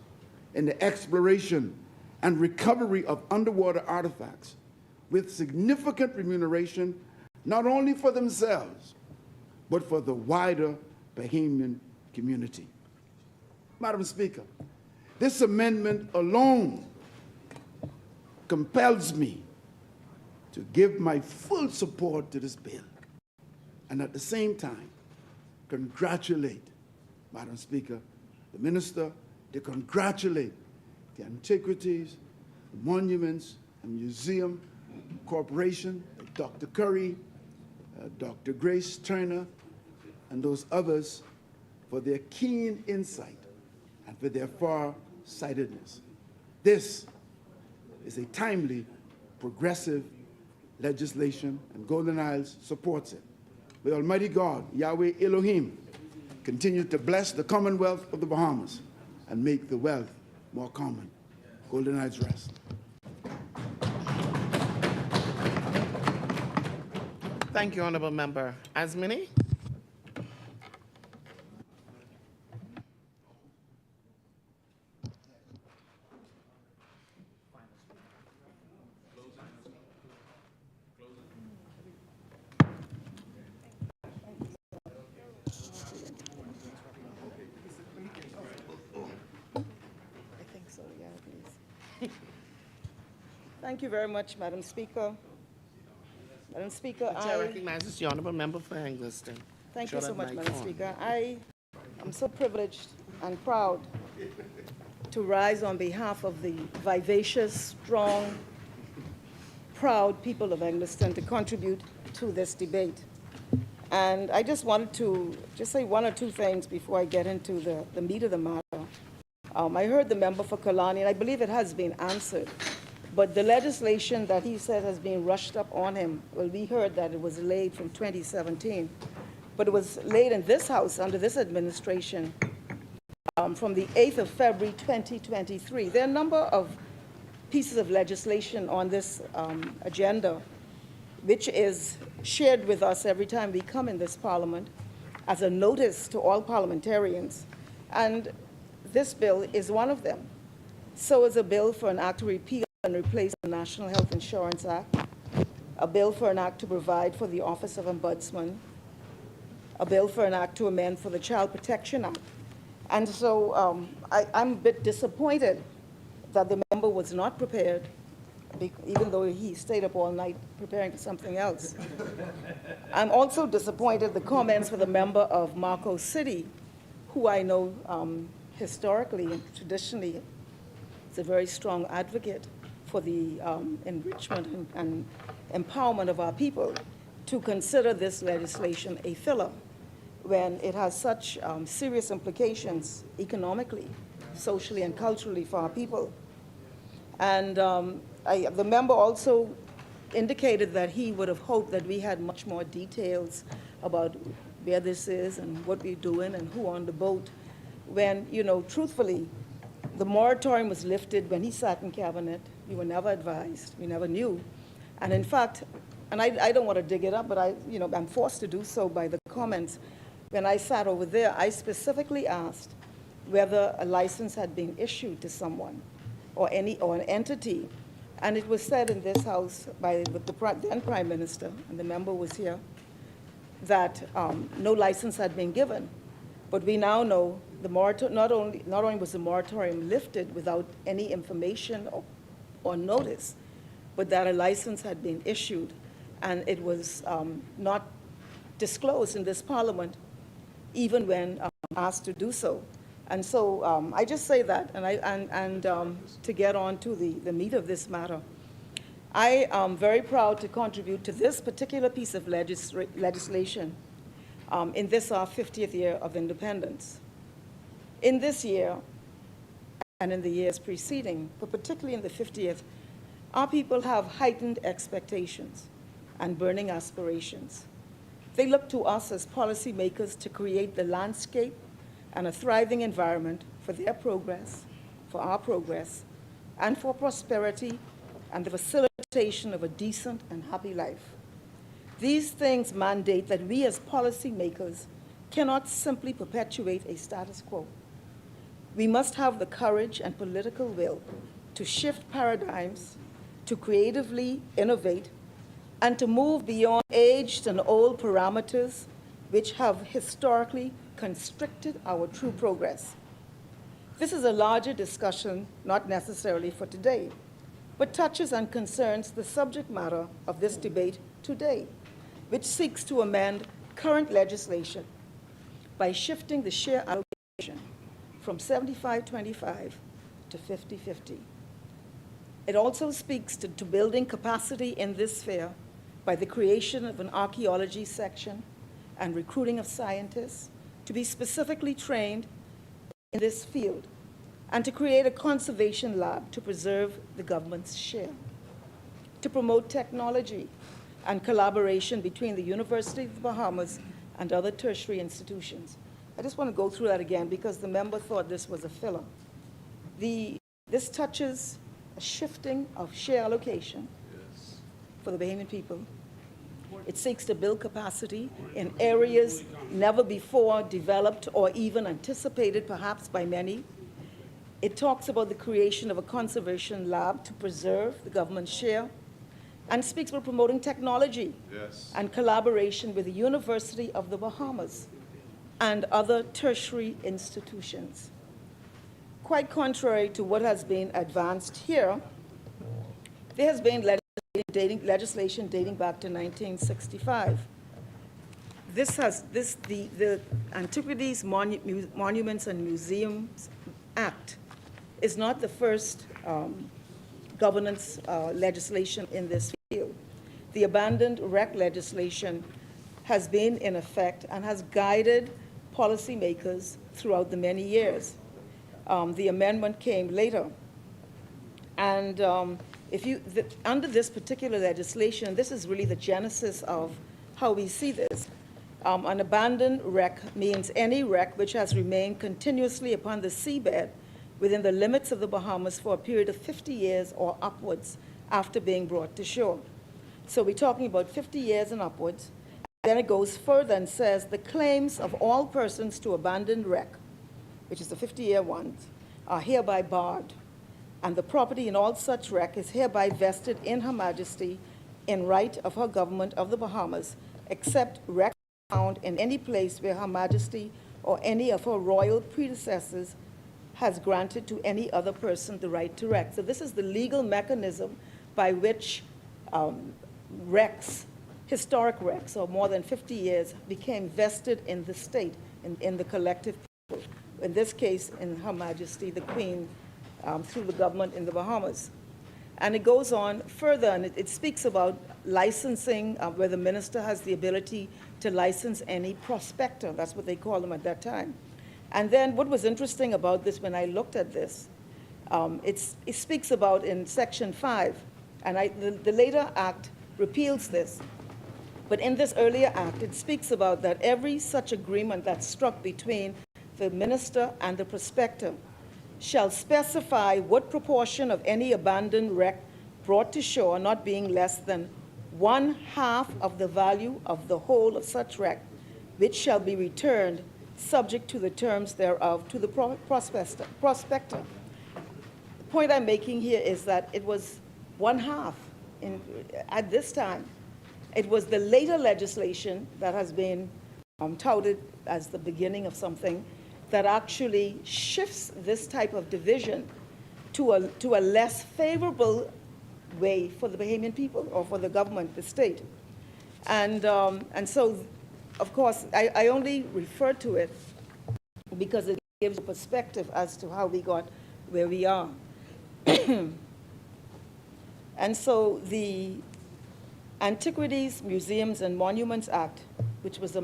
in the exploration and recovery of underwater artifacts with significant remuneration, not only for themselves, but for the wider Bahamian community. Madam Speaker, this amendment alone compels me to give my full support to this bill, and at the same time, congratulate, Madam Speaker, the Minister, to congratulate the Antiquities, the Monuments and Museum Corporation, Dr. Curry, Dr. Grace Turner, and those others for their keen insight and for their far-sightedness. This is a timely, progressive legislation, and Golden Isles supports it. May Almighty God, Yahweh Elohim, continue to bless the Commonwealth of the Bahamas and make the wealth more common. Golden Isles rest. Thank you, Honorable Member Asmini. Thank you very much, Madam Speaker. Madam Speaker, The chair recognizes the Honorable Member for Engliston. thank you Shut so up, much, Madam microphone. Speaker. I am so privileged and proud to rise on behalf of the vivacious, strong, proud people of Engliston to contribute to this debate. And I just wanted to just say one or two things before I get into the meat of the matter. I heard the member for Kalani, and I believe it has been answered. But the legislation that he said has been rushed up on him, well, we heard that it was laid from 2017, but it was laid in this House under this administration from the 8th of February 2023. There are a number of pieces of legislation on this agenda, which is shared with us every time we come in this Parliament as a notice to all parliamentarians. And this bill is one of them. So is a bill for an act to repeal and replace the National Health Insurance Act, a bill for an act to provide for the Office of Ombudsman, a bill for an act to amend for the Child Protection Act. And so I'm a bit disappointed that the member was not prepared even though he stayed up all night preparing for something else. I'm also disappointed the comments for the member of Marco City, who I know historically and traditionally is a very strong advocate for the enrichment and empowerment of our people, to consider this legislation a filler when it has such serious implications economically, socially, and culturally for our people. And the member also indicated that he would have hoped that we had much more details about where this is and what we're doing and who on the boat, when, you know, truthfully, the moratorium was lifted when he sat in cabinet. We were never advised. We never knew. And in fact, and I don't want to dig it up, but I'm forced to do so by the comments. When I sat over there, I specifically asked whether a license had been issued to someone or an entity. And it was said in this House by the then Prime Minister, and the member was here, that no license had been given. But we now know the not only was the moratorium lifted without any information or notice, but that a license had been issued, and it was not disclosed in this Parliament, even when asked to do so. And so I just say that, and to get on to the meat of this matter, I am very proud to contribute to this particular piece of legislation in this, our 50th year of independence. In this year, and in the years preceding, but particularly in the 50th, our people have heightened expectations and burning aspirations. They look to us as policymakers to create the landscape and a thriving environment for their progress, for our progress, and for prosperity and the facilitation of a decent and happy life. These things mandate that we as policymakers cannot simply perpetuate a status quo. We must have the courage and political will to shift paradigms, to creatively innovate, and to move beyond aged and old parameters which have historically constricted our true progress. This is a larger discussion, not necessarily for today, but touches and concerns the subject matter of this debate today, which seeks to amend current legislation by shifting the share allocation from 75-25 to 50-50. It also speaks to building capacity in this sphere by the creation of an archaeology section and recruiting of scientists to be specifically trained in this field, and to create a conservation lab to preserve the government's share, to promote technology and collaboration between the University of the Bahamas and other tertiary institutions. I just want to go through that again because the member thought this was a filler. This touches a shifting of share allocation for the Bahamian people. It seeks to build capacity in areas never before developed or even anticipated, perhaps by many. It talks about the creation of a conservation lab to preserve the government's share, and speaks about promoting technology and collaboration with the University of the Bahamas and other tertiary institutions. Quite contrary to what has been advanced here, there has been legislation dating back to 1965. The Antiquities, Monuments, and Museums Act is not the first governance legislation in this field. The abandoned wreck legislation has been in effect and has guided policymakers throughout the many years. The amendment came later. And under this particular legislation, this is really the genesis of how we see this. An abandoned wreck means any wreck which has remained continuously upon the seabed within the limits of the Bahamas for a period of 50 years or upwards after being brought to shore. So we're talking about 50 years and upwards. Then it goes further and says the claims of all persons to abandoned wreck, which is the 50-year ones, are hereby barred, and the property in all such wreck is hereby vested in Her Majesty in right of her government of the Bahamas, except wreck found in any place where Her Majesty or any of her royal predecessors has granted to any other person the right to wreck. So this is the legal mechanism by which wrecks, historic wrecks, or more than 50 years, became vested in the state, in the collective people. In this case, in Her Majesty, the Queen, through the government in the Bahamas. And it goes on further, and it speaks about licensing, where the minister has the ability to license any prospector. That's what they called them at that time. And then what was interesting about this when I looked at this, it speaks about in Section 5, and the later act repeals this, but in this earlier act, it speaks about that every such agreement that's struck between the minister and the prospector shall specify what proportion of any abandoned wreck brought to shore not being less than 1/2 of the value of the whole of such wreck, which shall be returned subject to the terms thereof to the prospector. The point I'm making here is that it was 1/2 at this time. It was the later legislation that has been touted as the beginning of something that actually shifts this type of division to a less favorable way for the Bahamian people or for the government, the state. And so, of course, I only refer to it because it gives a perspective as to how we got where we are. And so the Antiquities, Museums, and Monuments Act, which was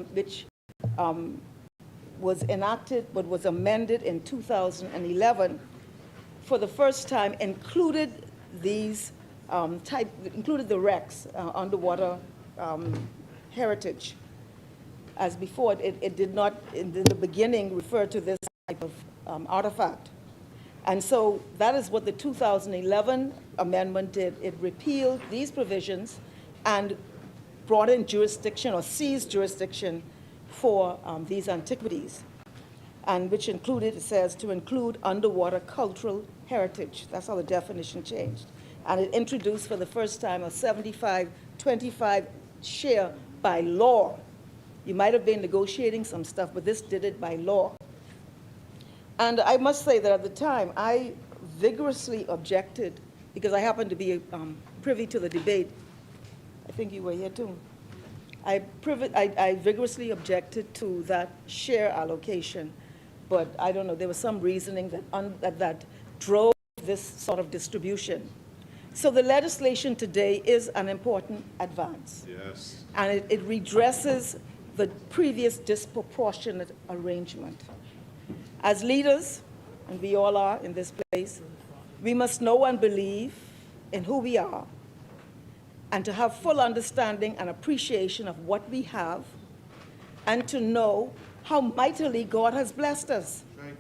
enacted but was amended in 2011, for the first time included these included the wrecks, underwater heritage. As before, it did not, in the beginning, refer to this type of artifact. And so that is what the 2011 amendment did. It repealed these provisions and brought in jurisdiction or seized jurisdiction for these antiquities, and which included, it says, to include underwater cultural heritage. That's how the definition changed. And it introduced for the first time a 75-25 share by law. You might have been negotiating some stuff, but this did it by law. And I must say that at the time, I vigorously objected, because I happened to be privy to the debate. I think you were here too. I vigorously objected to that share allocation, but I don't know, there was some reasoning that drove this sort of distribution. So the legislation today is an important advance. Yes. And it redresses the previous disproportionate arrangement. As leaders, and we all are in this place, we must know and believe in who we are, and to have full understanding and appreciation of what we have, and to know how mightily God has blessed us. Right.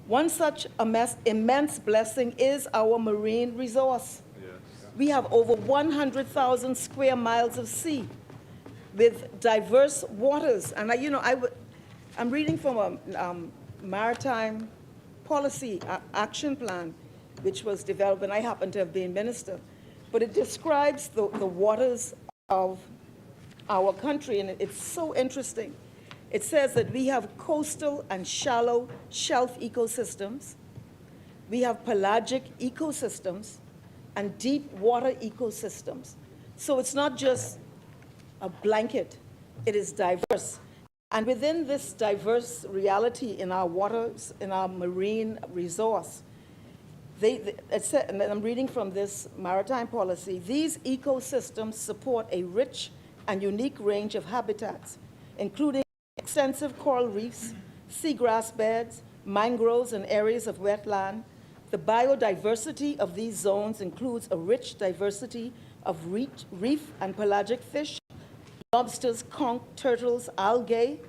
One such immense blessing is our marine resource. Yes. We have over 100,000 square miles of sea with diverse waters. And I'm reading from a maritime policy action plan, which was developed, and I happen to have been minister. But it describes the waters of our country, and it's so interesting. It says that we have coastal and shallow shelf ecosystems, we have pelagic ecosystems, and deep water ecosystems. So it's not just a blanket, it is diverse. And within this diverse reality in our waters, in our marine resource, and I'm reading from this maritime policy, these ecosystems support a rich and unique range of habitats, including extensive coral reefs, seagrass beds, mangroves, and areas of wetland. The biodiversity of these zones includes a rich diversity of reef and pelagic fish, lobsters, conch, turtles, algae,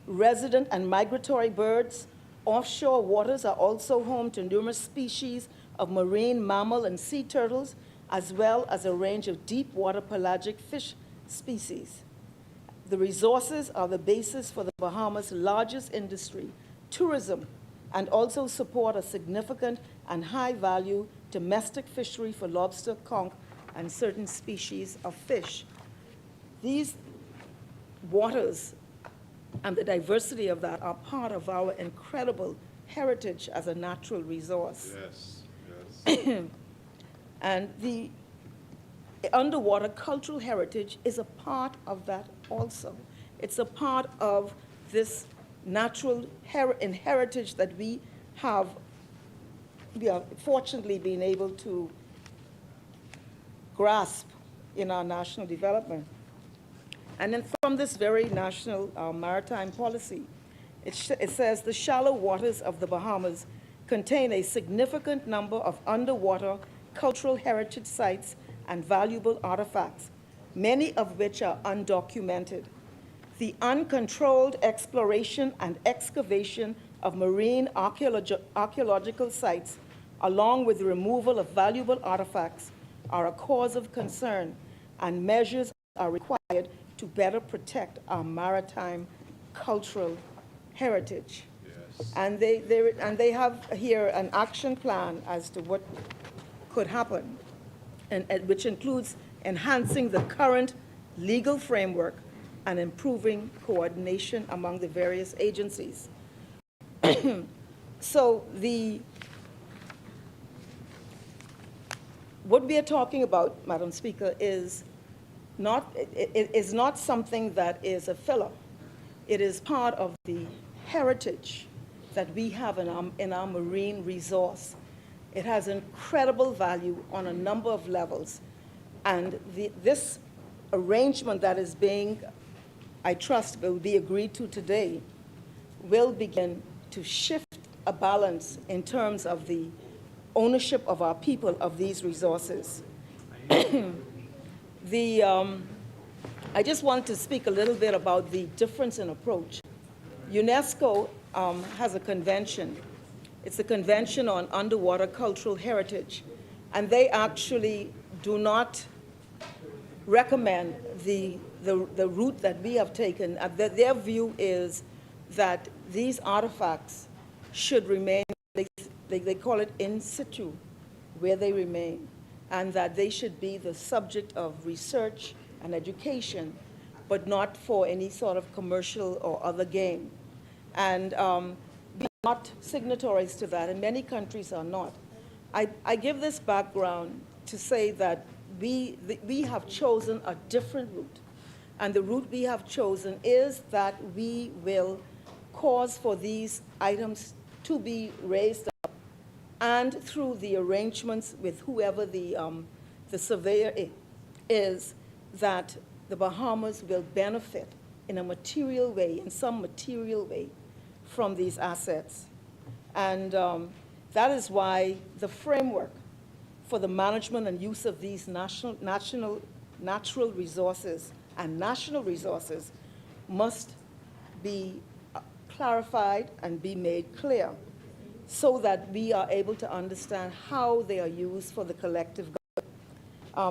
resident and migratory birds. Offshore waters are also home to numerous species of marine mammal and sea turtles, as well as a range of deep water pelagic fish species. The resources are the basis for the Bahamas' largest industry, tourism, and also support a significant and high-value domestic fishery for lobster, conch, and certain species of fish. These waters and the diversity of that are part of our incredible heritage as a natural resource. Yes, yes. And underwater cultural heritage is a part of that also. It's a part of this natural heritage that we are fortunately been able to grasp in our national development. And then from this very national maritime policy, it says the shallow waters of the Bahamas contain a significant number of underwater cultural heritage sites and valuable artifacts, many of which are undocumented. The uncontrolled exploration and excavation of marine archaeological sites, along with the removal of valuable artifacts, are a cause of concern, and measures are required to better protect our maritime cultural heritage. Yes. And they have here an action plan as to what could happen, and which includes enhancing the current legal framework and improving coordination among the various agencies. So what we are talking about, Madam Speaker, is not something that is a filler. It is part of the heritage that we have in our marine resource. It has incredible value on a number of levels. And this arrangement that is being, I trust, will be agreed to today, will begin to shift a balance in terms of the ownership of our people of these resources. I just want to speak a little bit about the difference in approach. UNESCO has a convention. It's the Convention on Underwater Cultural Heritage, and they actually do not recommend the route that we have taken. Their view is that these artifacts should remain, they call it in situ, where they remain, and that they should be the subject of research and education, but not for any sort of commercial or other gain. And we are not signatories to that, and many countries are not. I give this background to say that we have chosen a different route. And the route we have chosen is that we will cause for these items to be raised up, and through the arrangements with whoever the surveyor is, that the Bahamas will benefit in a material way, in some material way, from these assets. And that is why the framework for the management and use of these natural resources and national resources must be clarified and be made clear, so that we are able to understand how they are used for the collective good.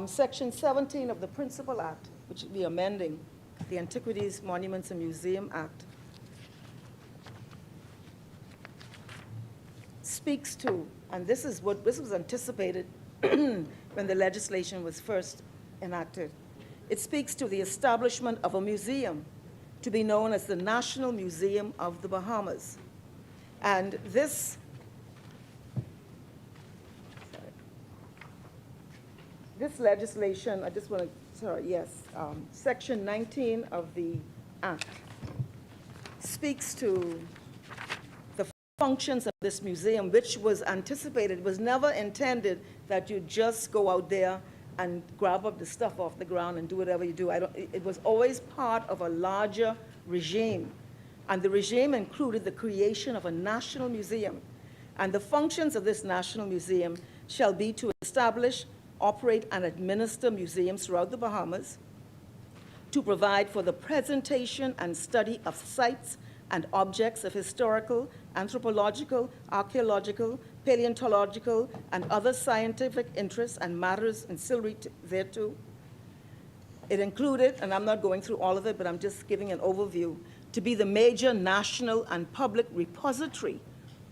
Section 17 of the Principal Act, which we are amending, the Antiquities, Monuments, and Museum Act, speaks to, and this was anticipated when the legislation was first enacted. It speaks to the establishment of a museum to be known as the National Museum of the Bahamas. And this legislation, I just want to, sorry, yes, Section 19 of the Act speaks to the functions of this museum, which was anticipated, was never intended that you just go out there and grab up the stuff off the ground and do whatever you do. It was always part of a larger regime. And the regime included the creation of a national museum. And the functions of this national museum shall be to establish, operate, and administer museums throughout the Bahamas, to provide for the presentation and study of sites and objects of historical, anthropological, archaeological, paleontological, and other scientific interests and matters ancillary thereto. It included, and I'm not going through all of it, but I'm just giving an overview, to be the major national and public repository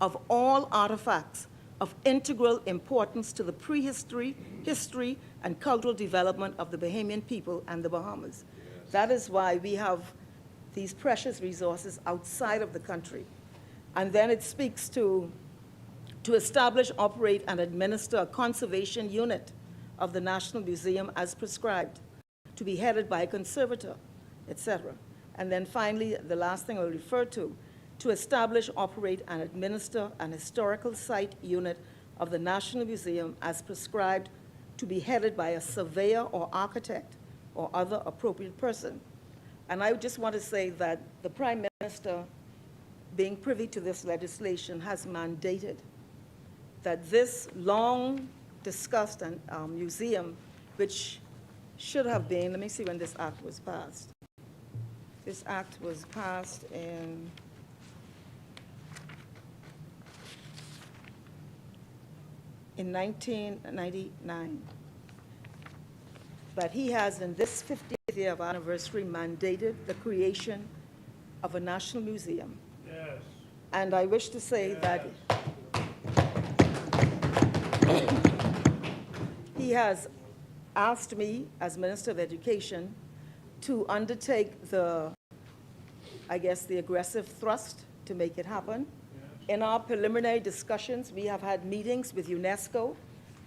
of all artifacts of integral importance to the prehistory, history, and cultural development of the Bahamian people and the Bahamas. Yes. That is why we have these precious resources outside of the country. And then it speaks to establish, operate, and administer a conservation unit of the National Museum as prescribed, to be headed by a conservator, etc. And then finally, the last thing I'll refer to establish, operate, and administer an historical site unit of the National Museum as prescribed, to be headed by a surveyor or architect or other appropriate person. And I just want to say that the Prime Minister, being privy to this legislation, has mandated that this long-discussed museum, which should have been, let me see when this act was passed. This act was passed in 1999. But he has, in this 50th year of anniversary, mandated the creation of a national museum. Yes. And I wish to say that he has asked me, as Minister of Education, to undertake the aggressive thrust to make it happen. In our preliminary discussions, we have had meetings with UNESCO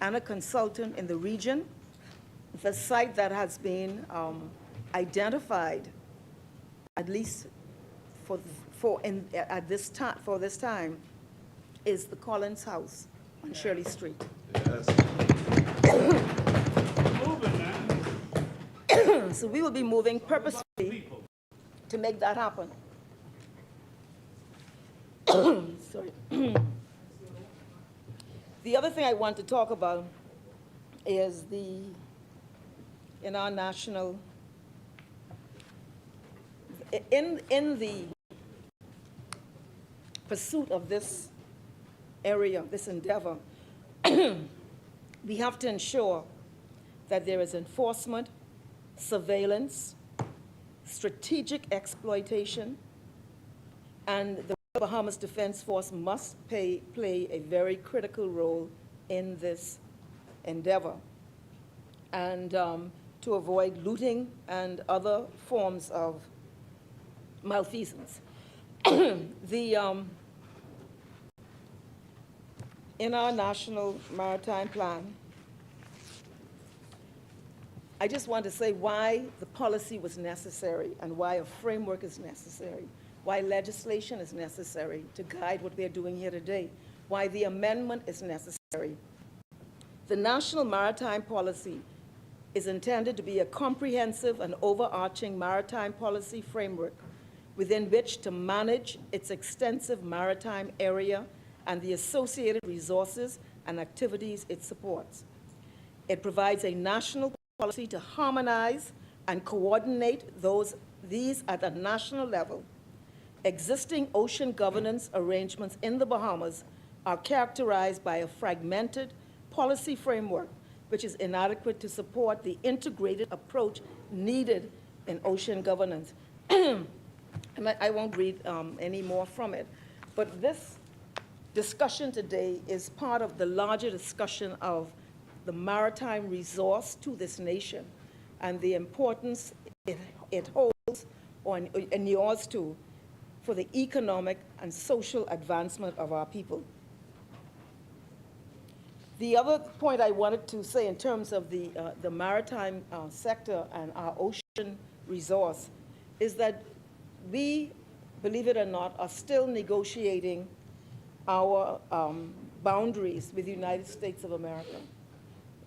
and a consultant in the region. The site that has been identified, at least for this time, is the Collins House on Shirley Street. So we will be moving purposefully to make that happen. Sorry. The other thing I want to talk about is in our national, in the pursuit of this area, this endeavor, we have to ensure that there is enforcement, surveillance, strategic exploitation, and the Bahamas Defense Force must play a very critical role in this endeavor, and to avoid looting and other forms of malfeasance. In our National Maritime Plan, I just want to say why the policy was necessary and why a framework is necessary, why legislation is necessary to guide what we are doing here today, why the amendment is necessary. The National Maritime Policy is intended to be a comprehensive and overarching maritime policy framework within which to manage its extensive maritime area and the associated resources and activities it supports. It provides a national policy to harmonize and coordinate these at a national level. Existing ocean governance arrangements in the Bahamas are characterized by a fragmented policy framework which is inadequate to support the integrated approach needed in ocean governance. I won't read any more from it, but this discussion today is part of the larger discussion of the maritime resource to this nation and the importance it holds or inures to for the economic and social advancement of our people. The other point I wanted to say in terms of the maritime sector and our ocean resource is that we, believe it or not, are still negotiating our boundaries with the United States of America.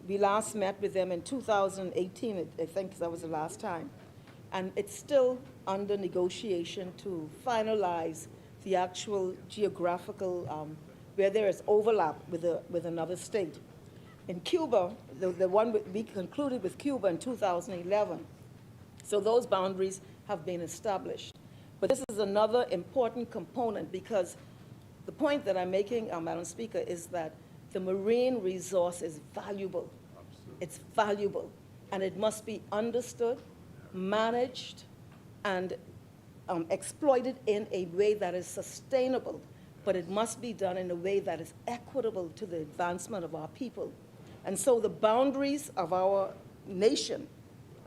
We last met with them in 2018, I think that was the last time. And it's still under negotiation to finalize the actual geographical, where there is overlap with another state. In Cuba, the one we concluded with Cuba in 2011, so those boundaries have been established. But this is another important component because the point that I'm making, Madam Speaker, is that the marine resource is valuable. It's valuable, and it must be understood, managed, and exploited in a way that is sustainable, but it must be done in a way that is equitable to the advancement of our people. And so the boundaries of our nation,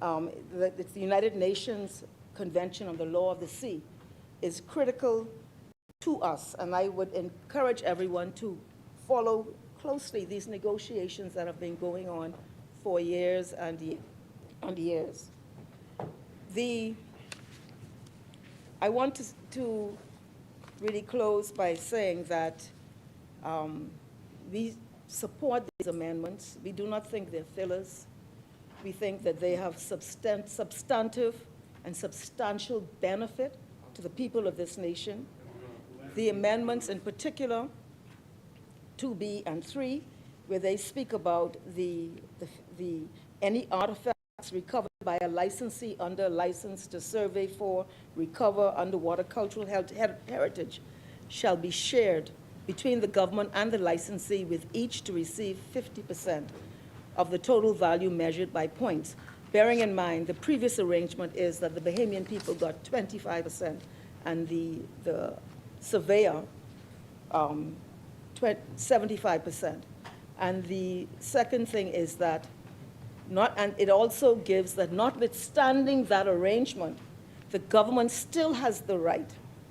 it's the United Nations Convention on the Law of the Sea, is critical to us, and I would encourage everyone to follow closely these negotiations that have been going on for years and years. I want to really close by saying that we support these amendments. We do not think they're fillers. We think that they have substantive and substantial benefit to the people of this nation. The amendments in particular, 2B and 3, where they speak about any artifacts recovered by a licensee under a license to survey for, recover underwater cultural heritage shall be shared between the government and the licensee, with each to receive 50% of the total value measured by points. Bearing in mind, the previous arrangement is that the Bahamian people got 25% and the surveyor 75%. And the second thing is that and it also gives that notwithstanding that arrangement, the government still has the right,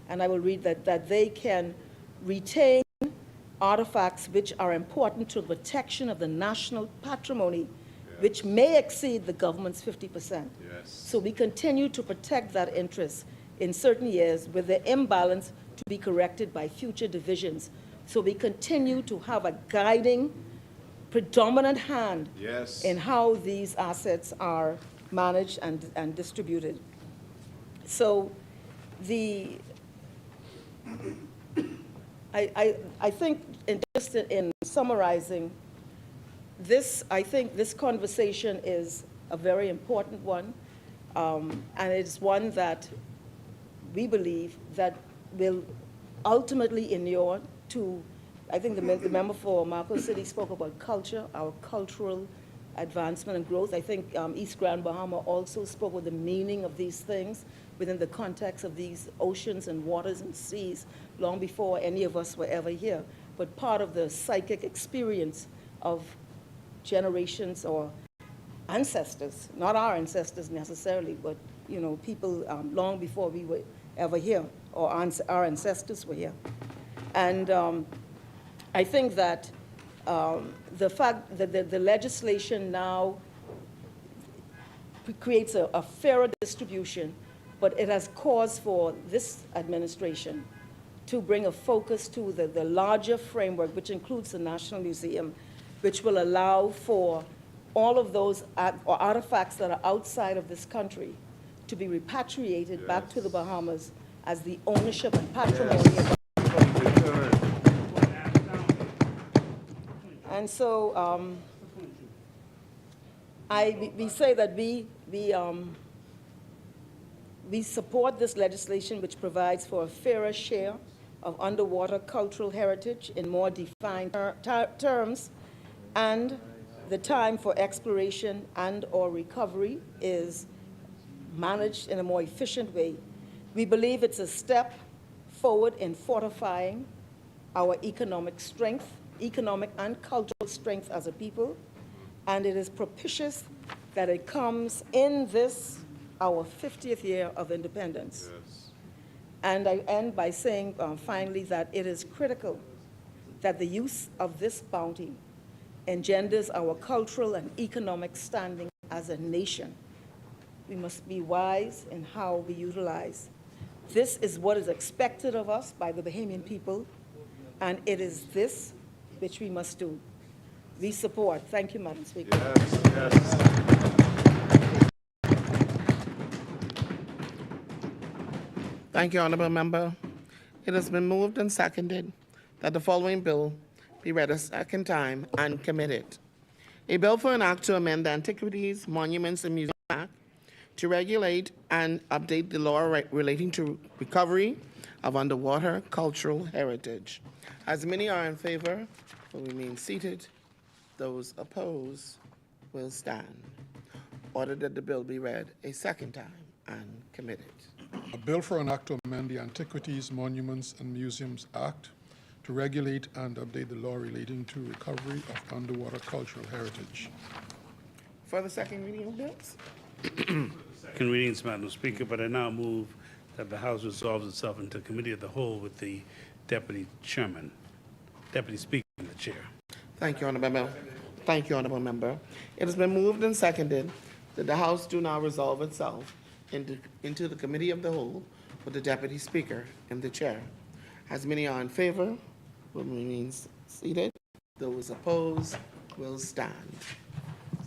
and I will read that they can retain artifacts which are important to the protection of the national patrimony, which may exceed the government's 50%. So we continue to protect that interest in certain years with the imbalance to be corrected by future divisions. So we continue to have a guiding, predominant hand in how these assets are managed and distributed. So I think in summarizing this, I think this conversation is a very important one, and it's one that we believe that will ultimately inure to, I think the member for Marco City spoke about culture, our cultural advancement and growth. I think East Grand Bahama also spoke of the meaning of these things within the context of these oceans and waters and seas long before any of us were ever here, but part of the psychic experience of generations or ancestors, not our ancestors necessarily, but people long before we were ever here, or our ancestors were here. And I think that the fact that the legislation now creates a fairer distribution, but it has cause for this administration to bring a focus to the larger framework, which includes the National Museum, which will allow for all of those artifacts that are outside of this country to be repatriated back to the Bahamas as the ownership and patrimony of And so we say that we support this legislation, which provides for a fairer share of underwater cultural heritage in more defined terms, and the time for exploration and or recovery is managed in a more efficient way. We believe it's a step forward in fortifying our economic and cultural strength as a people, and it is propitious that it comes in this, our 50th year of independence. And I end by saying, finally, that it is critical that the use of this bounty engenders our cultural and economic standing as a nation. We must be wise in how we utilize. This is what is expected of us by the Bahamian people, and it is this which we must do. We support. Thank you, Madam Speaker. Thank you, Honourable Member. It has been moved and seconded that the following bill be read a second time and committed. A bill for an act to amend the Antiquities, Monuments, and Museums Act to regulate and update the law relating to recovery of underwater cultural heritage. As many are in favor, will remain seated. Those opposed will stand. Order that the bill be read a second time and committed. A bill for an act to amend the Antiquities, Monuments, and Museums Act to regulate and update the law relating to recovery of underwater cultural heritage. For the second reading of bills? Second readings, Madam Speaker, but I now move that the House resolves itself into committee of the whole with the Deputy Speaker in the chair. Thank you, Honourable Member. Thank you, Honorable Member. It has been moved and seconded that the House do now resolve itself into the Committee of the Whole with the Deputy Speaker and the Chair. As many are in favor, will remain seated. Those opposed will stand.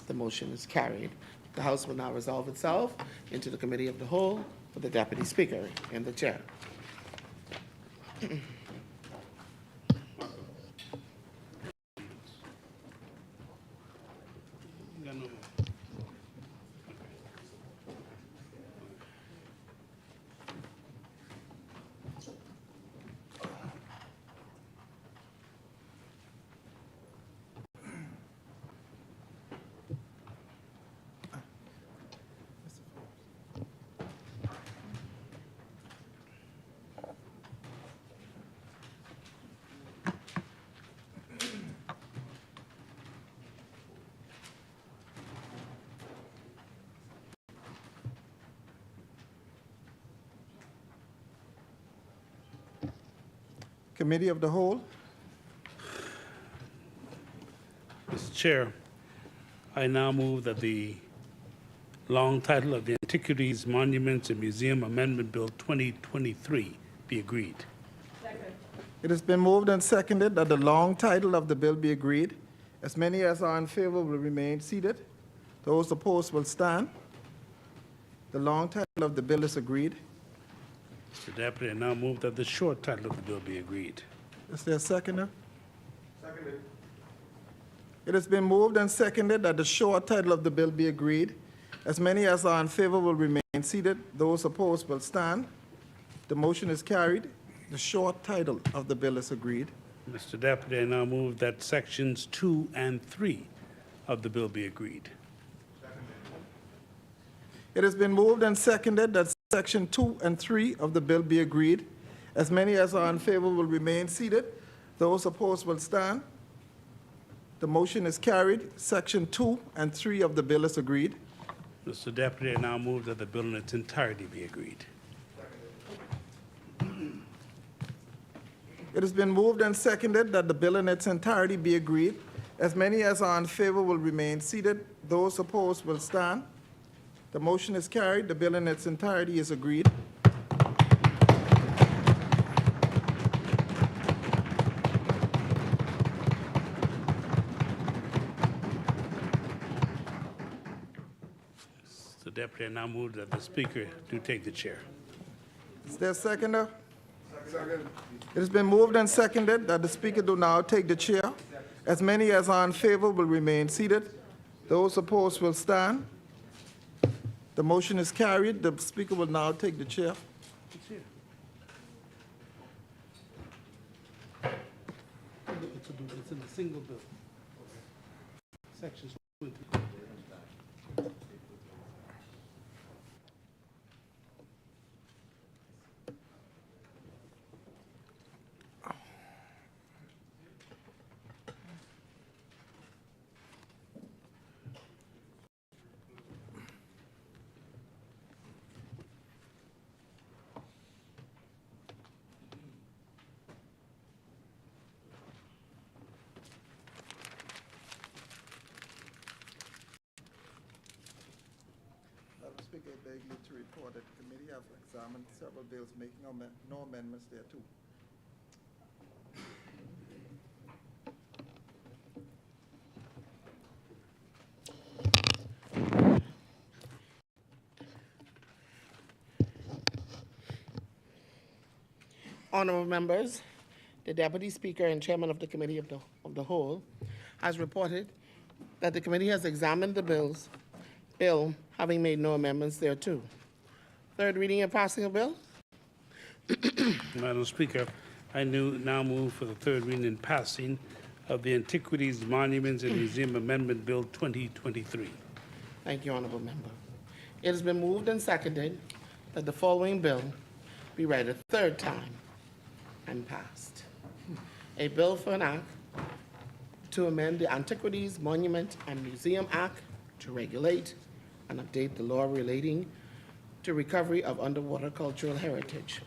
The motion is carried. The House will now resolve itself into the Committee of the Whole for the Deputy Speaker and the Chair. Committee of the Whole. Mr. Chair, I now move that the long title of the Antiquities, Monuments, and Museum Amendment Bill 2023 be agreed. It has been moved and seconded that the long title of the bill be agreed. As many as are in favor will remain seated. Those opposed will stand. The long title of the bill is agreed. Mr. Deputy, I now move that the short title of the bill be agreed. Is there a seconder? Seconded. It has been moved and seconded that the short title of the bill be agreed. As many as are in favor will remain seated. Those opposed will stand. The motion is carried. The short title of the bill is agreed. Mr. Deputy, I now move that sections 2 and 3 of the bill be agreed. It has been moved and seconded that Section 2 and 3 of the bill be agreed. As many as are in favor will remain seated. Those opposed will stand. The motion is carried. Section 2 and 3 of the bill is agreed. Mr. Deputy, I now move that the bill in its entirety be agreed. It has been moved and seconded that the bill in its entirety be agreed. As many as are in favor will remain seated. Those opposed will stand. The motion is carried. The bill in its entirety is agreed. Mr. Deputy, I now move that the Speaker do take the chair. Is there a seconder? Second. It has been moved and seconded that the Speaker do now take the chair. As many as are in favor will remain seated. Those opposed will stand. The motion is carried. The Speaker will now take the chair. It's in the single bill. Sections 2 and 3. Madam Speaker, I beg you to report that the committee have examined several bills making no amendments thereto. Honorable members, the Deputy Speaker and Chairman of the Committee of the Whole has reported that the committee has examined the bill having made no amendments thereto. Third reading and passing of bill. Madam Speaker, I now move for the third reading and passing of the Antiquities, Monuments, and Museum Amendment Bill 2023. Thank you, Honorable Member. It has been moved and seconded that the following bill be read a third time and passed. A bill for an act to amend the Antiquities, Monument, and Museum Act to regulate and update the law relating to recovery of underwater cultural heritage.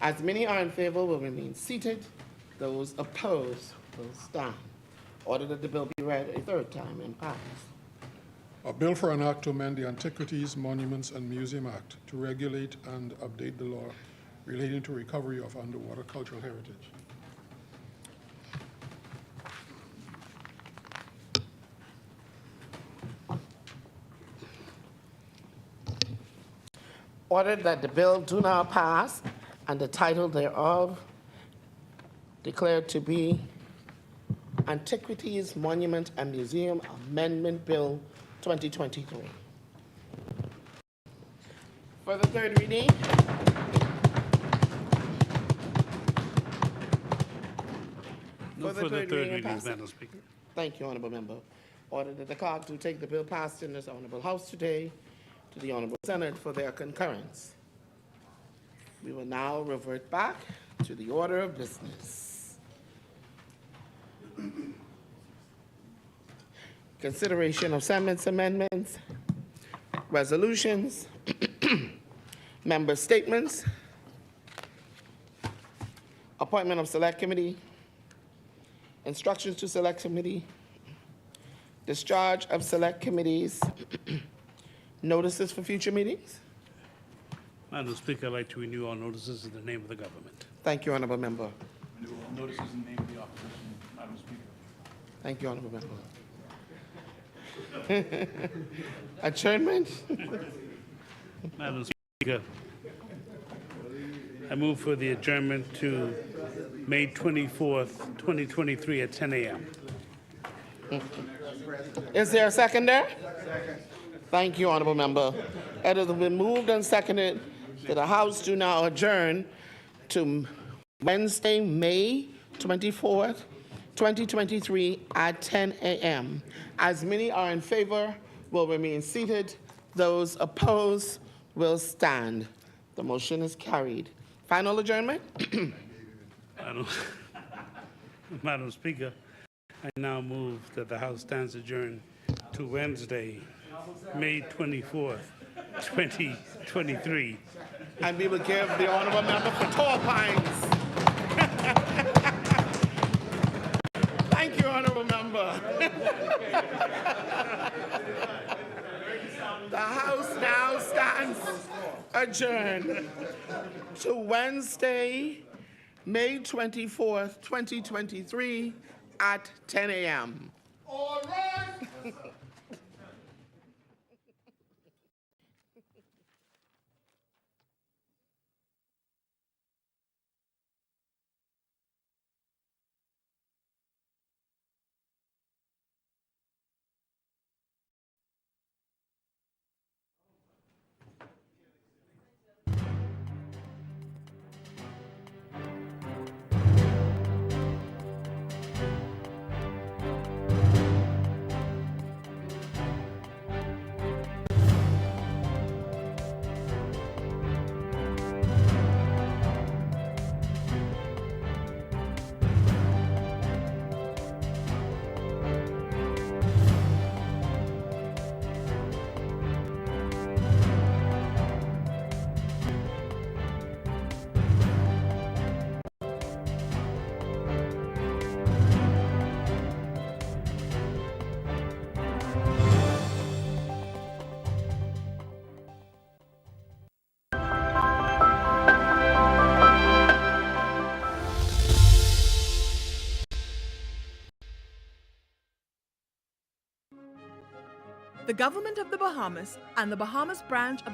As many are in favor will remain seated. Those opposed will stand. Order that the bill be read a third time and passed. A bill for an act to amend the Antiquities, Monuments, and Museum Act to regulate and update the law relating to recovery of underwater cultural heritage. Ordered that the bill do now pass and the title thereof declared to be Antiquities, Monument, and Museum Amendment Bill 2023. For the third reading, No For the further third third reading and readings, passage. Madam Speaker. thank you, Honorable Member. Order that the clerk to take the bill passed in this Honorable House today to the Honorable Senate for their concurrence. We will now revert back to the order of business. Consideration of amendments, resolutions, member statements, appointment of select committee, instructions to select committee, discharge of select committees, notices for future meetings. Madam Speaker, I'd like to renew our notices in the name of the government. Thank you, Honorable Member. Notices in the name of the opposition, Madam Speaker. Thank you, Honorable Member. Adjournment? Madam Speaker, I move for the adjournment to May 24th, 2023 at 10 a.m. Is there a seconder? Thank you, Honorable Member. It has been moved and seconded that the House do now adjourn to Wednesday, May 24th, 2023 at 10 a.m. As many are in favor, will remain seated. Those opposed will stand. The motion is carried. Final adjournment? Madam Speaker, I now move that the House stands adjourned to Wednesday, May 24th, 2023. And we will give the Honorable Member for Tall Pines. Thank you, Honorable Member. The House now stands adjourned to Wednesday, May 24th, 2023 at 10 a.m. All right. The government of the Bahamas and the Bahamas branch of the